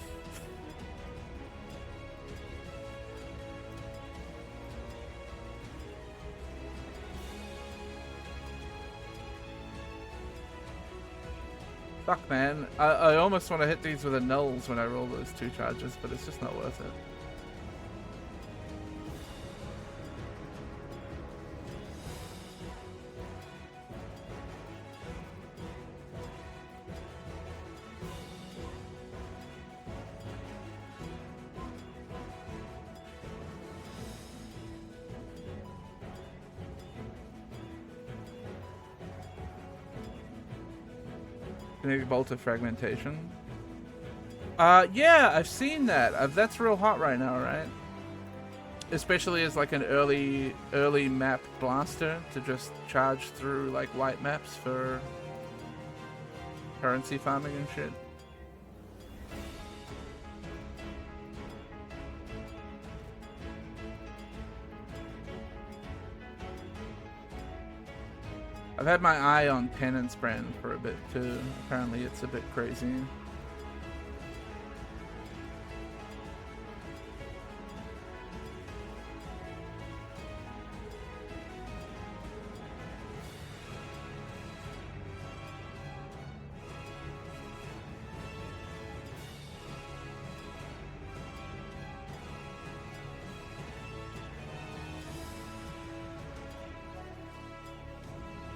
Fuck, man. I almost want to hit these with a nulls when I roll those 2 charges, but it's just not worth it. Kinetic bolt of fragmentation. Yeah, I've seen that. That's real hot right now, right? Especially as like an early map blaster to just charge through like white maps for currency farming and shit. I've had my eye on Penance Brand for a bit too. Apparently it's a bit crazy.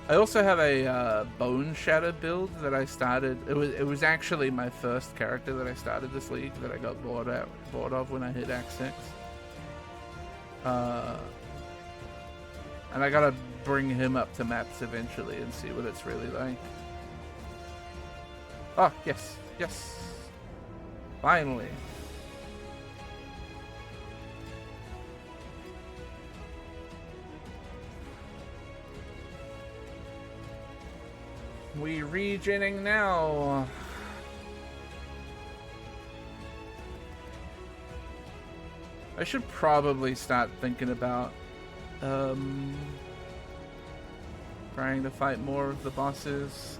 I also have a Bone Shatter build that I started. It was actually my first character that I started this league that I got bored of when I hit Act 6. And I gotta bring him up to maps eventually and see what it's really like. Oh, yes, yes. Finally. We regening now. I should probably start thinking about trying to fight more of the bosses.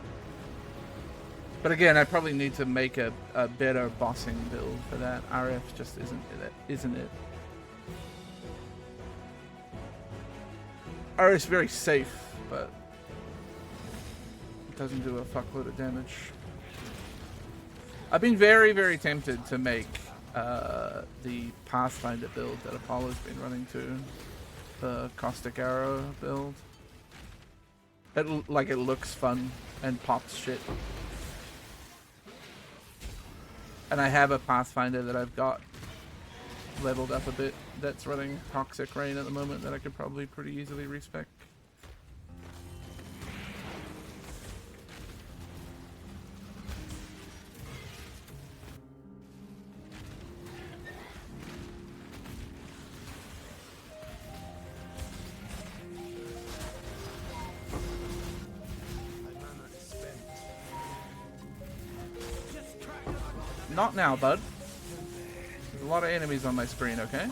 But again, I probably need to make a better bossing build for that. RF just isn't it? RF's very safe, but doesn't do a fuckload of damage. I've been very, very tempted to make the Pathfinder build that Apollo's been running to, the Caustic Arrow build. It looks fun and pops shit. And I have a Pathfinder that I've got leveled up a bit that's running Toxic Rain at the moment that I could probably pretty easily respec. Not now, bud. There's a lot of enemies on my screen, okay?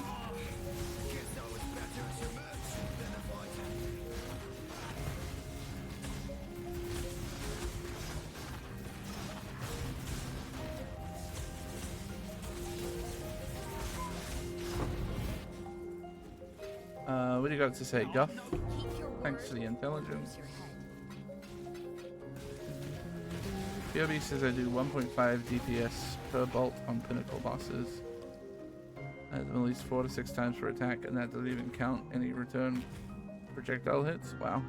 What do you got to say, Guff? Thanks for the intelligence. POB says I do 1.5 DPS per bolt on pinnacle bosses. I have at least 4 to 6 times per attack, and that doesn't even count any return projectile hits. Wow.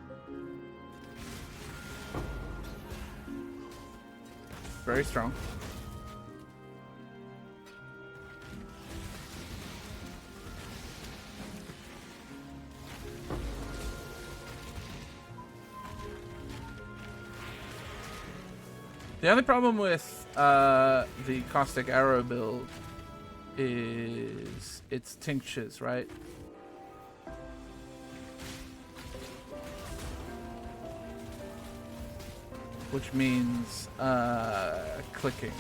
Very strong. The only problem with the Caustic Arrow build is its tinctures, right? which means clicking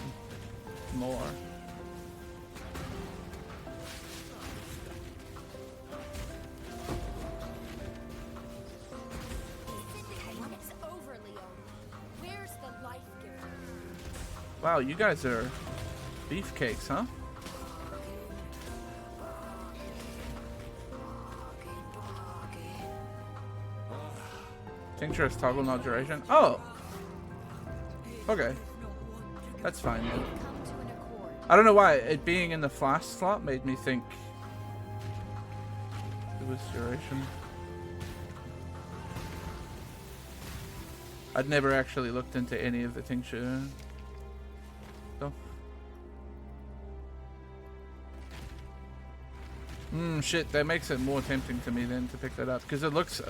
more. It's over, Leon. Where's the life giver? Wow, you guys are beefcakes, huh? Tincture has toggle not duration. Oh! Okay. That's fine then. Come to an accord. I don't know why. It being in the flash slot made me think it was duration. I'd never actually looked into any of the tincture. So. Shit, that makes it more tempting to me then to pick that up. Because it looks,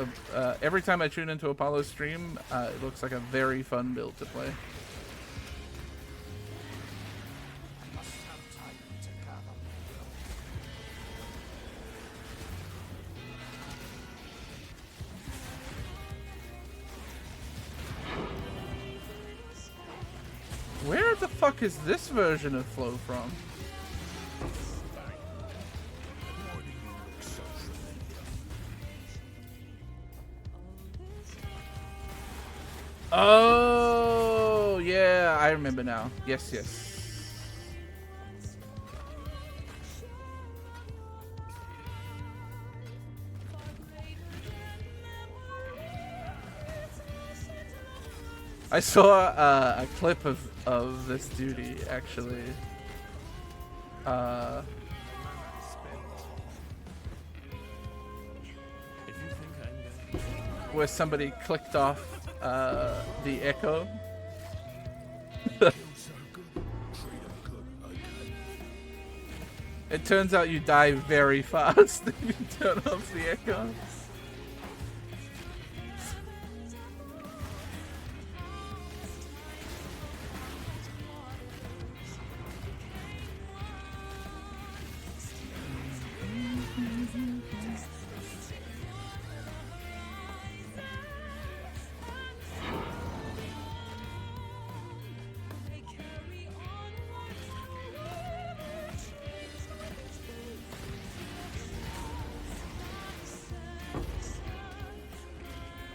every time I tune into Apollo's stream, it looks like a very fun build to play. I must have time to gather my will. Where the fuck is this version of Flow from? Oh, yeah, I remember now. Yes, yes. I saw a clip of this duty actually. Where somebody clicked off the echo. It turns out you die very fast if you turn off the echo.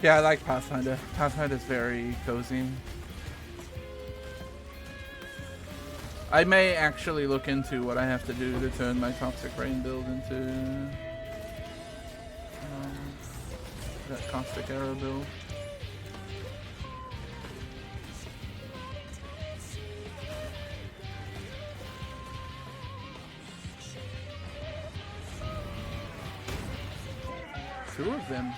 Yeah, I like Pathfinder. Pathfinder's very cozy. I may actually look into what I have to do to turn my Toxic Rain build into that Caustic Arrow build. Two of them.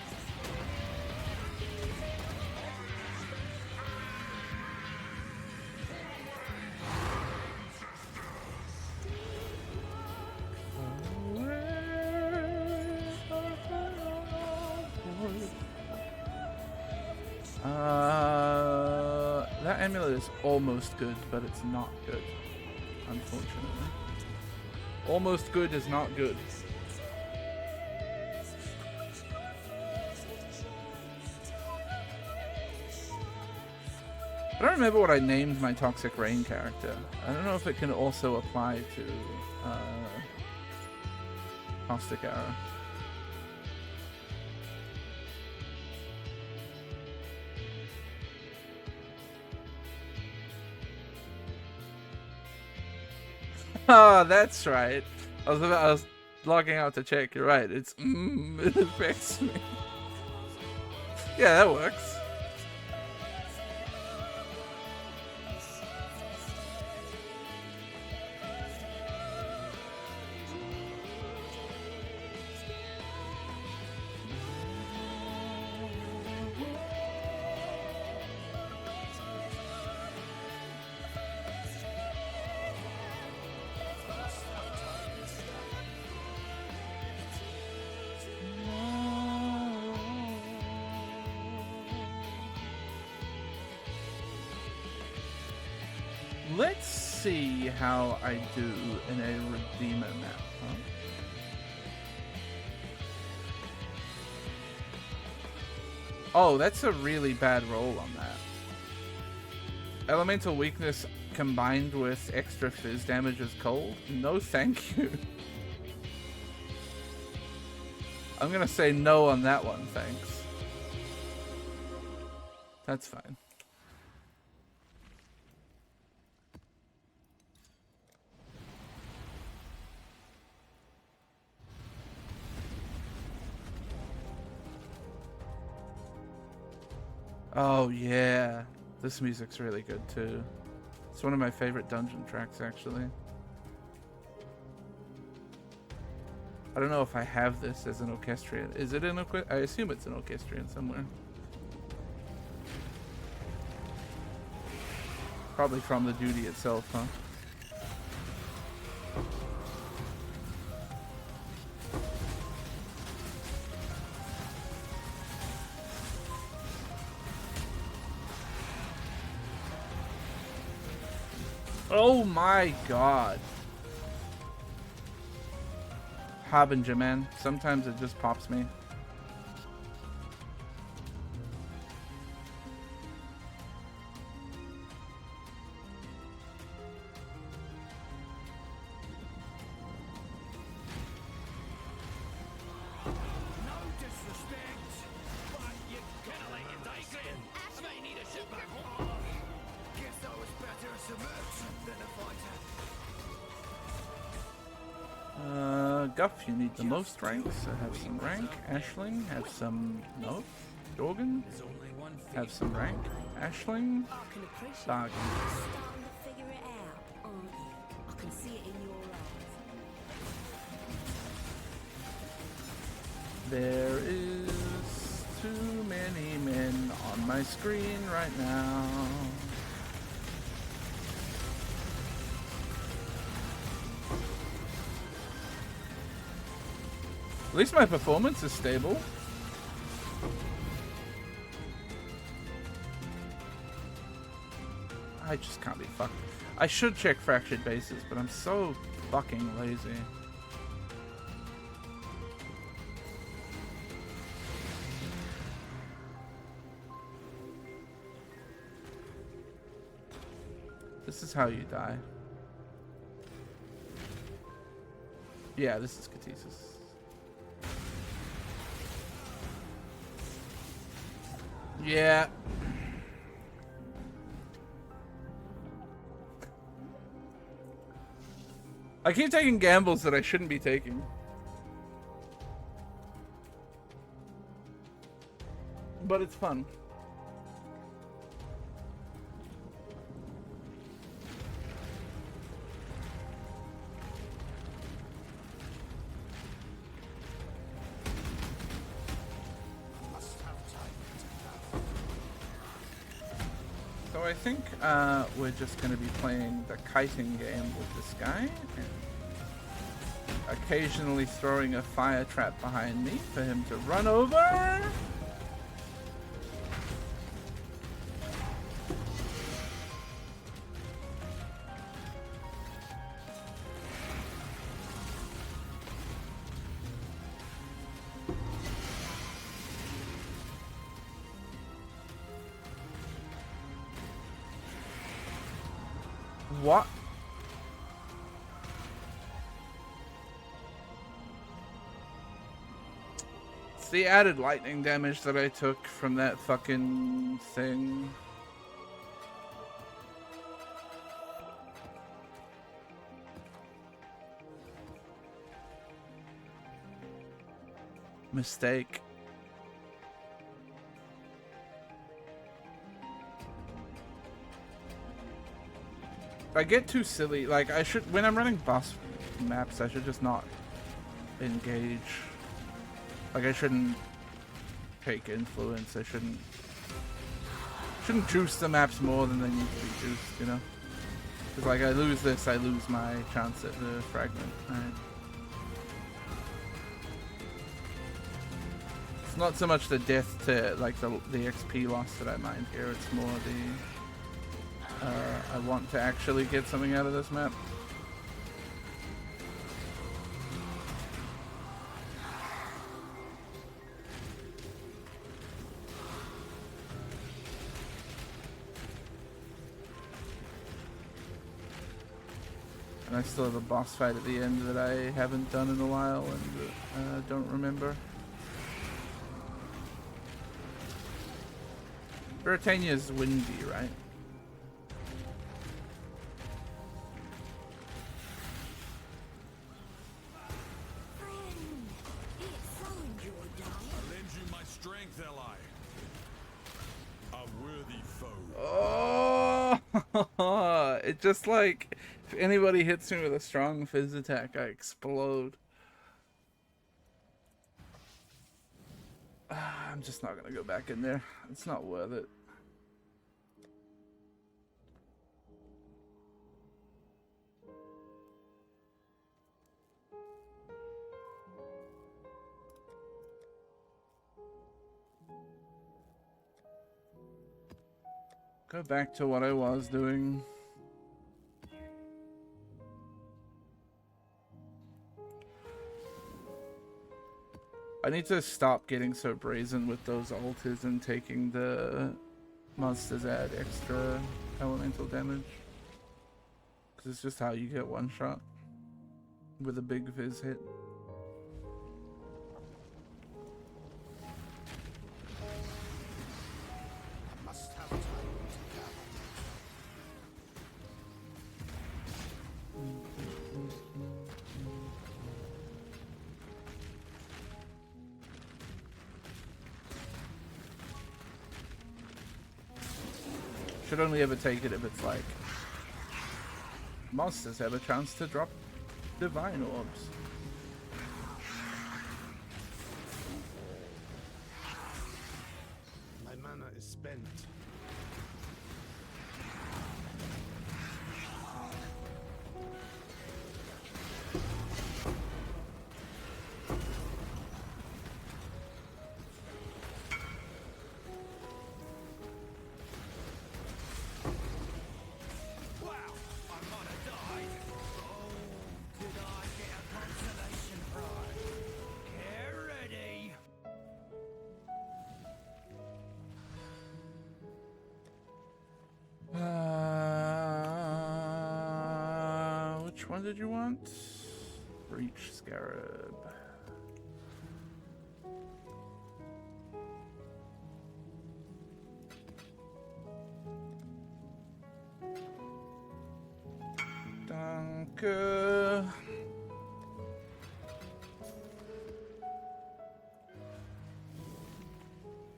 That amulet is almost good, but it's not good, unfortunately. Almost good is not good. I don't remember what I named my Toxic Rain character. I don't know if it can also apply to Caustic Arrow. Oh, that's right. I was logging out to check. You're right. It's it affects me. Yeah, that works. Let's see how I do in a Redeemer map, huh? Oh, that's a really bad roll on that. Elemental weakness combined with extra fizz damage is cold? No thank you. I'm gonna say no on that one, thanks. That's fine. Oh yeah, this music's really good too. It's one of my favorite dungeon tracks, actually. I don't know if I have this as an orchestrion. Is it an I assume it's an orchestrion somewhere. Probably from the duty itself, huh? Oh my god. Harbinger, man. Sometimes it just pops me. Guff, you need the most ranks. So have some rank. Ashling, have some. No. Jorgen, have some rank. Ashling, bargain. Starting to figure it out, aren't you? I can see it in your eyes. There is too many men on my screen right now. At least my performance is stable. I just can't be fucked. I should check fractured bases, but I'm so fucking lazy. This is how you die. Yeah, this is Katesis. Yeah. I keep taking gambles that I shouldn't be taking. But it's fun. So I think we're just going to be playing the kiting game with this guy and occasionally throwing a fire trap behind me for him to run over. What? It's the added lightning damage that I took from that fucking thing. Mistake. I get too silly. Like, I should, when I'm running boss maps, I should just not engage. Like, I shouldn't take influence. I shouldn't juice the maps more than they need to be juiced, you know? Because, like, I lose this, I lose my chance at the fragment, right? It's not so much the death to, like, the XP loss that I mind here. It's more the... I want to actually get something out of this map. And I still have a boss fight at the end that I haven't done in a while and don't remember. Britannia's windy, right? I lend you my strength, ally. A worthy foe. Oh, it just like if anybody hits me with a strong fizz attack, I explode. I'm just not gonna go back in there. It's not worth it. Go back to what I was doing. I need to stop getting so brazen with those ultis and taking the monsters add extra elemental damage. Because it's just how you get one shot with a big fizz hit. I must have time to gather. Should only ever take it if it's like monsters have a chance to drop divine orbs. My mana is spent. Which one did you want? Breach Scarab. Danke.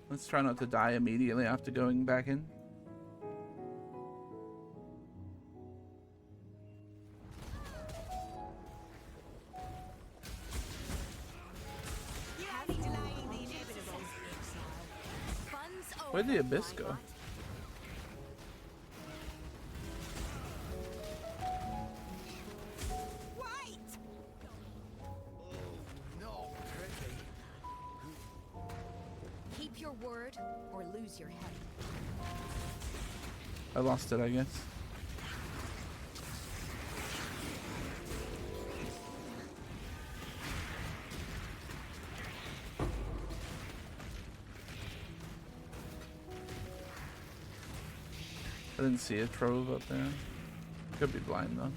Let's try not to die immediately after going back in. Where'd the abyss go? Keep your word or lose your head. I lost it, I guess. I didn't see a trove up there. Could be blind though.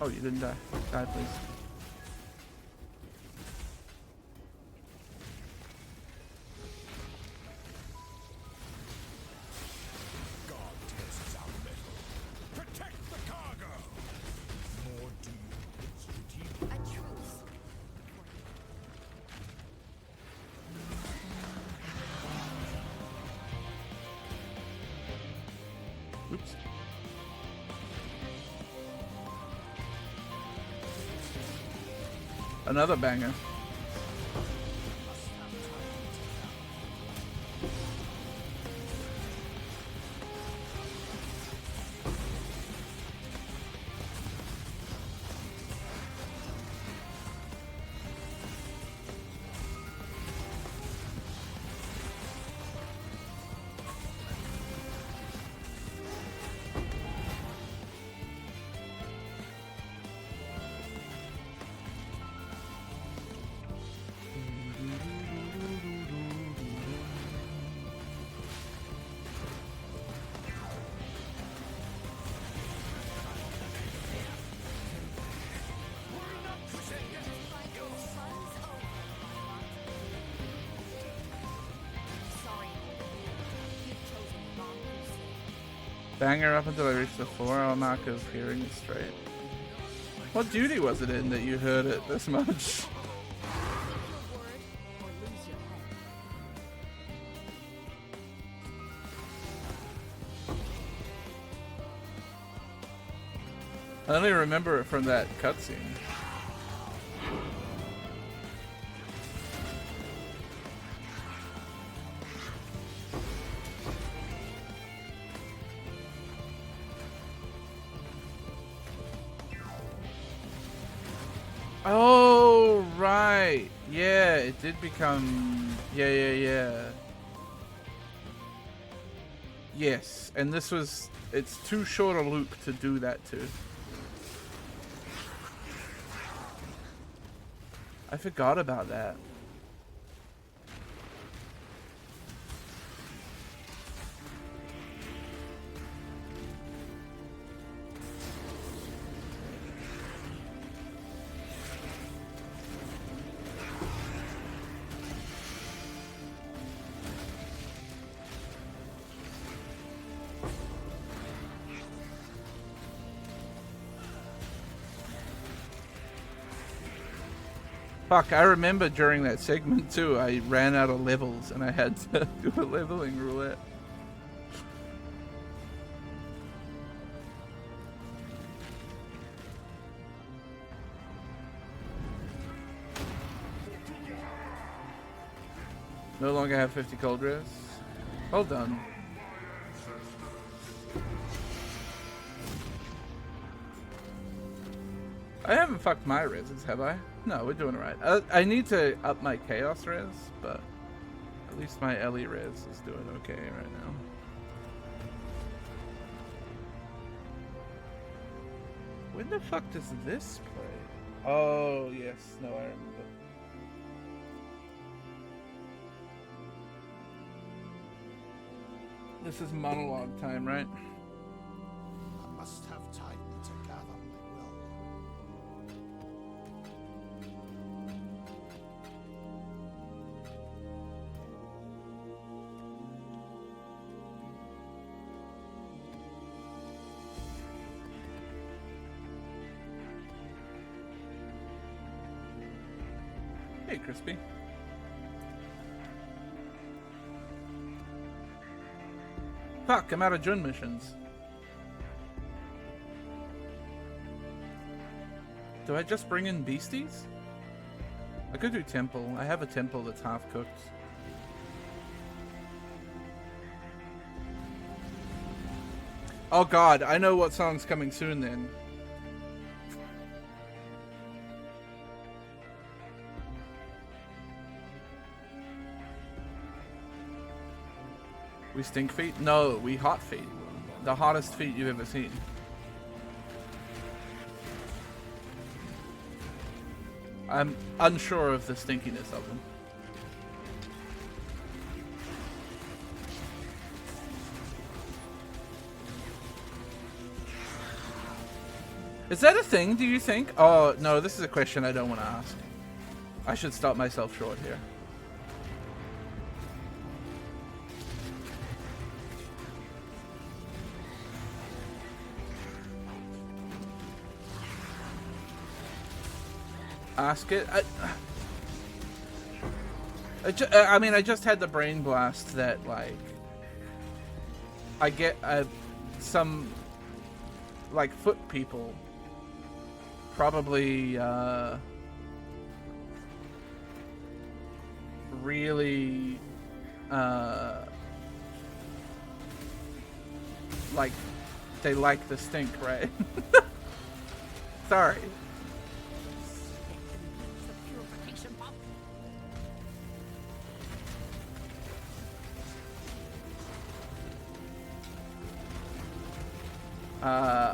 Oh, you didn't die. Die, please. Oops. Another banger. banger up until I reached the 4-hour mark of hearing it straight. What duty was it in that you heard it this much? Your word or lose your head. I only remember it from that cutscene. Oh, right. Yeah, it did become... Yeah. Yes, and this was... It's too short a loop to do that too. I forgot about that. Fuck, I remember during that segment too, I ran out of levels and I had to do a leveling roulette. No longer have 50 cold res. Well done. I haven't fucked my reses, have I? No, we're doing alright. I need to up my chaos res, but at least my LE res is doing okay right now. When the fuck does this play? Oh, yes. No, I remember. This is monologue time, right? I must have time to gather my will. Hey, Crispy. Fuck, I'm out of Jun missions. Do I just bring in beasties? I could do temple. I have a temple that's half cooked. Oh god, I know what song's coming soon then. We stink feet? No, we hot feet. The hottest feet you've ever seen. I'm unsure of the stinkiness of them. Is that a thing, do you think? Oh, no, this is a question I don't want to ask. I should stop myself short here. Ask it. I mean, I just had the brain blast that, like, I get some, like, foot people probably really like, they like the stink, right? Sorry.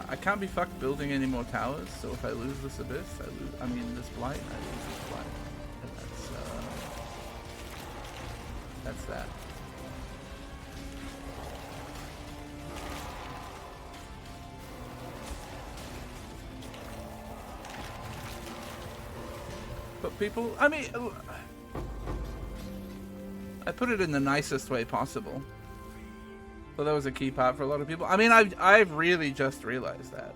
I can't be fucked building any more towers, so if I lose this abyss, I mean this blight, I lose this blight. And that's that. But people, I mean, I put it in the nicest way possible. So that was a key part for a lot of people. I mean, I've really just realized that.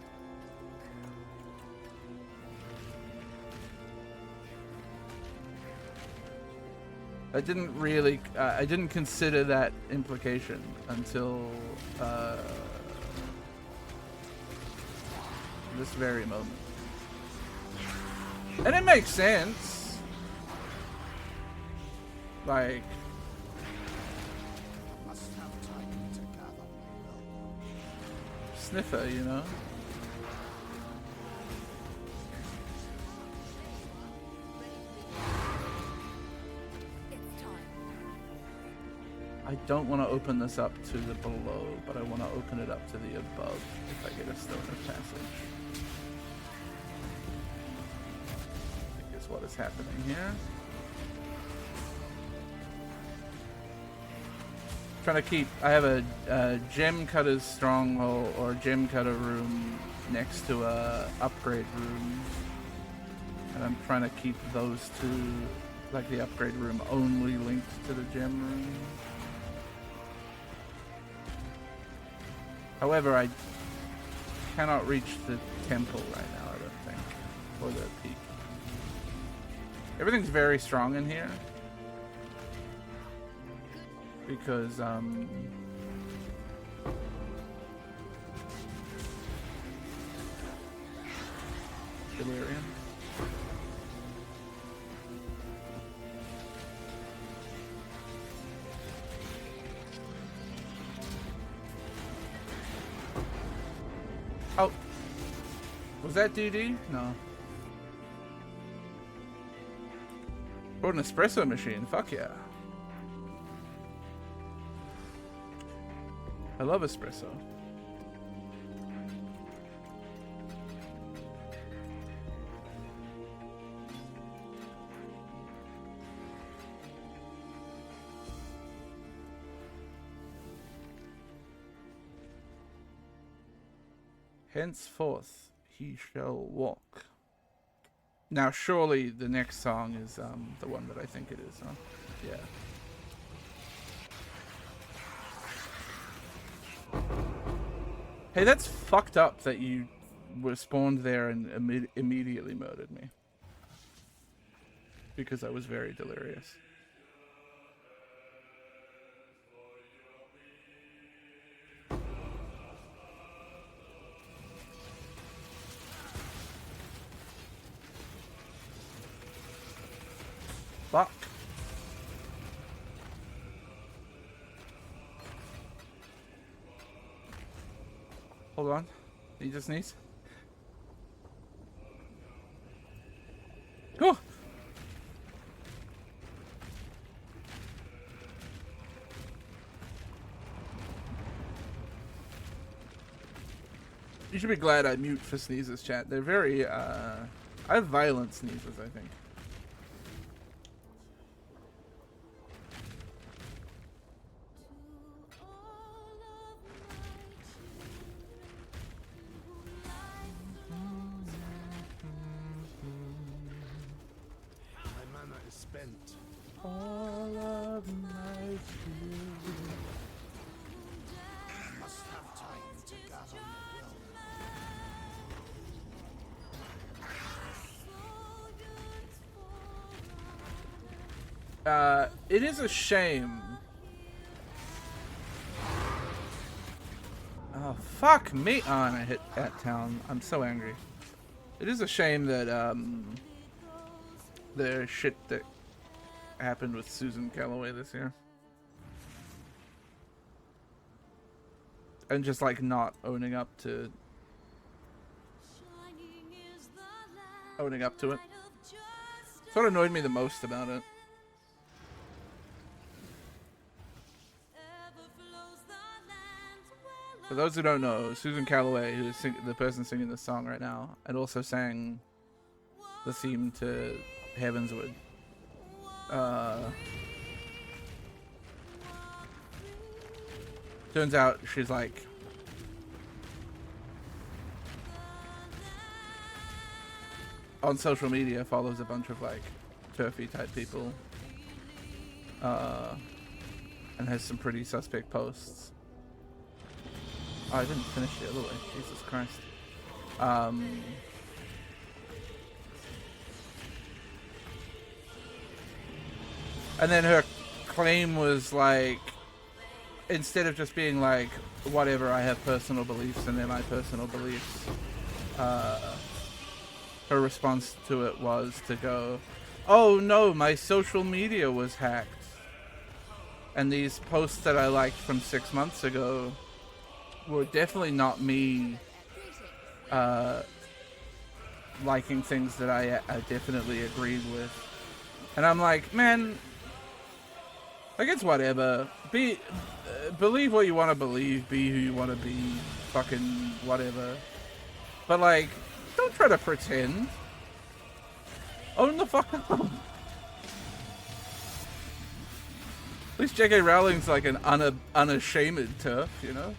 I didn't consider that implication until this very moment. And it makes sense. Like, Must have time to gather my will. sniffer, you know? It's time. I don't want to open this up to the below, but I want to open it up to the above if I get a stone of passage. I think is what is happening here. Trying to keep, I have a gem cutter's stronghold or gem cutter room next to a upgrade room, and I'm trying to keep those two, like the upgrade room, only linked to the gem room. However, I cannot reach the temple right now, I don't think, or the peak. Everything's very strong in here. Because, Delirium. Oh. Was that DD? No. Or an espresso machine. Fuck yeah. I love espresso. Henceforth he shall walk. Now surely the next song is the one that I think it is, huh? Yeah. Hey, that's fucked up that you were spawned there and immediately murdered me. Because I was very delirious. Fuck. Hold on. He just needs. Go. You should be glad I mute for sneezes, chat. They're very, I have violent sneezes, I think. It is a shame. Oh, fuck me. Oh, and I hit that town. I'm so angry. It is a shame that, the shit that happened with Susan Calloway this year. And just, like, not owning up to... owning up to it. That's what annoyed me the most about it. For those who don't know, Susan Calloway, who is the person singing this song right now, and also sang the theme to Heavensward. Turns out she's like on social media follows a bunch of like turfy type people, and has some pretty suspect posts. Oh, I didn't finish the other way. Jesus Christ. And then her claim was like, instead of just being like, whatever, I have personal beliefs and they're my personal beliefs, her response to it was to go, oh no, my social media was hacked. And these posts that I liked from 6 months ago were definitely not me liking things that I definitely agreed with. And I'm like, man, like, it's whatever. Believe what you want to believe, be who you want to be, fucking whatever. But like, don't try to pretend. Own the fuck up. At least J.K. Rowling's like an unashamed turf, you know?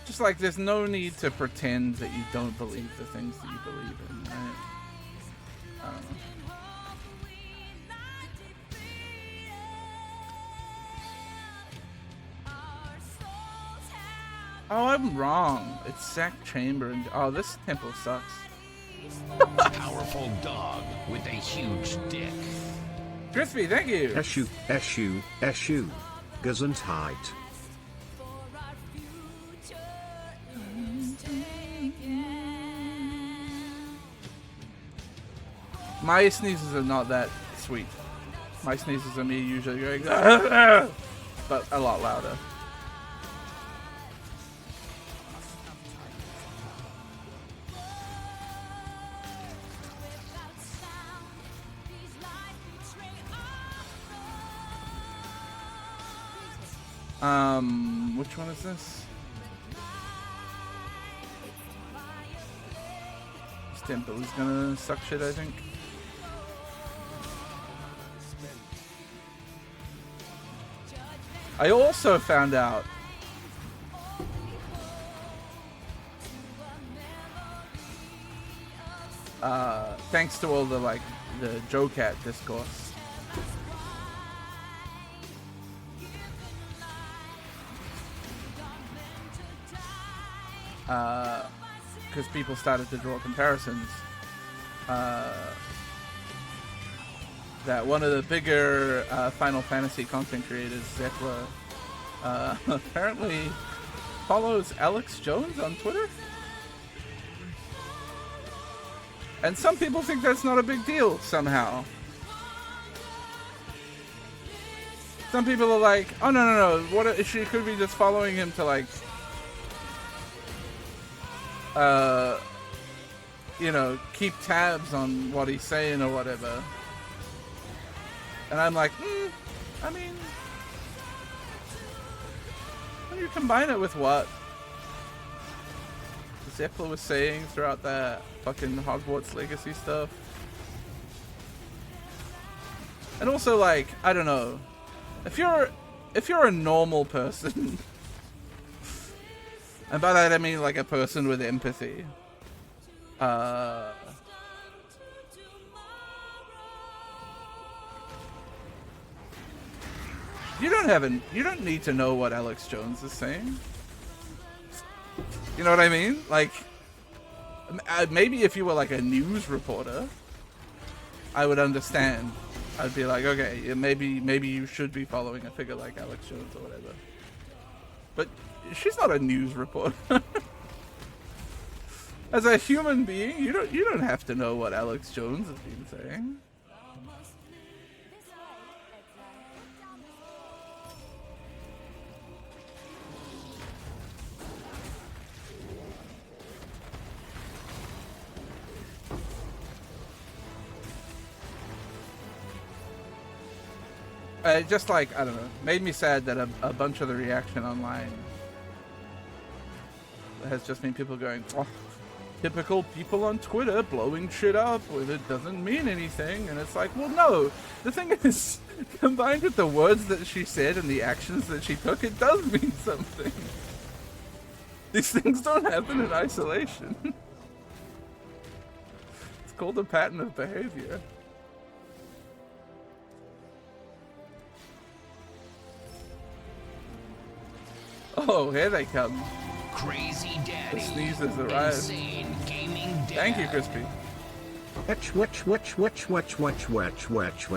Just like, there's no need to pretend that you don't believe the things that you believe in, right? I don't know. Oh, I'm wrong. It's Sack Chamber and oh, this temple sucks. Powerful dog with a huge dick. Crispy, thank you. Eshu. Gesundheit. My sneezes are not that sweet. My sneezes are me usually going, but a lot louder. Which one is this? This temple is gonna suck shit, I think. I also found out thanks to all the the JoCat discourse, because people started to draw comparisons, that one of the bigger Final Fantasy content creators, Zepla, apparently follows Alex Jones on Twitter. And some people think that's not a big deal somehow. Some people are like, oh no, what, she could be just following him to like, you know, keep tabs on what he's saying or whatever. And I'm like, I mean, when you combine it with what Zepla was saying throughout that fucking Hogwarts Legacy stuff, and also like, I don't know, if you're a normal person, and by that I mean like a person with empathy, you don't need to know what Alex Jones is saying. You know what I mean? Like, maybe if you were like a news reporter, I would understand. I'd be like, okay, maybe you should be following a figure like Alex Jones or whatever. But she's not a news reporter. As a human being, you don't have to know what Alex Jones has been saying. Just like, I don't know, made me sad that a bunch of the reaction online has just been people going, oh, typical people on Twitter blowing shit up when it doesn't mean anything. And it's like, well, no. The thing is, combined with the words that she said and the actions that she took, it does mean something. These things don't happen in isolation. It's called a pattern of behavior. Oh, here they come. Crazy Daddy. The sneezes arrived. Insane gaming dad. Thank you, Crispy.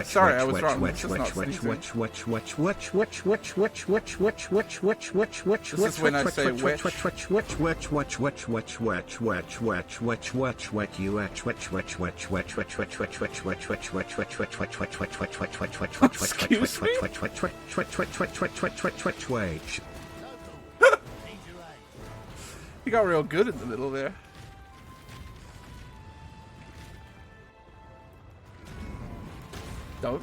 Sorry, I was wrong. This is not sneezing. This is when I say witch. Excuse me? He got real good in the middle there. Don't.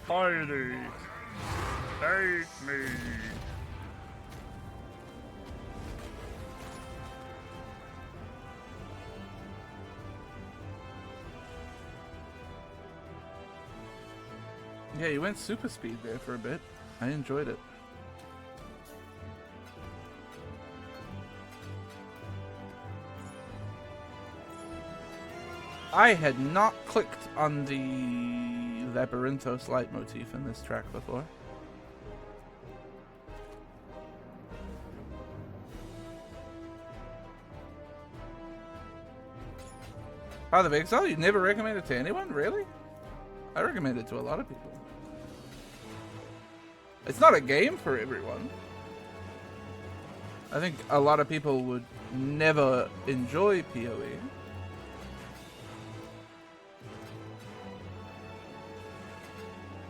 Heidi, take me. Yeah, you went super speed there for a bit. I enjoyed it. I had not clicked on the Labyrinthos leitmotif in this track before. Path of Exile? You never recommend it to anyone? Really? I recommend it to a lot of people. It's not a game for everyone. I think a lot of people would never enjoy PoE.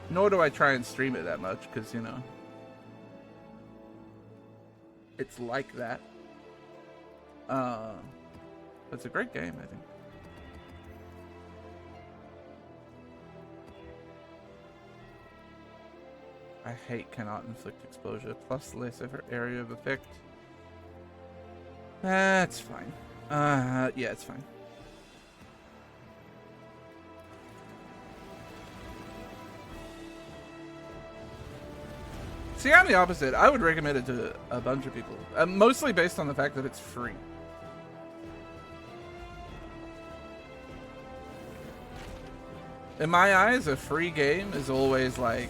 Nor do I try and stream it that much, because, you know, it's like that. It's a great game, I think. I hate cannot inflict exposure, plus less area of effect. That's fine. Yeah, it's fine. See, I'm the opposite. I would recommend it to a bunch of people. Mostly based on the fact that it's free. In my eyes, a free game is always like,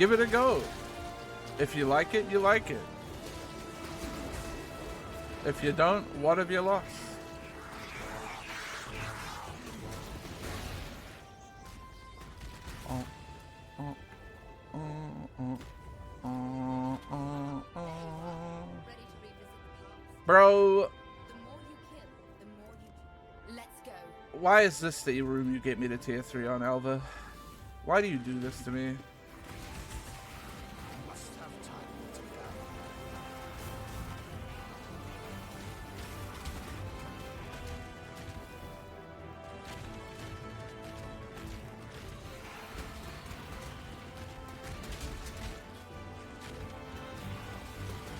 give it a go. If you like it, you like it. If you don't, what have you lost? Bro, why is this the room you get me to tier 3 on, Alva? Why do you do this to me?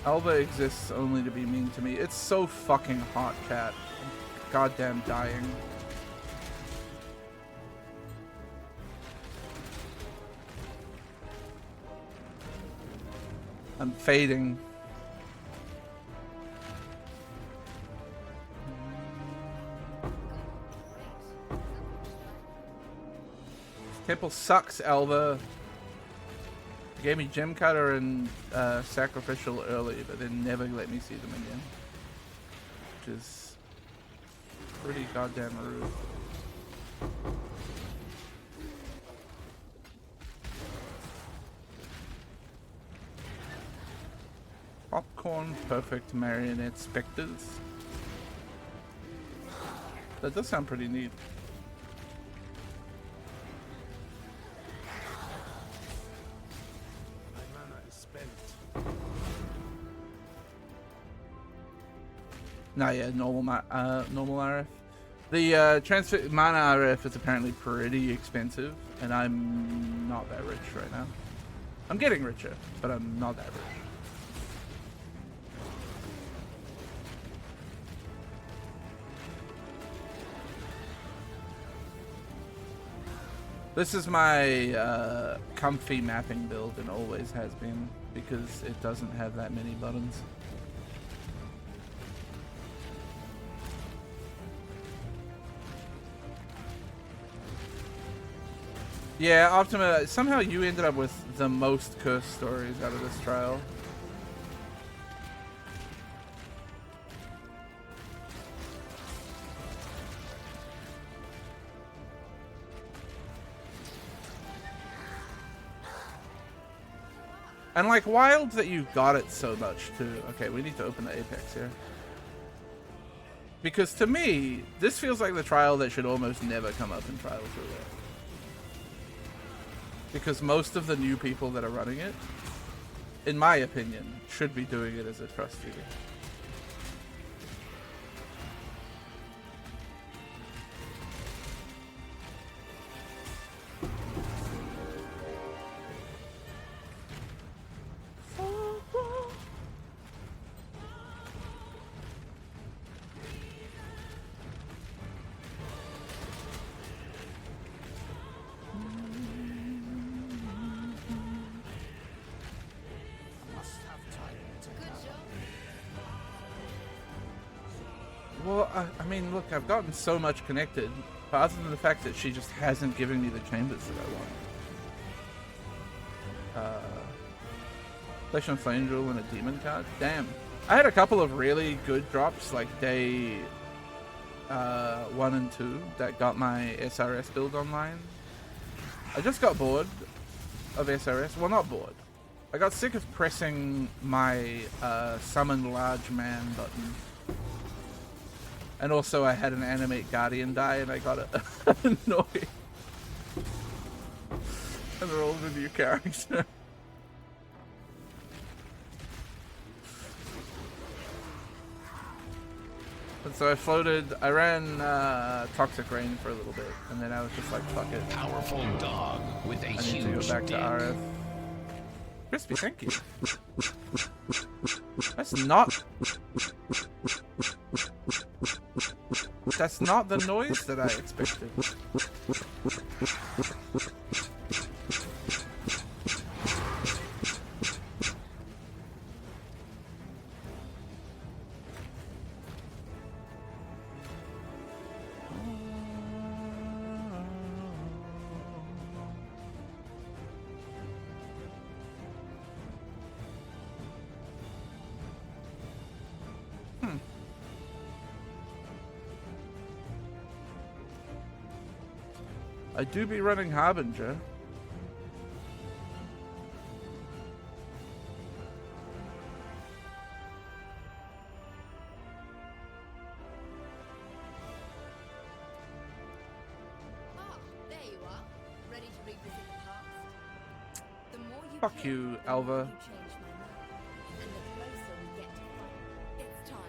Alva exists only to be mean to me. It's so fucking hot, chat. I'm goddamn dying. I'm fading. Temple sucks, Alva. Gave me Gem Cutter and Sacrificial early, but then never let me see them again. Which is pretty goddamn rude. Popcorn Perfect Marionette Spectres. That does sound pretty neat. No, yeah, normal RF. The transfer mana RF is apparently pretty expensive, and I'm not that rich right now. I'm getting richer, but I'm not that rich. This is my comfy mapping build and always has been. because it doesn't have that many buttons. Yeah, Optima, somehow you ended up with the most cursed stories out of this trial. And like, wild that you got it so much too. Okay, we need to open the Apex here. Because to me, this feels like the trial that should almost never come up in Trials Roulette. Because most of the new people that are running it, in my opinion, should be doing it as a trust user. Well, I mean, look, I've gotten so much connected, but other than the fact that she just hasn't given me the chambers that I want. PlayStation Flame Jewel and a demon card? Damn. I had a couple of really good drops, like day 1 and 2, that got my SRS build online. I just got bored of SRS. Well, not bored. I got sick of pressing my summon large man button. And also I had an animate guardian die and I got annoyed. And rolled a new character. And so I ran Toxic Rain for a little bit, and then I was just like, fuck it. Powerful dog with a I need huge to go back dick. to RF. Crispy, thank you. That's not the noise that I expected. I do be running Harbinger. Ah, there you are. Ready to revisit the past? The more you Fuck kill, you, the more Alva. you change my mind. And the closer we get to fight. It's time.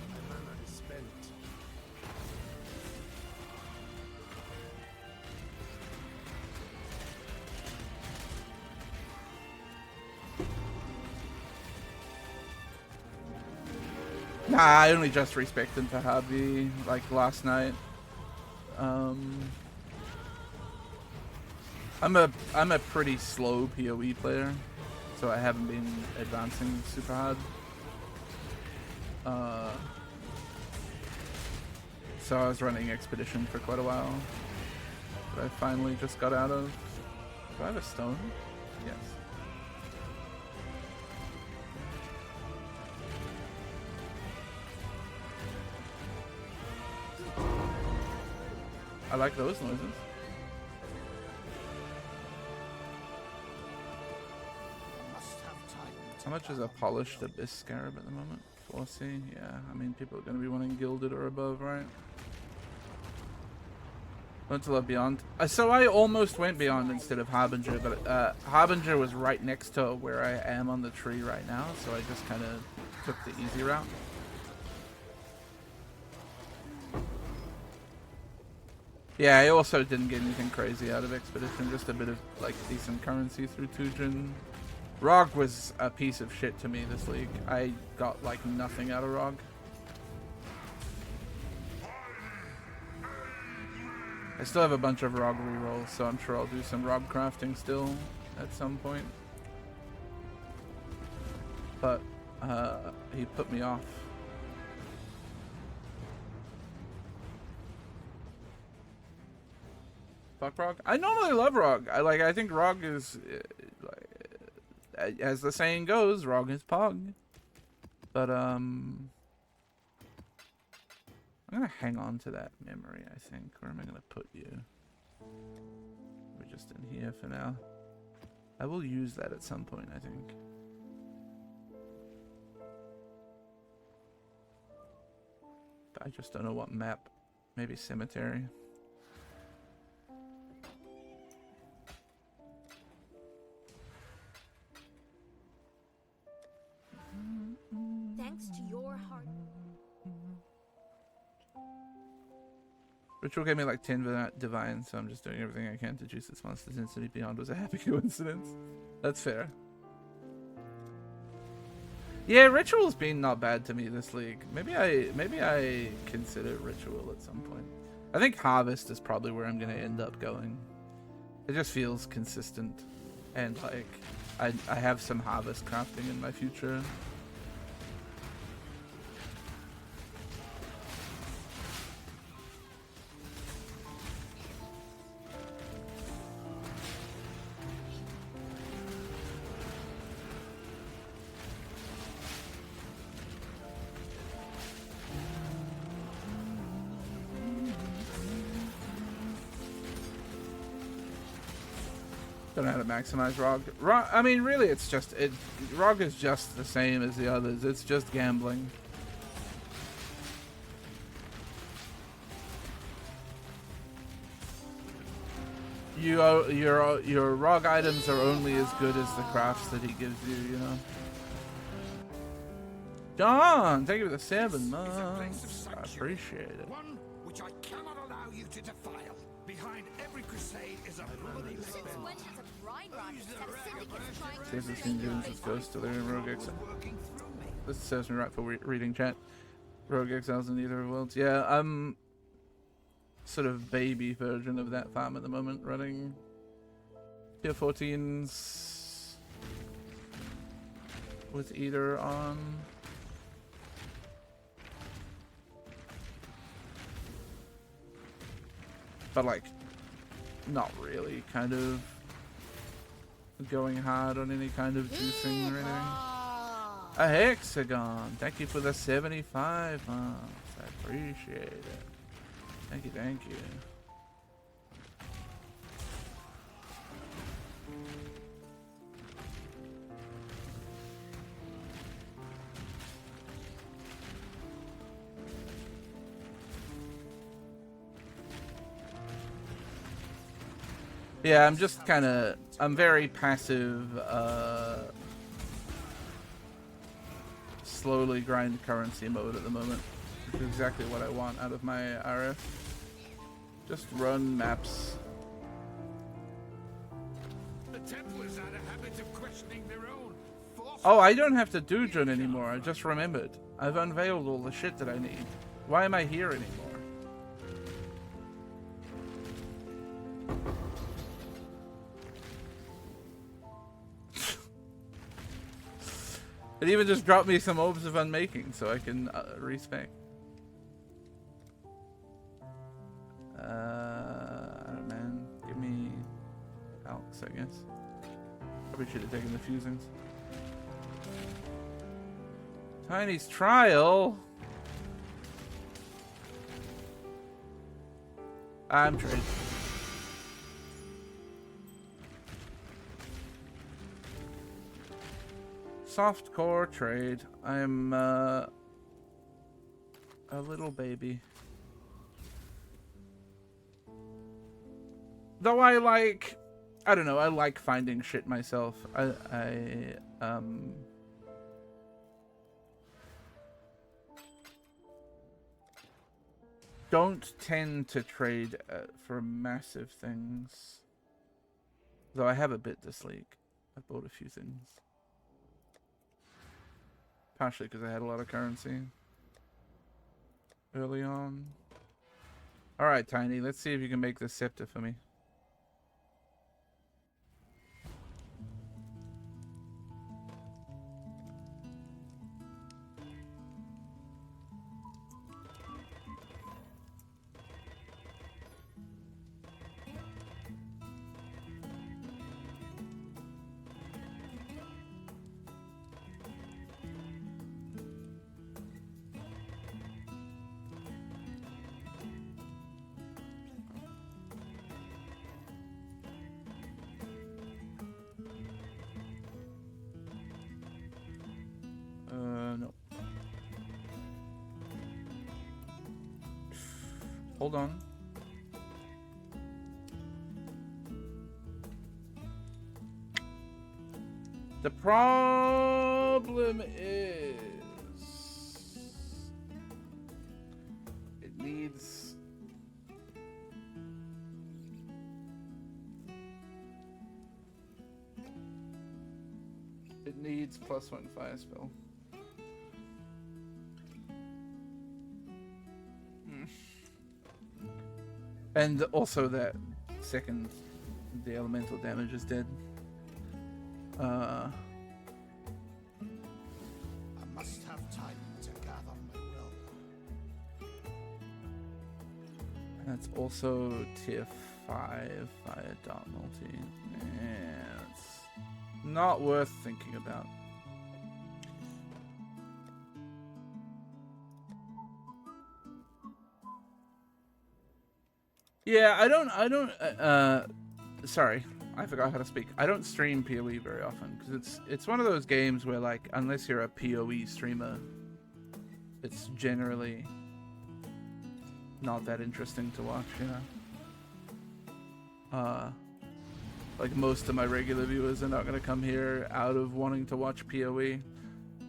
My mana is spent. Nah, I only just respected for Hobby like last night. I'm a pretty slow PoE player, so I haven't been advancing super hard. So I was running Expedition for quite a while, but I finally just got out of. Do I have a stone? Yes. I like those noises. Must have time to How much is a polished Abyss Scarab at the moment? 4C? Yeah, I mean, people are going to be wanting Gilded or above, right? Went to Love Beyond. So I almost went Beyond instead of Harbinger, but Harbinger was right next to where I am on the tree right now, so I just kind of took the easy route. Yeah, I also didn't get anything crazy out of Expedition, just a bit of like decent currency through Tujin. ROG was a piece of shit to me this league. I got like nothing out of ROG. I still have a bunch of Rog rerolls, so I'm sure I'll do some Rog crafting still at some point. But he put me off. Fuck Rog. I normally love Rog. I think Rog is, as the saying goes, Rog is Pog. But I'm gonna hang on to that memory. I think. Where am I gonna put you? We're just in here for now. I will use that at some point, I think. I just don't know what map. Maybe cemetery. Thanks to your hard. Ritual gave me like 10 divine, so I'm just doing everything I can to juice its monsters instantly beyond was a happy coincidence. That's fair. Yeah, Ritual's been not bad to me this league. Maybe I consider Ritual at some point. I think Harvest is probably where I'm gonna end up going. It just feels consistent, and like I have some Harvest crafting in my future. Don't know how to maximize Rog. I mean, really, it's just Rog is just the same as the others. It's just gambling. Your Rog items are only as good as the crafts that he gives you. You know. John, thank you for the 7 months. I appreciate it. One which I cannot allow you to defile. Behind every crusade is a bloody Since when does a bride rocket have syndicates trying to Says this thing gives its ghost to their Rogue Exile. This serves me right for reading chat. Rogue Exiles in either worlds. Yeah, I'm sort of baby version of that farm at the moment, running tier 14s with Eater on. But like, not really, kind of going hard on any kind of juicing or anything. A hexagon, thank you for the 75 months. I appreciate it. Thank you, thank you. Yeah, I'm just kind of, I'm very passive, slowly grind currency mode at the moment, which is exactly what I want out of my RF. Just run maps. The Templars had a habit of questioning their own. Oh, I don't have to do Jun anymore, I just remembered. I've unveiled all the shit that I need. Why am I here anymore? It even just dropped me some orbs of unmaking so I can respec. I don't know, man. Give me Alex, I guess. Probably should have taken the fusings. Tiny's trial. I'm trade. Softcore trade. I'm a little baby. Though I don't know, I like finding shit myself. I don't tend to trade for massive things. Though I have a bit this league. I bought a few things. Partially because I had a lot of currency early on. All right, Tiny. Let's see if you can make this scepter for me. No. Hold on. The problem is it needs +1 fire spell. And also that second, the elemental damage is dead. I must have time to gather my will. That's also tier 5 fire dark multi. Yeah, it's not worth thinking about. Yeah, I don't, sorry, I forgot how to speak. I don't stream PoE very often, because it's one of those games where, like, unless you're a PoE streamer, it's generally not that interesting to watch, you know? Like, most of my regular viewers are not going to come here out of wanting to watch PoE.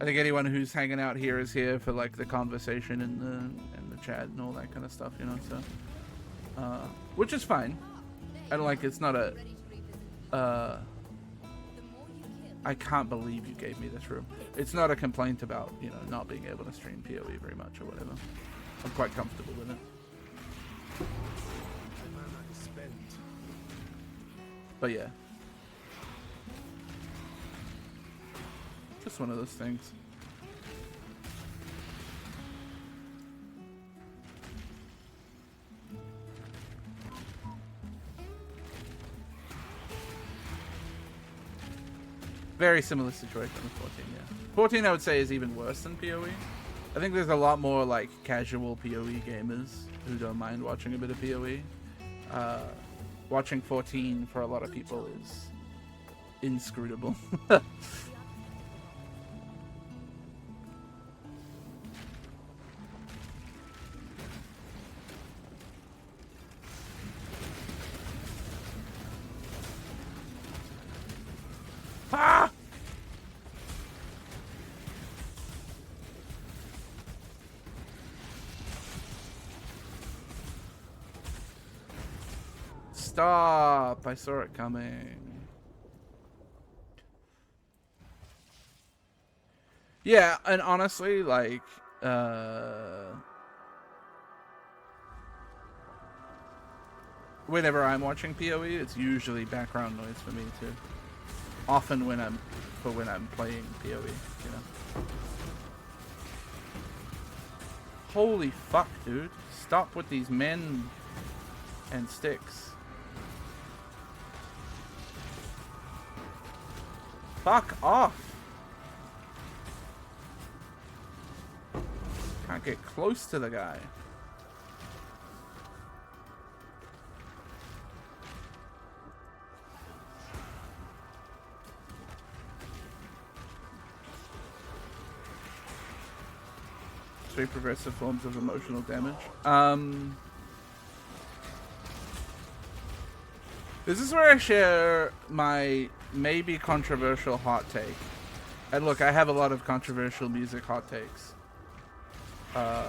I think anyone who's hanging out here is here for, like, the conversation and the chat and all that kind of stuff, you know, so... which is fine. I don't like, it's not a, I can't believe you gave me this room. It's not a complaint about, you know, not being able to stream PoE very much or whatever. I'm quite comfortable with it. But yeah. Just one of those things. Very similar situation with 14, yeah. 14, I would say, is even worse than PoE. I think there's a lot more, like, casual PoE gamers who don't mind watching a bit of PoE. Watching 14 for a lot of people is inscrutable. Ah! Stop! I saw it coming. Yeah, and honestly, like, whenever I'm watching PoE, it's usually background noise for me too. Often when I'm playing PoE, you know. Holy fuck, dude. Stop with these men and sticks. Fuck off. Can't get close to the guy. Three progressive forms of emotional damage. This is where I share my maybe controversial hot take. And look, I have a lot of controversial music hot takes. I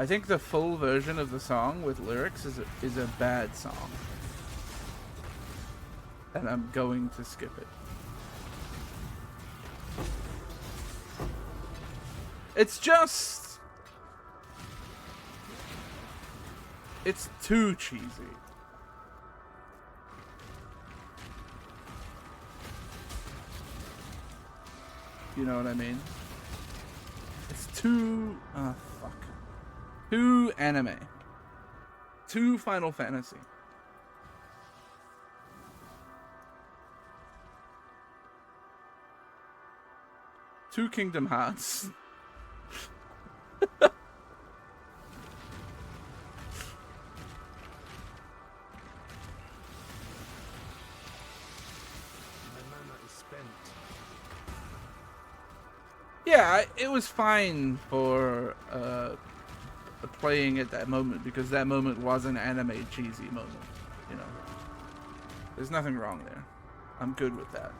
think the full version of the song with lyrics is a bad song. And I'm going to skip it. It's just... It's too cheesy. You know what I mean? It's too... Oh, fuck. Too anime. Too Final Fantasy. Too Kingdom Hearts. Yeah, it was fine for playing at that moment because that moment was an anime cheesy moment, you know. There's nothing wrong there. I'm good with that.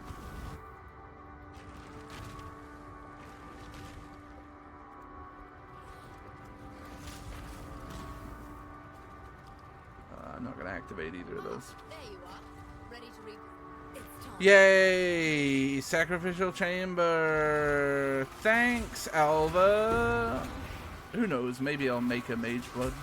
I'm not gonna activate either of those. There you are. Ready to read. It's time. Yay! Sacrificial chamber. Thanks, Alva. Who knows? Maybe I'll make a mage blood.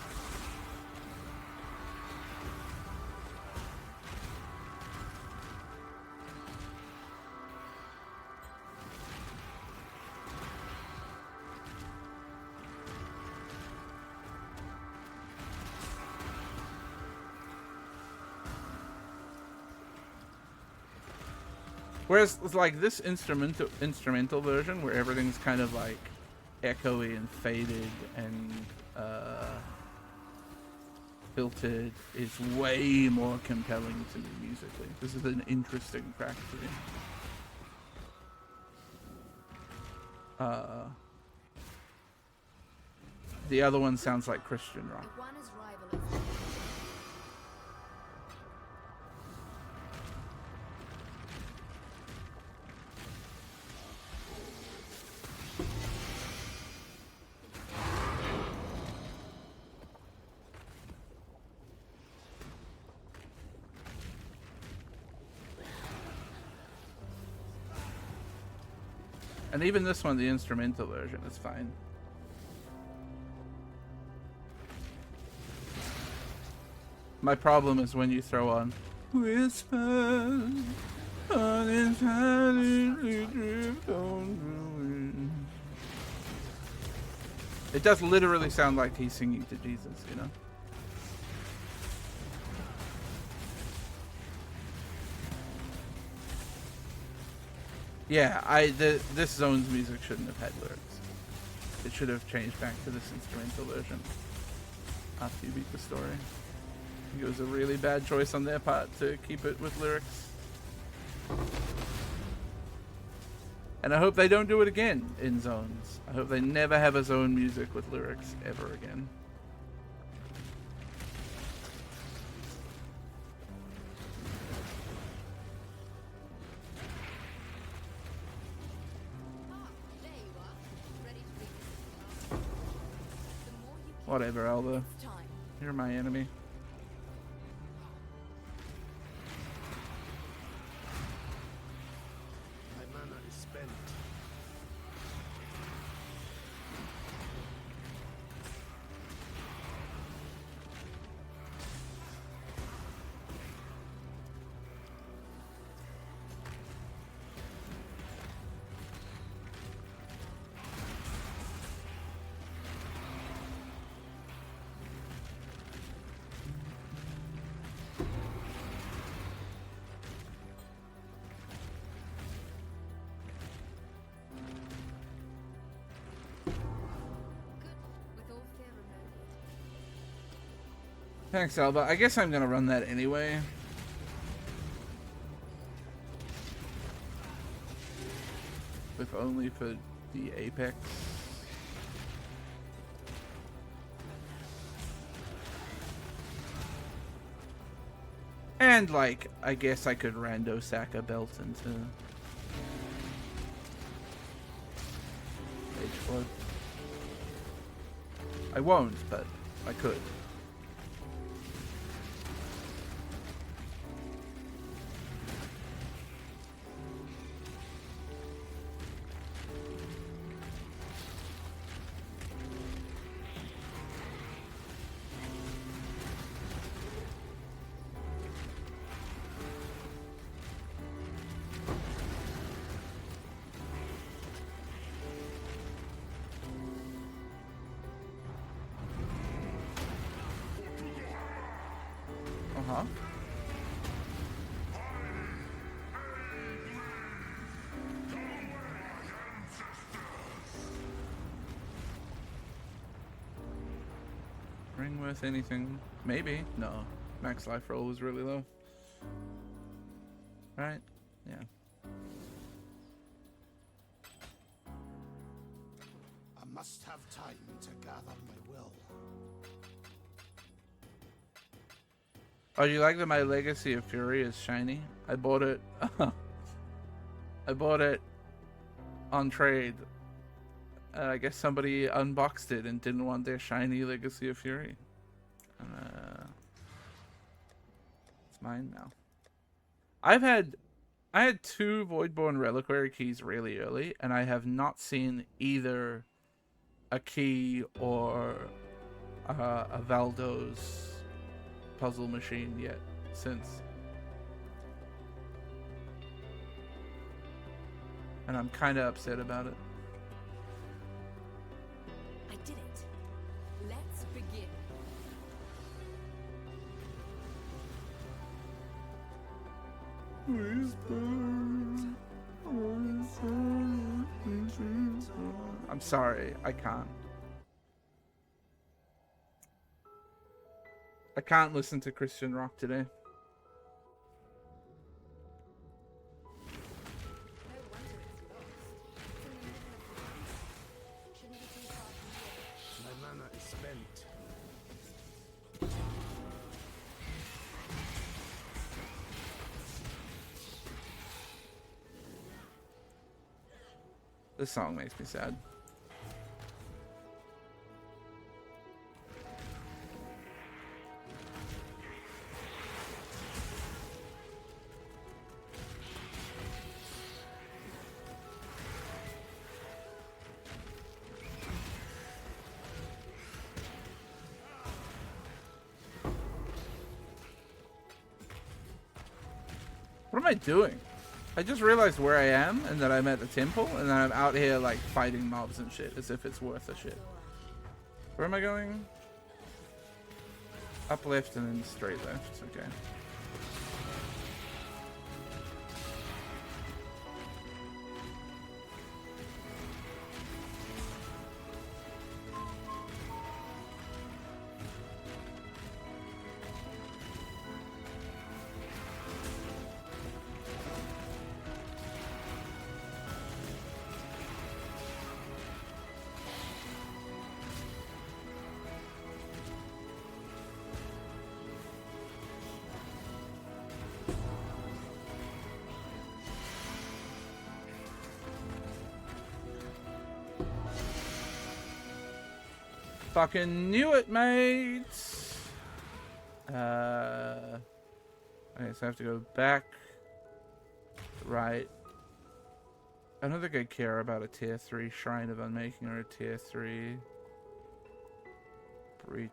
Whereas, like, this instrumental version, where everything's kind of like echoey and faded and filtered, is way more compelling to me musically. This is an interesting track to me. The other one sounds like Christian rock. Iguana's rival is And even this one, the instrumental version, is fine. My problem is when you throw on whispers on entirely drift on ruin. It does literally sound like he's singing to Jesus, you know? Yeah, this zone's music shouldn't have had lyrics. It should have changed back to this instrumental version after you beat the story. I think it was a really bad choice on their part to keep it with lyrics. And I hope they don't do it again in zones. I hope they never have a zone music with lyrics ever again. Whatever, Alva. You're my enemy. My mana is spent. Thanks, Alba. I guess I'm gonna run that anyway. If only for the Apex. And, like, I guess I could rando sack a belt into Mage Blood. I won't, but I could. Uh-huh. Ring worth anything? Maybe. No. Max life roll was really low. Right? Yeah. I must have time to gather my will. Oh, you like that my Legacy of Fury is shiny? I bought it. I bought it on trade. I guess somebody unboxed it and didn't want their shiny Legacy of Fury. It's mine now. I had 2 Voidborn Reliquary keys really early, and I have not seen either a key or a Valdo's puzzle machine yet since. And I'm kind of upset about it. I did it. Let's begin. I'm sorry, I can't. I can't listen to Christian rock today. No wonder it's lost. It's in the middle of the night. Shouldn't be too far from here. My mana is spent. This song makes me sad. What am I doing? I just realized where I am and that I'm at the temple and then I'm out here like fighting mobs and shit as if it's worth a shit. Where am I going? Up left and then straight left. Okay. Fucking knew it, mates. Okay, so I have to go back, right. I don't think I care about a tier 3 Shrine of Unmaking or a tier 3 Breach.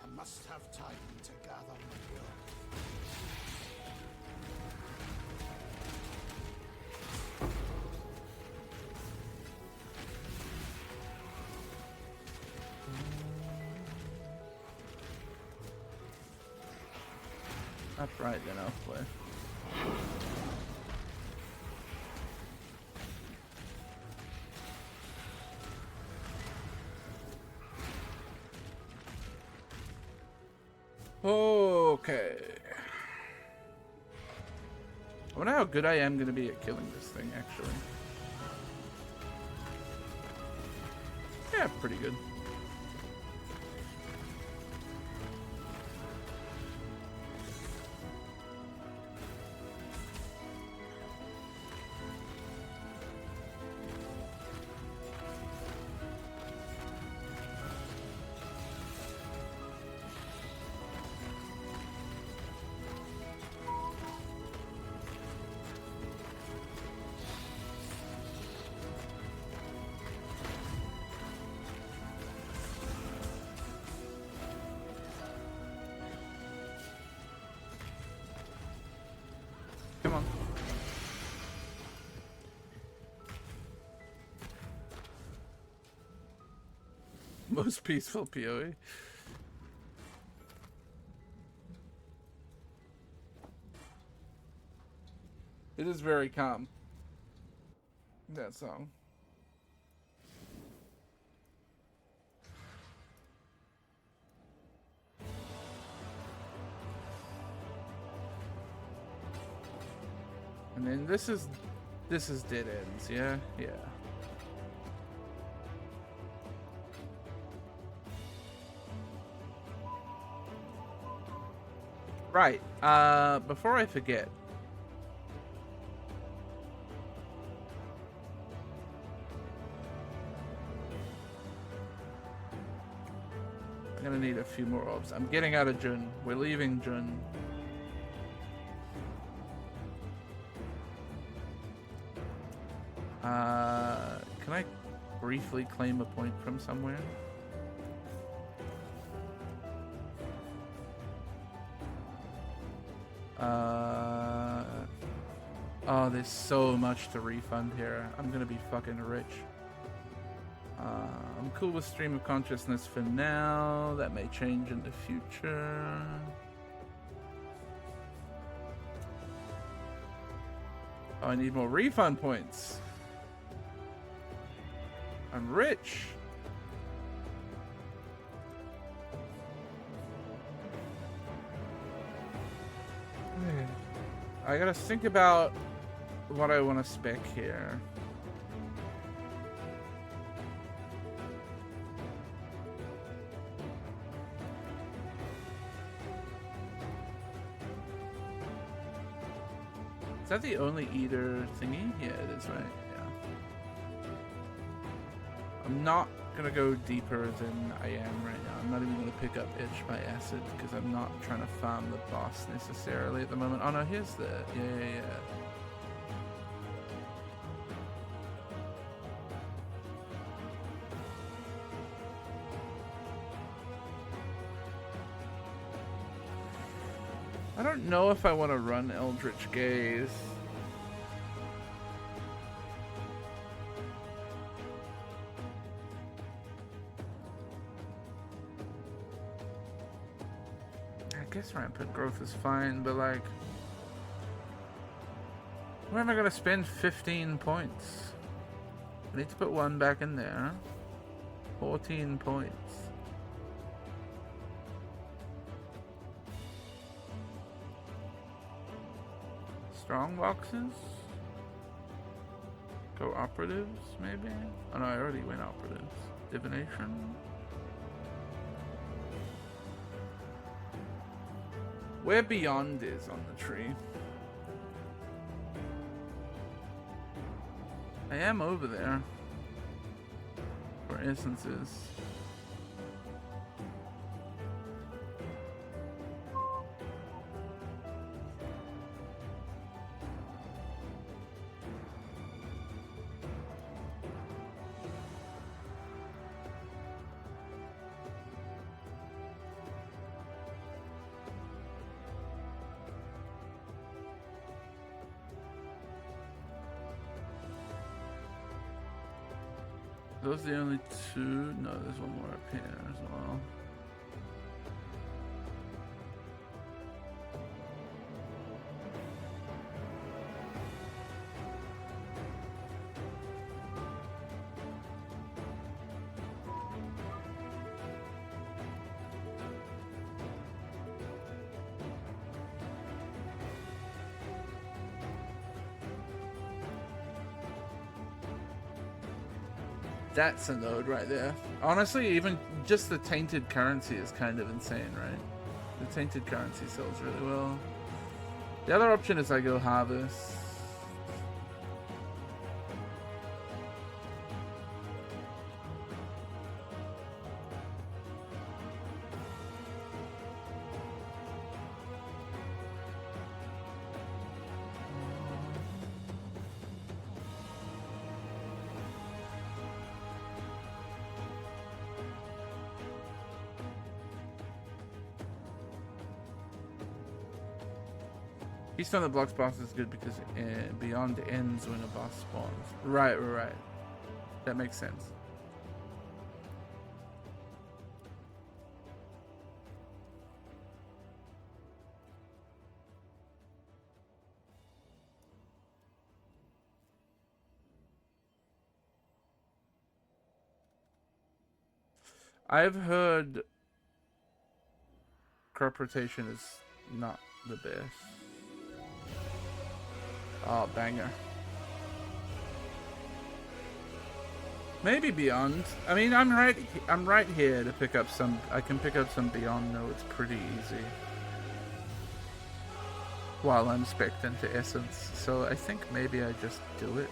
I must have time to gather my will. That's right, then I'll play. Okay. I wonder how good I am going to be at killing this thing, actually. Yeah, pretty good. Most peaceful PoE. It is very calm. That song. And then this is dead ends, yeah? Yeah. Right. Before I forget. I'm gonna need a few more orbs. I'm getting out of Jun. We're leaving Jun. Can I briefly claim a point from somewhere? Oh, there's so much to refund here. I'm gonna be fucking rich. I'm cool with stream of consciousness for now. That may change in the future. Oh, I need more refund points. I'm rich. I gotta think about what I want to spec here. Is that the only eater thingy? Yeah, it is, right? Yeah. I'm not gonna go deeper than I am right now. I'm not even gonna pick up Itch by Acid because I'm not trying to farm the boss necessarily at the moment. Oh no, here's the... Yeah. I don't know if I want to run Eldritch Gaze. I guess rampant growth is fine, but like, where am I gonna spend 15 points? I need to put one back in there. 14 points. Strong boxes? Go operatives, maybe? Oh no, I already went operatives. Divination? Where Beyond is on the tree. I am over there. For essences. Those are the only two? No, there's one more up here as well. That's a node right there. Honestly, even just the tainted currency is kind of insane, right? The tainted currency sells really well. The other option is I go harvest. Keystone that blocks boss is good because Beyond ends when a boss spawns. Right. That makes sense. I've heard crop rotation is not the best. Oh, banger. Maybe Beyond. I mean, I'm right here to pick up some. I can pick up some Beyond nodes pretty easy while I'm spec'd into Essence. So I think maybe I just do it.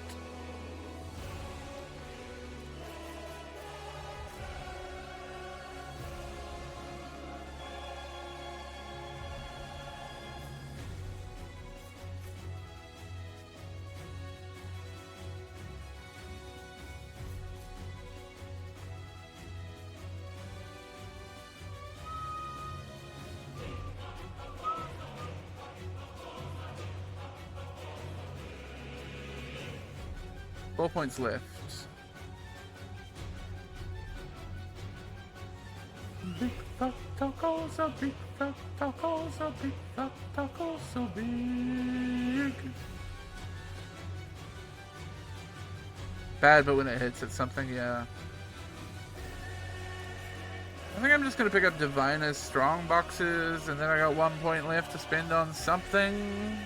Four points left. Big fat tacos are big fat tacos are big fat tacos so big. Bad, but when it hits, it's something, yeah. I think I'm just gonna pick up Diviner's strong boxes, and then I got 1 point left to spend on something.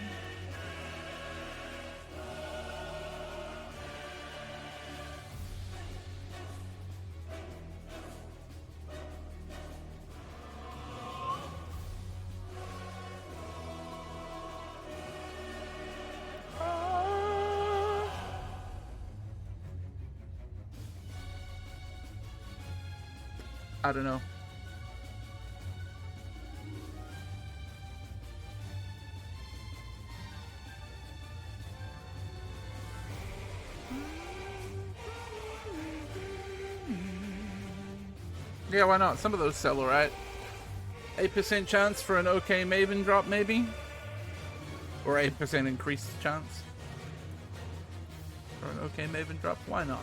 I don't know. Yeah, why not? Some of those sell alright. 8% chance for an OK Maven drop, maybe? Or 8% increased chance for an OK Maven drop? Why not?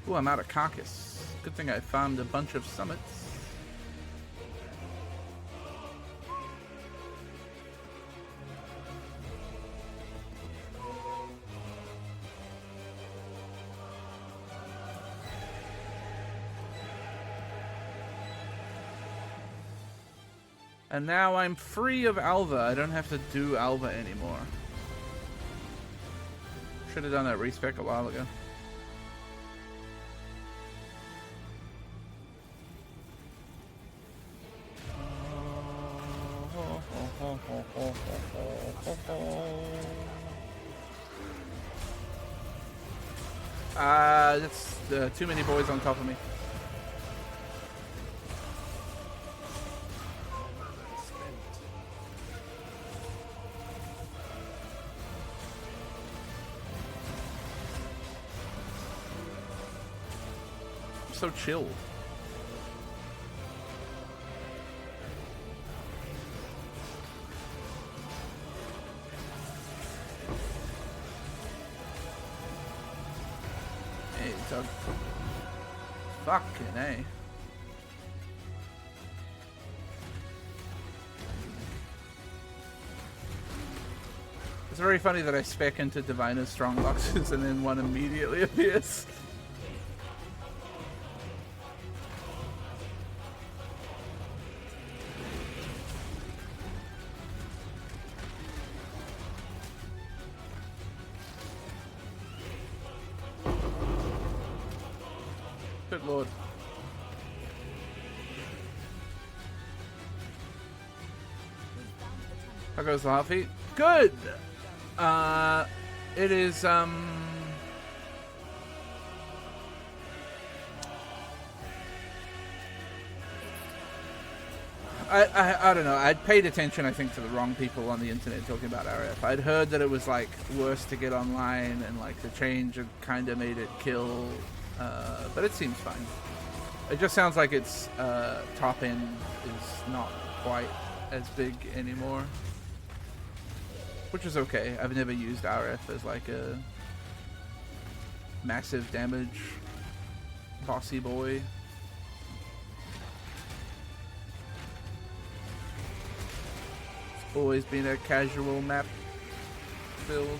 Ooh, I'm out of carcass. Good thing I farmed a bunch of summits. And now I'm free of Alva. I don't have to do Alva anymore. Should have done that respec a while ago. That's too many boys on top of me. I'm so chill. Doug. Fucking A. It's very funny that I spec into Diviner's strong boxes and then one immediately appears. Good lord. How goes the heartbeat? Good! It is, I don't know. I'd paid attention, I think, to the wrong people on the internet talking about RF. I'd heard that it was, like, worse to get online and, like, the change had kind of made it kill. But it seems fine. It just sounds like its top end is not quite as big anymore. Which is okay. I've never used RF as like a massive damage bossy boy. It's always been a casual map build.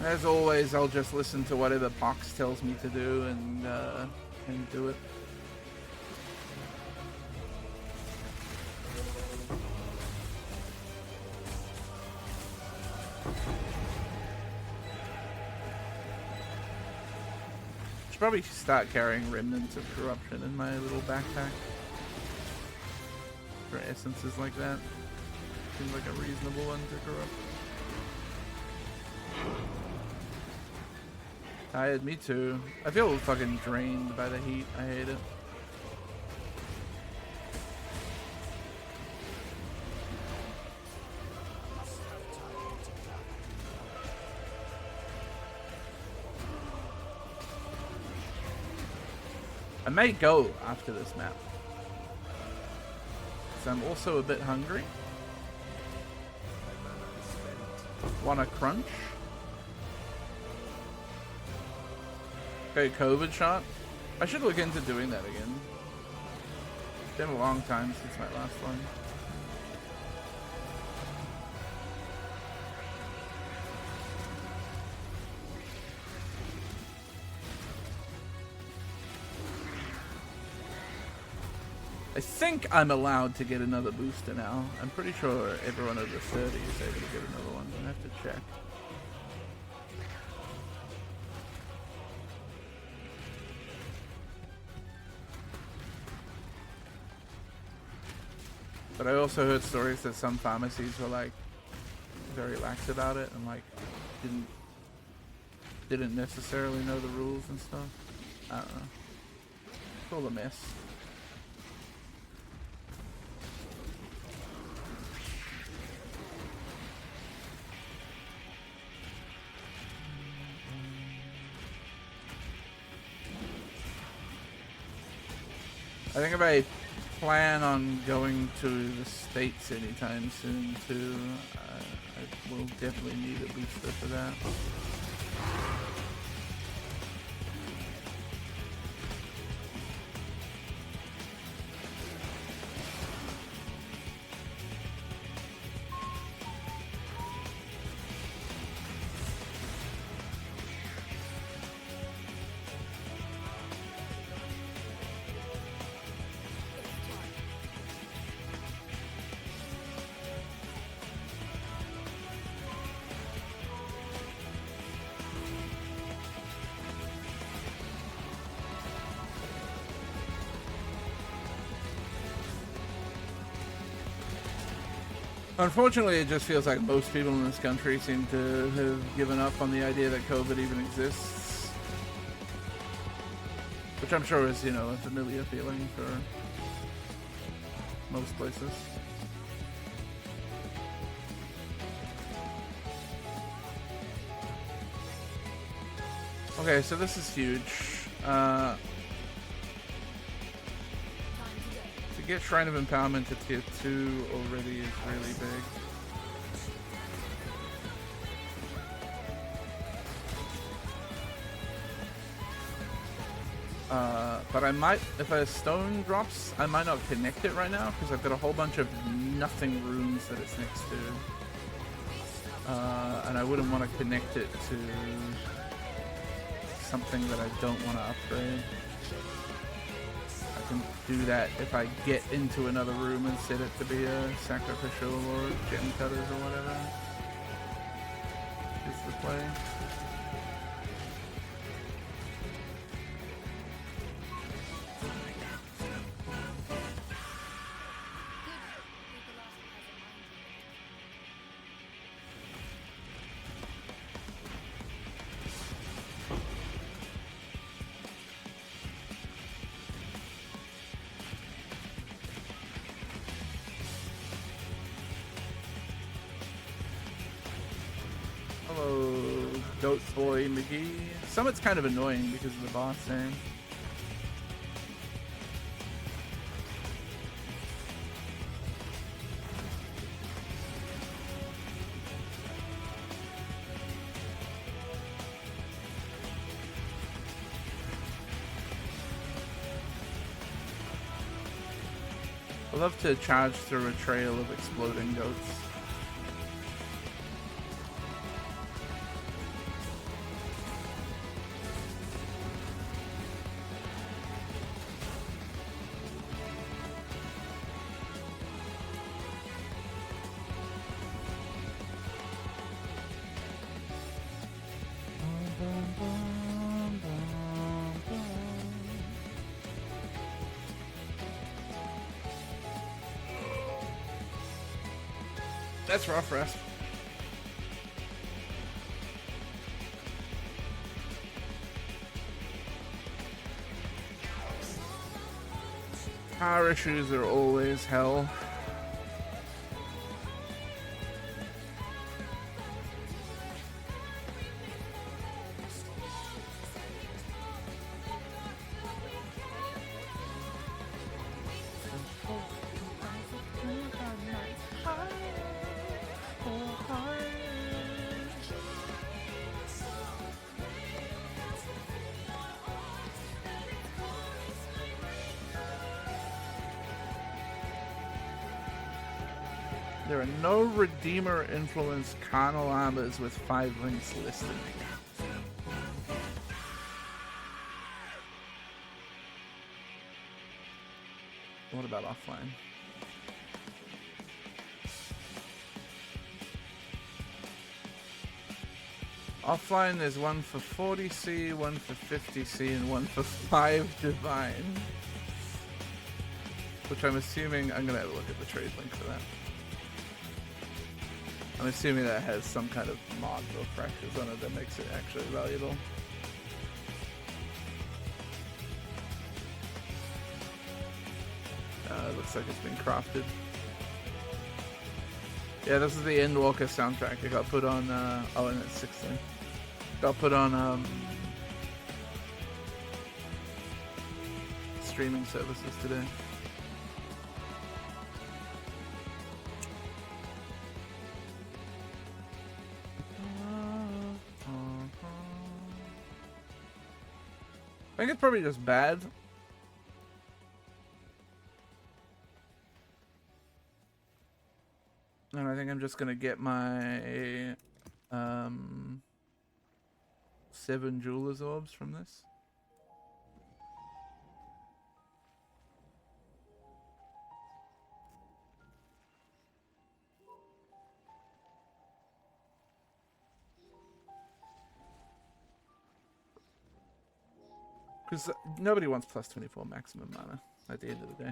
As always, I'll just listen to whatever Pox tells me to do and do it. Should probably start carrying remnants of corruption in my little backpack for essences like that. Seems like a reasonable one to corrupt. Tired, me too. I feel fucking drained by the heat. I hate it. I may go after this map. So I'm also a bit hungry. Want a crunch? Okay, COVID shot. I should look into doing that again. It's been a long time since my last one. I think I'm allowed to get another booster now. I'm pretty sure everyone over 30 is able to get another one. I have to check. But I also heard stories that some pharmacies were like very lax about it and like didn't necessarily know the rules and stuff. I don't know. It's all a mess. I think if I plan on going to the States anytime soon too, I will definitely need a booster for that. Unfortunately, it just feels like most people in this country seem to have given up on the idea that COVID even exists. Which I'm sure is, you know, a familiar feeling for most places. Okay, so this is huge. To get Shrine of Empowerment to tier 2 already is really big. But I might, if a stone drops, I might not connect it right now because I've got a whole bunch of nothing rooms that it's next to. And I wouldn't want to connect it to something that I don't want to upgrade. I can do that if I get into another room and set it to be a sacrificial or gem cutters or whatever. Is the play. Hello, Goat Boy McGee. Summit's kind of annoying because of the boss name. I love to charge through a trail of exploding goats. That's rough, Rasp. Power issues are always hell. There are no Redeemer influenced carnal armors with 5 links listed. What about offline? Offline there's one for 40C, one for 50C, and one for 5 divine. Which I'm assuming, I'm gonna have a look at the trade link for that. I'm assuming that has some kind of mod or fractures on it that makes it actually valuable. It looks like it's been crafted. Yeah, this is the Endwalker soundtrack. It got put on, oh, and it's 16. Got put on, streaming services today. I think it's probably just bad. And I think I'm just gonna get my 7 Jeweler's Orbs from this. Because nobody wants plus 24 maximum mana at the end of the day.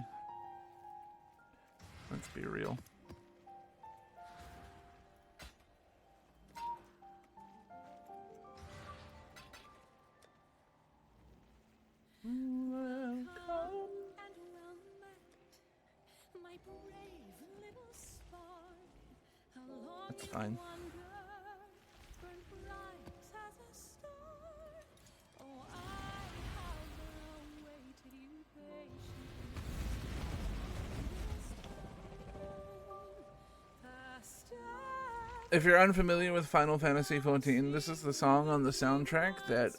Let's be real. That's fine. If you're unfamiliar with Final Fantasy XIV, this is the song on the soundtrack that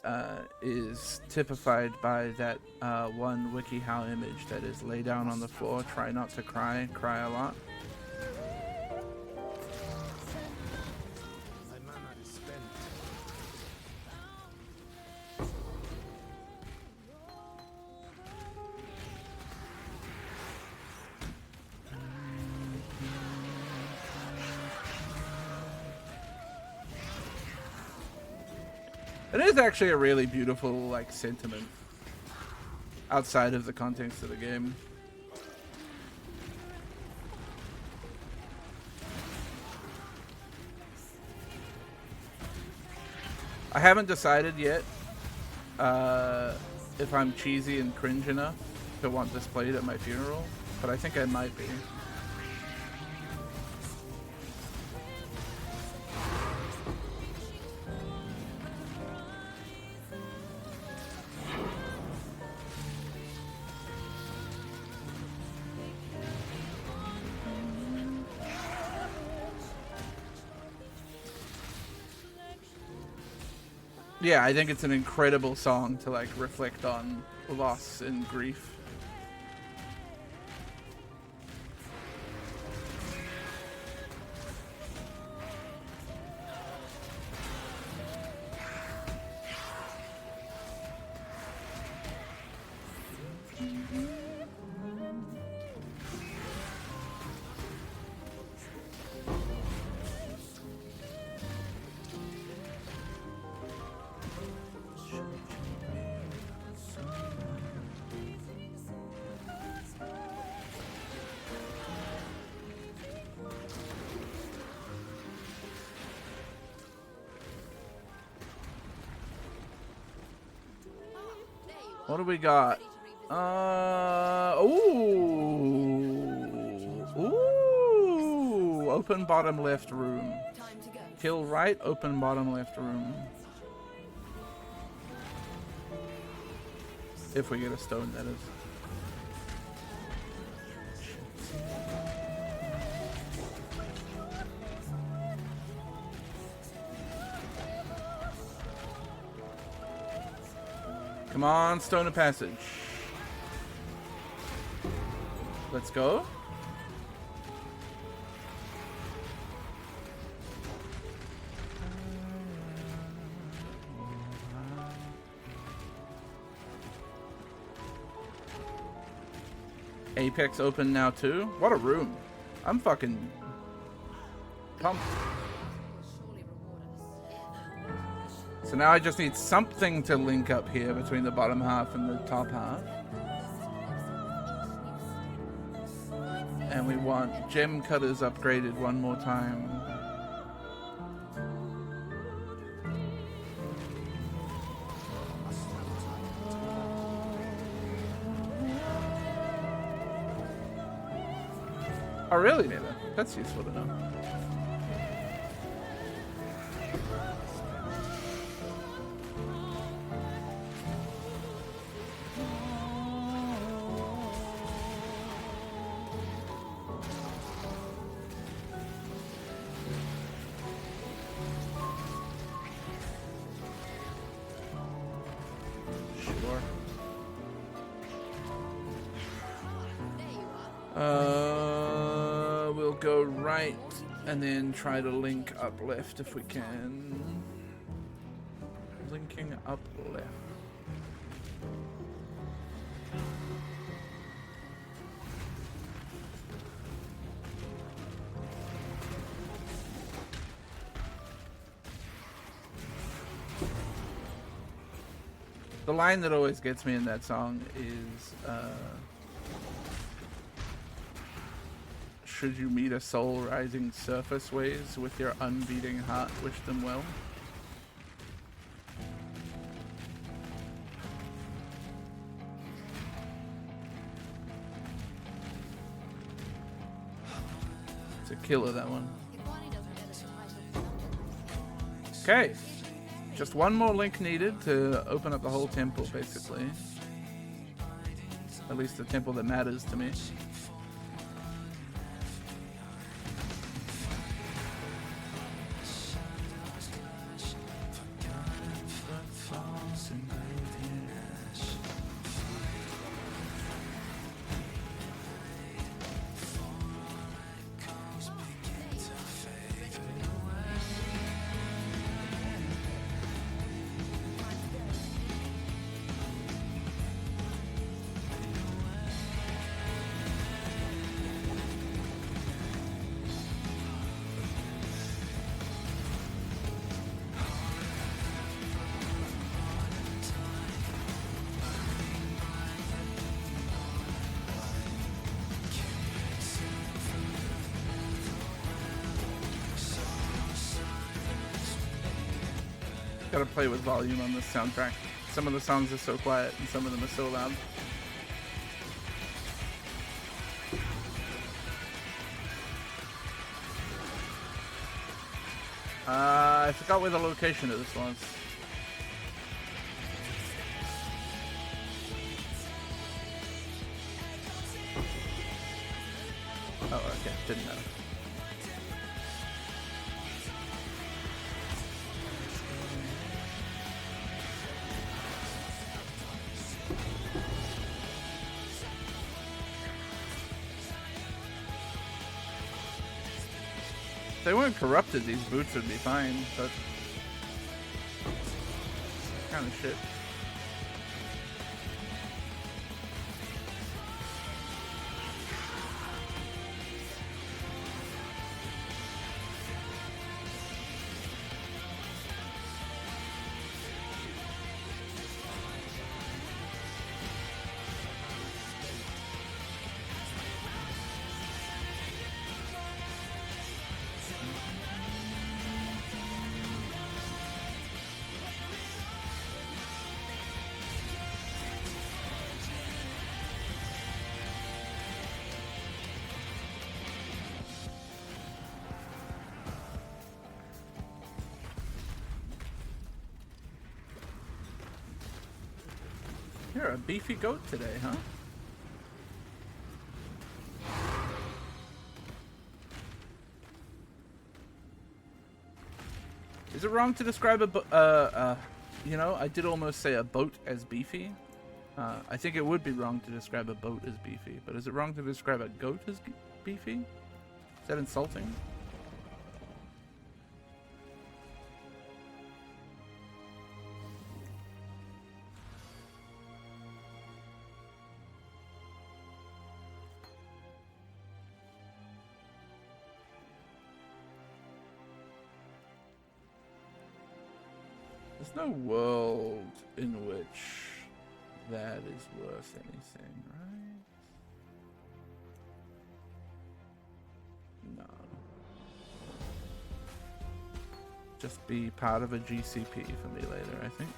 is typified by that one WikiHow image that is lay down on the floor, try not to cry, cry a lot. My mana is spent. It is actually a really beautiful, like, sentiment outside of the context of the game. I haven't decided yet if I'm cheesy and cringe enough to want this played at my funeral, but I think I might be. Yeah, I think it's an incredible song to like reflect on loss and grief. What do we got? Ooh. Open bottom left room. Time to go. Kill right, open bottom left room. If we get a stone, that is. Come on, stone of passage. Let's go. Apex open now too. What a room. I'm fucking pumped. So now I just need something to link up here between the bottom half and the top half. And we want gem cutters upgraded one more time. Oh really, Nina? That's useful to know. We'll go right and then try to link up left if we can. Linking up left. The line that always gets me in that song is, should you meet a soul rising surface ways with your unbeating heart, wish them well. It's a killer, that one. Okay. Just one more link needed to open up the whole temple, basically. At least the temple that matters to me. Gotta play with volume on this soundtrack. Some of the songs are so quiet and some of them are so loud. I forgot where the location of this was. Oh, okay. Didn't know. If they weren't corrupted, these boots would be fine, but kind of shit. You're a beefy goat today, huh? Is it wrong to describe you know, I did almost say a boat as beefy. I think it would be wrong to describe a boat as beefy, but is it wrong to describe a goat as beefy? Is that insulting? There's no world in which that is worth anything, right? No. Just be part of a GCP for me later, I think.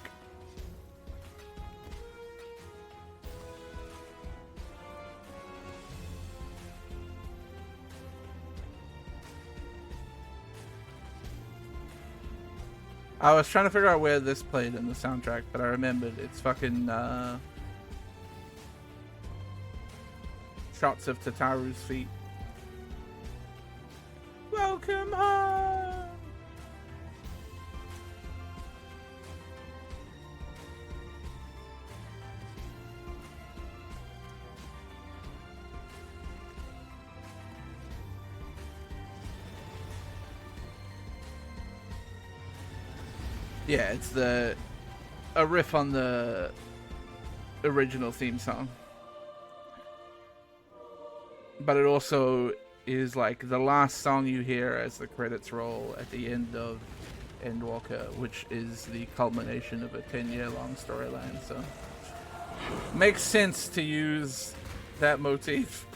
I was trying to figure out where this played in the soundtrack, but I remembered it's fucking shots of Tataru's feet. Welcome home! Yeah, it's a riff on the original theme song. But it also is like the last song you hear as the credits roll at the end of Endwalker, which is the culmination of a 10-year-long storyline, so makes sense to use that motif.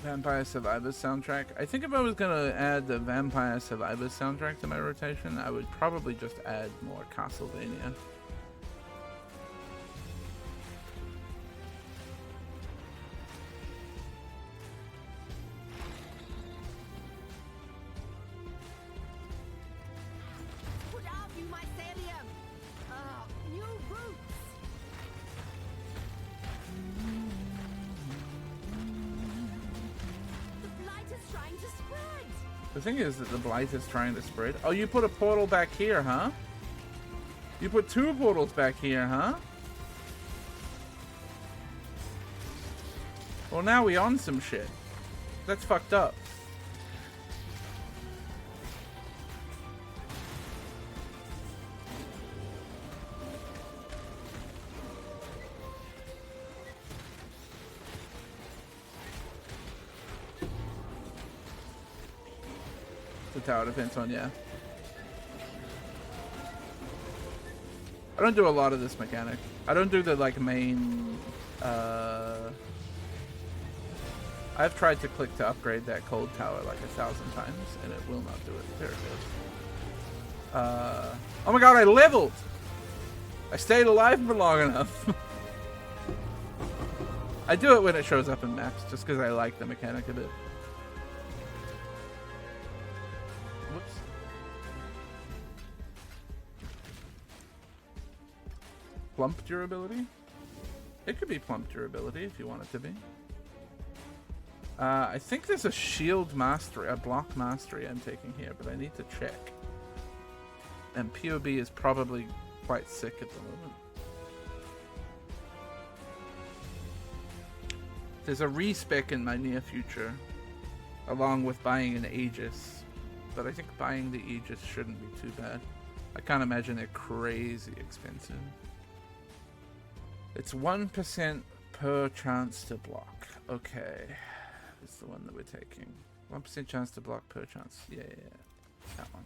Vampire Survivors soundtrack. I think if I was gonna add the Vampire Survivors soundtrack to my rotation, I would probably just add more Castlevania. Put out, you mycelium! New roots! The blight is trying to spread! The thing is that the blight is trying to spread. Oh, you put a portal back here, huh? You put two portals back here, huh? Well, now we on some shit. That's fucked up. The tower defense one, yeah. I don't do a lot of this mechanic. I don't do the like main I've tried to click to upgrade that cold tower like 1,000 times and it will not do it. There it goes. Oh my god, I leveled! I stayed alive for long enough. I do it when it shows up in maps just because I like the mechanic a bit. Whoops. Plump durability? It could be plump durability if you want it to be. I think there's a shield mastery, a block mastery I'm taking here, but I need to check. And POB is probably quite sick at the moment. There's a respec in my near future, along with buying an Aegis. But I think buying the Aegis shouldn't be too bad. I can't imagine they're crazy expensive. It's 1% per chance to block. Okay. It's the one that we're taking. 1% chance to block per chance. Yeah. That one.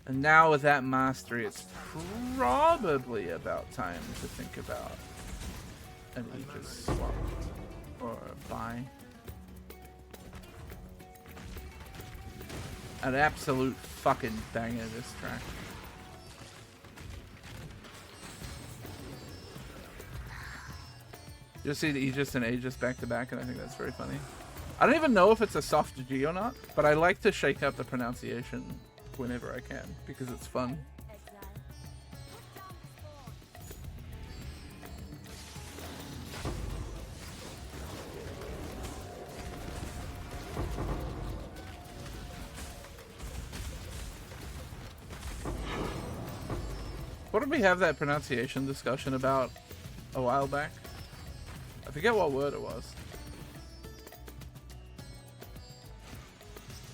And now with that mastery, it's probably about time to think about an Aegis swap or buy. An absolute fucking banger, this track. You'll see the Aegis and Aegis back to back, and I think that's very funny. I don't even know if it's a soft G or not, but I like to shake up the pronunciation whenever I can because it's fun. What did we have that pronunciation discussion about a while back? I forget what word it was.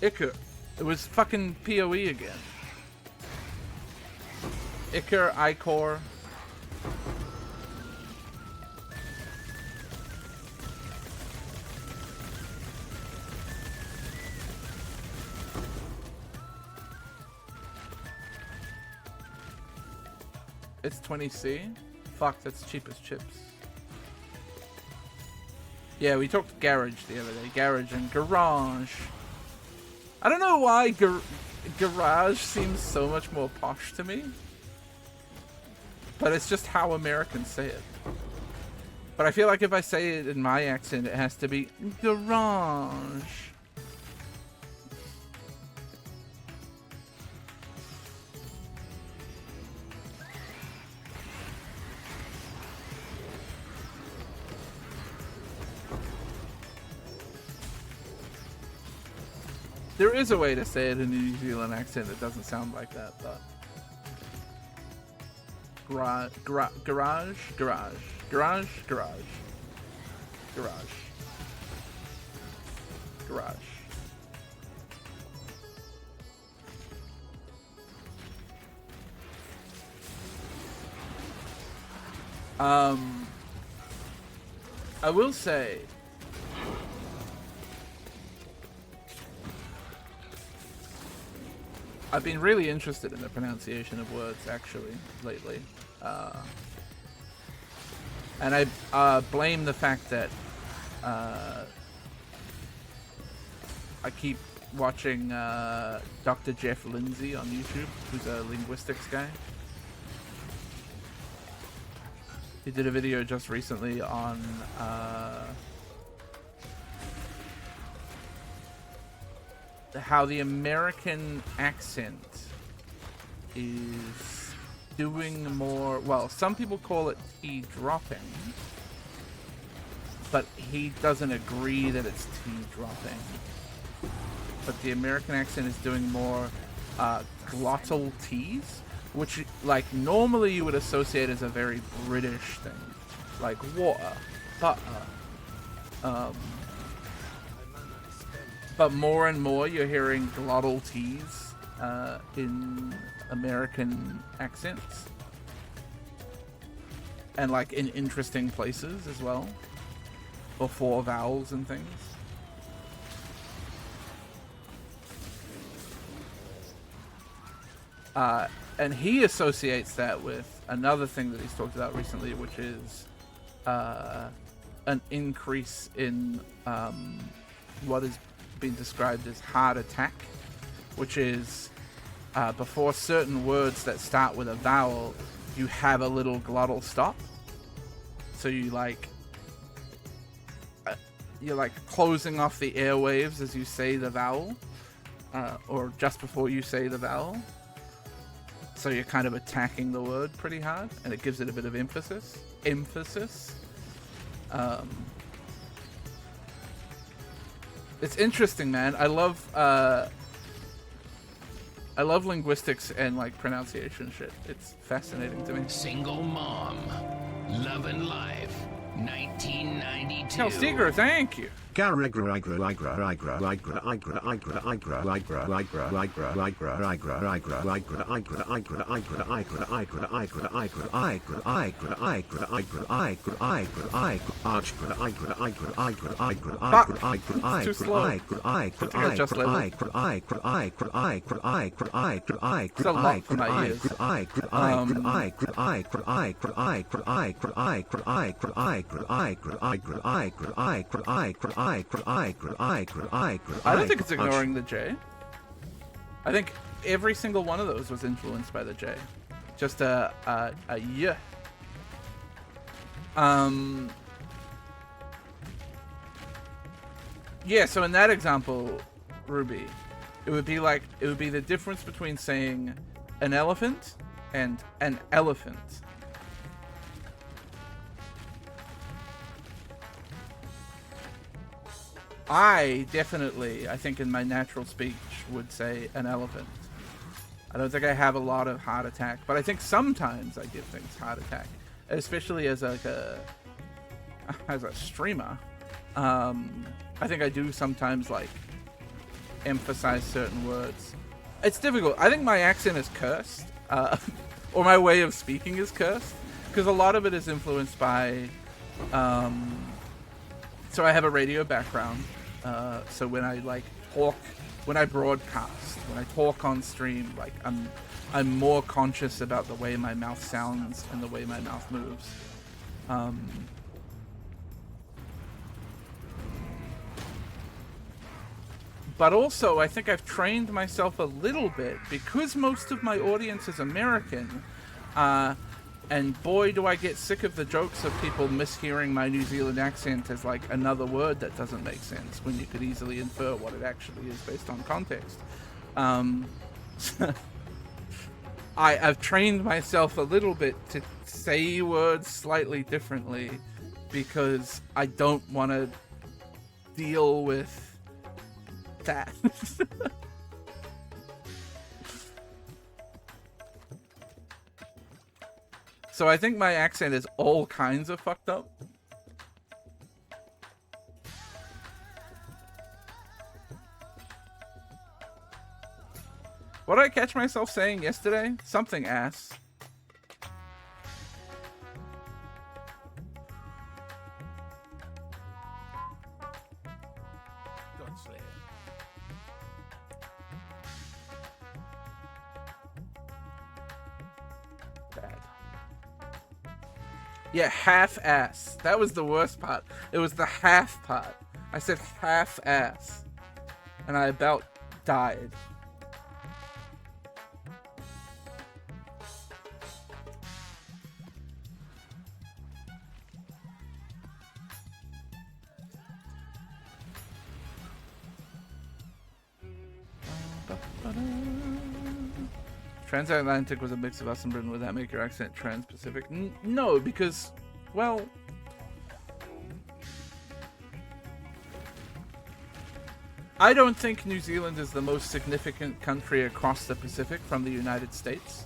Iker. It was fucking PoE again. Iker, Icor. It's 20C? Fuck, that's cheap as chips. Yeah, we talked garage the other day. Garage and garage. I don't know why garage seems so much more posh to me. But it's just how Americans say it. But I feel like if I say it in my accent, it has to be garage. There is a way to say it in a New Zealand accent that doesn't sound like that, but garage, garage, garage, garage, garage, garage, garage. I will say, I've been really interested in the pronunciation of words, actually, lately. And I blame the fact that I keep watching Dr. Jeff Lindsay on YouTube, who's a linguistics guy. He did a video just recently on how the American accent is doing more, well, some people call it T dropping, but he doesn't agree that it's T dropping. But the American accent is doing more glottal T's, which, like, normally you would associate as a very British thing, like water, butter. But more and more you're hearing glottal T's in American accents. And, like, in interesting places as well. Before vowels and things. And he associates that with another thing that he's talked about recently, which is an increase in what has been described as hard attack, which is before certain words that start with a vowel, you have a little glottal stop. So you're like closing off the airwaves as you say the vowel, or just before you say the vowel. So you're kind of attacking the word pretty hard, and it gives it a bit of emphasis. It's interesting, man. I love linguistics and, like, pronunciation shit. It's fascinating to me. Single mom, loving life, 1992. Kel Steger, thank you. Too slow. I think I just leveled. It's a lot for my ears. I don't think it's ignoring the J. I think every single one of those was influenced by the J. Just a yeah. Yeah, so in that example, Ruby, it would be the difference between saying an elephant and an elephant. I think in my natural speech would say an elephant. I don't think I have a lot of heart attack, but I think sometimes I give things heart attack, especially as a streamer. I think I do sometimes like emphasize certain words. It's difficult. I think my accent is cursed, or my way of speaking is cursed, because a lot of it is influenced by. So I have a radio background. So when I like talk, when I broadcast, when I talk on stream, like I'm more conscious about the way my mouth sounds and the way my mouth moves. But also, I think I've trained myself a little bit because most of my audience is American. And boy, do I get sick of the jokes of people mishearing my New Zealand accent as like another word that doesn't make sense when you could easily infer what it actually is based on context. I've trained myself a little bit to say words slightly differently because I don't want to deal with that. So I think my accent is all kinds of fucked up. What did I catch myself saying yesterday? Something ass. Bad. Yeah, half-ass. That was the worst part. It was the half part. I said half-ass. And I about died. Transatlantic was a mix of us and Britain. Would that make your accent trans-Pacific? No, because, well, I don't think New Zealand is the most significant country across the Pacific from the United States.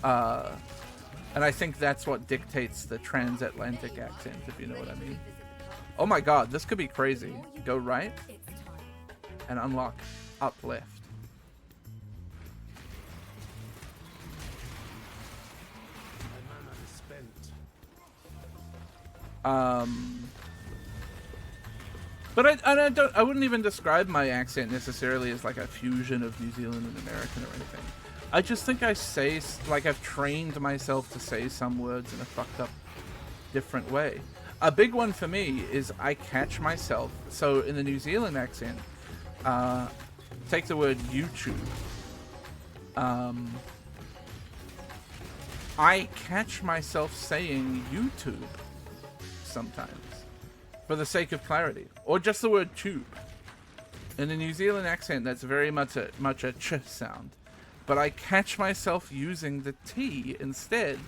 And I think that's what dictates the transatlantic accent, if you know what I mean. Oh my god, this could be crazy. Go right and unlock up left. But I wouldn't even describe my accent necessarily as like a fusion of New Zealand and American or anything. I just think I say, like, I've trained myself to say some words in a fucked up different way. A big one for me is I catch myself. So in the New Zealand accent, take the word YouTube. I catch myself saying YouTube sometimes for the sake of clarity, or just the word tube. In the New Zealand accent, that's very much a ch sound, but I catch myself using the T instead,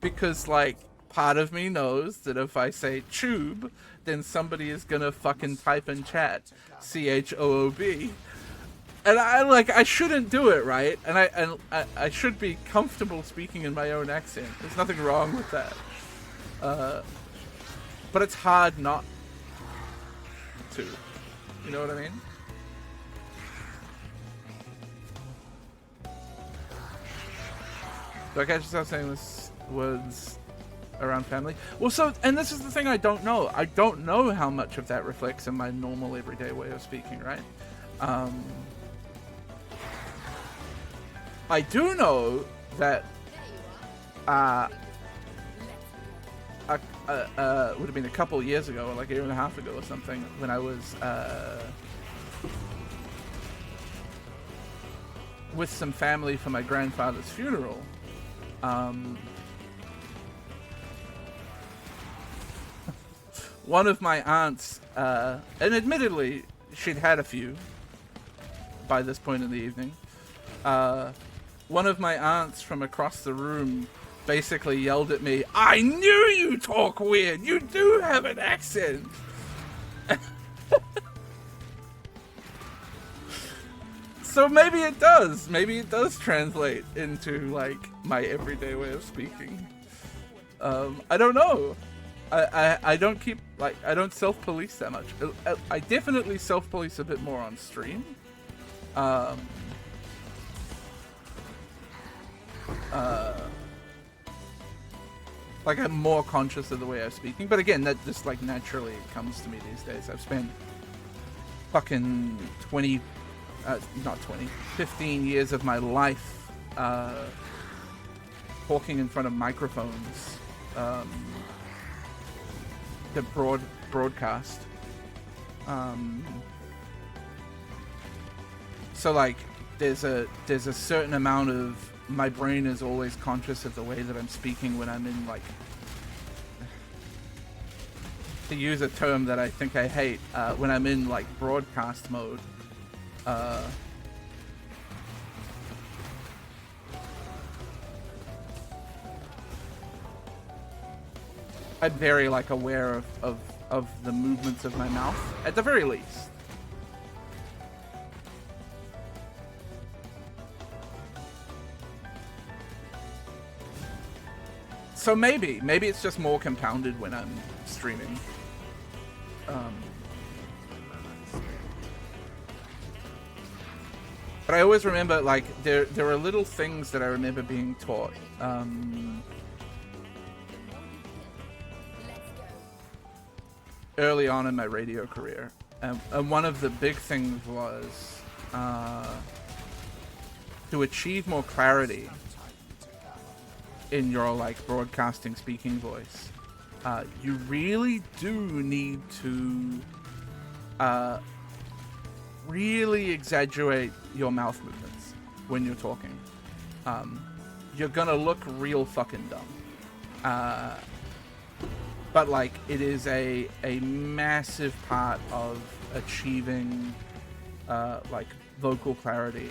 because like part of me knows that if I say tube, then somebody is gonna fucking type in chat CHOOB, And I shouldn't do it, right? And I should be comfortable speaking in my own accent. There's nothing wrong with that. But it's hard not to. You know what I mean? Do I catch yourself saying this words around family? Well, so, and this is the thing I don't know. I don't know how much of that reflects in my normal everyday way of speaking, right? I do know that would have been a couple years ago, or like a year and a half ago or something, when I was with some family for my grandfather's funeral. One of my aunts, and admittedly she'd had a few by this point in the evening, one of my aunts from across the room basically yelled at me, "I knew you talk weird! You do have an accent!" So maybe it does. Maybe it does translate into, like, my everyday way of speaking. I don't know. I don't keep, like, I don't self-police that much. I definitely self-police a bit more on stream. Like, I'm more conscious of the way I'm speaking. But again, that just, like, naturally comes to me these days. I've spent fucking 15 years of my life talking in front of microphones that broadcast. So, like, there's a certain amount of my brain is always conscious of the way that I'm speaking when I'm in, like, to use a term that I think I hate, when I'm in, like, broadcast mode. I'm very, like, aware of the movements of my mouth, at the very least. So maybe it's just more compounded when I'm streaming. But I always remember, like, there are little things that I remember being taught. Early on in my radio career. And one of the big things was to achieve more clarity in your, like, broadcasting speaking voice. You really do need to really exaggerate your mouth movements when you're talking. You're gonna look real fucking dumb. But, like, it is a massive part of achieving, like, vocal clarity.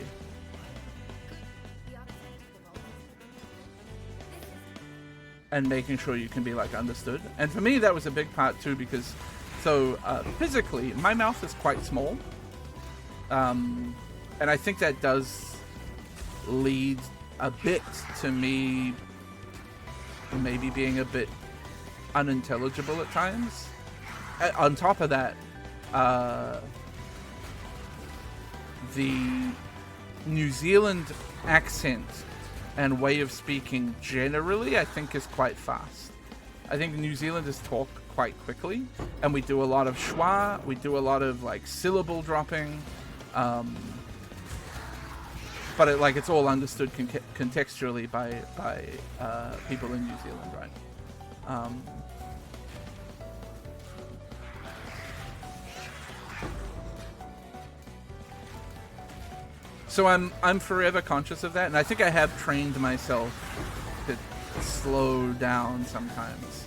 And making sure you can be, like, understood. And for me, that was a big part, too, because, so, physically, my mouth is quite small. And I think that does lead a bit to me maybe being a bit unintelligible at times. On top of that, the New Zealand accent and way of speaking generally, I think, is quite fast. I think New Zealanders talk quite quickly, and we do a lot of schwa, we do a lot of, like, syllable dropping, but it's all understood contextually by people in New Zealand, right? So I'm forever conscious of that, and I think I have trained myself to slow down sometimes.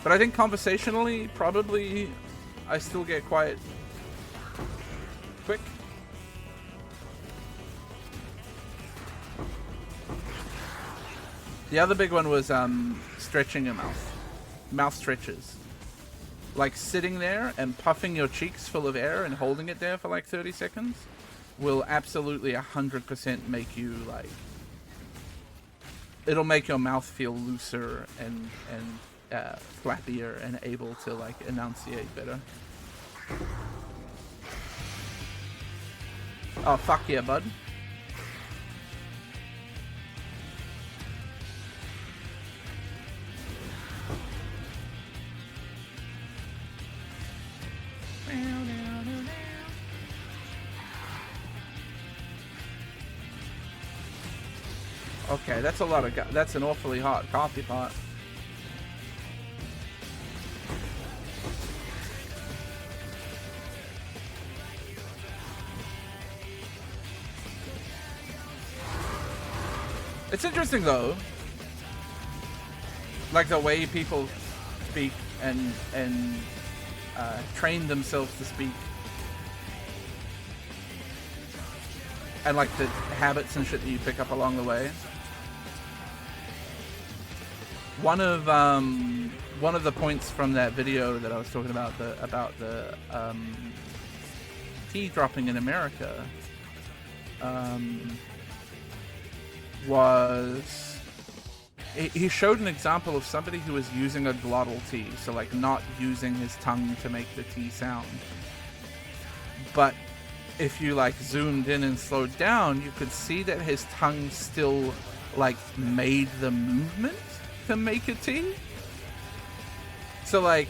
But I think conversationally, probably, I still get quite quick. The other big one was stretching your mouth. Mouth stretches. like sitting there and puffing your cheeks full of air and holding it there for like 30 seconds will absolutely 100% make you like, it'll make your mouth feel looser and flappier and able to like enunciate better. Oh, fuck yeah, bud. Okay, that's a lot of that's an awfully hot coffee pot. It's interesting though, like the way people speak and train themselves to speak, and like the habits and shit that you pick up along the way. One of the points from that video that I was talking about the tea dropping in America was he showed an example of somebody who was using a glottal T, so like not using his tongue to make the T sound. But if you like zoomed in and slowed down, you could see that his tongue still like made the movement to make a T. So like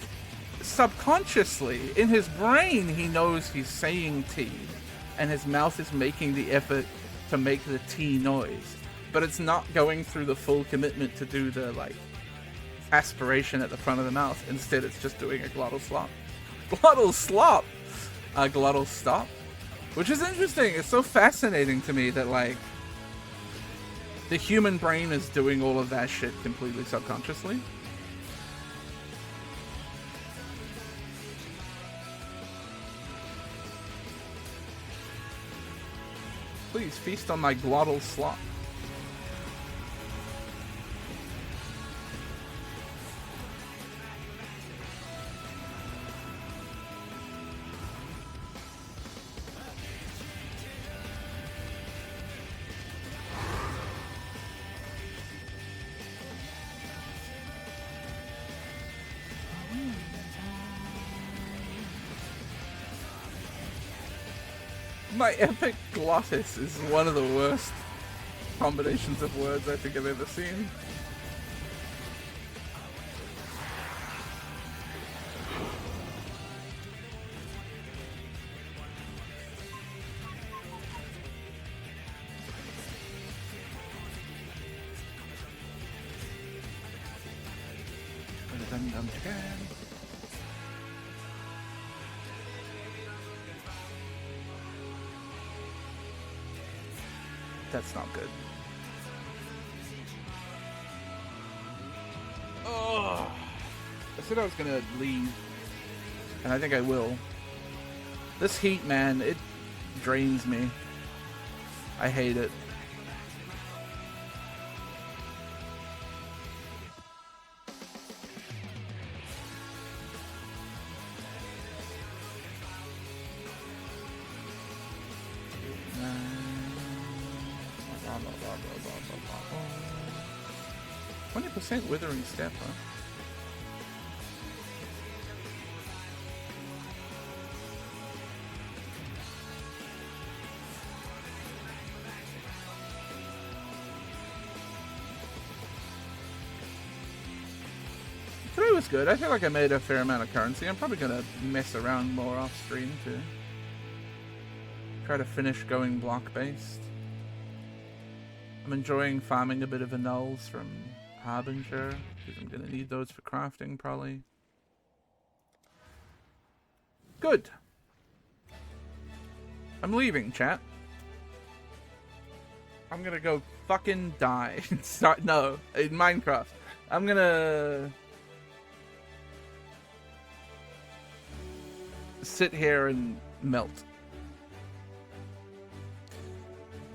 subconsciously in his brain he knows he's saying T and his mouth is making the effort to make the T noise, but it's not going through the full commitment to do the like aspiration at the front of the mouth. Instead it's just doing a glottal slop. Glottal slop! A glottal stop. Which is interesting. It's so fascinating to me that like the human brain is doing all of that shit completely subconsciously. Please feast on my glottal slop. My epic glottis is one of the worst combinations of words I think I've ever seen. That's not good. Oh, I said I was gonna leave, and I think I will. This heat, man, it drains me. I hate it. Withering step, huh? Today was good. I feel like I made a fair amount of currency. I'm probably gonna mess around more off stream to try to finish going block based. I'm enjoying farming a bit of annuls from Harbinger, because I'm going to need those for crafting, probably. Good. I'm leaving, chat. I'm going to go fucking die. No, in Minecraft. I'm going to sit here and melt.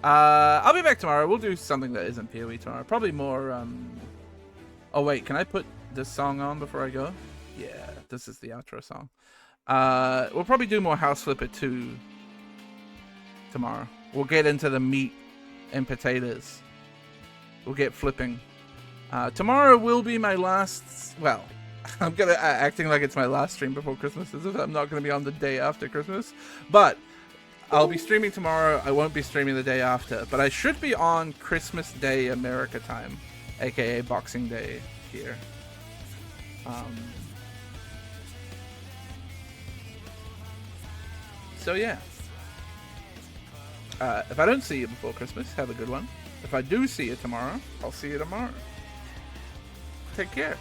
I'll be back tomorrow. We'll do something that isn't PoE tomorrow. Probably more, Oh wait, can I put this song on before I go? Yeah, this is the outro song. We'll probably do more House Flipper 2 tomorrow. We'll get into the meat and potatoes. We'll get flipping. Tomorrow will be my last... Well, I'm gonna acting like it's my last stream before Christmas, as if I'm not gonna be on the day after Christmas. But I'll be streaming tomorrow. I won't be streaming the day after. But I should be on Christmas Day America time, aka Boxing Day here. So yeah. If I don't see you before Christmas, have a good one. If I do see you tomorrow, I'll see you tomorrow. Take care.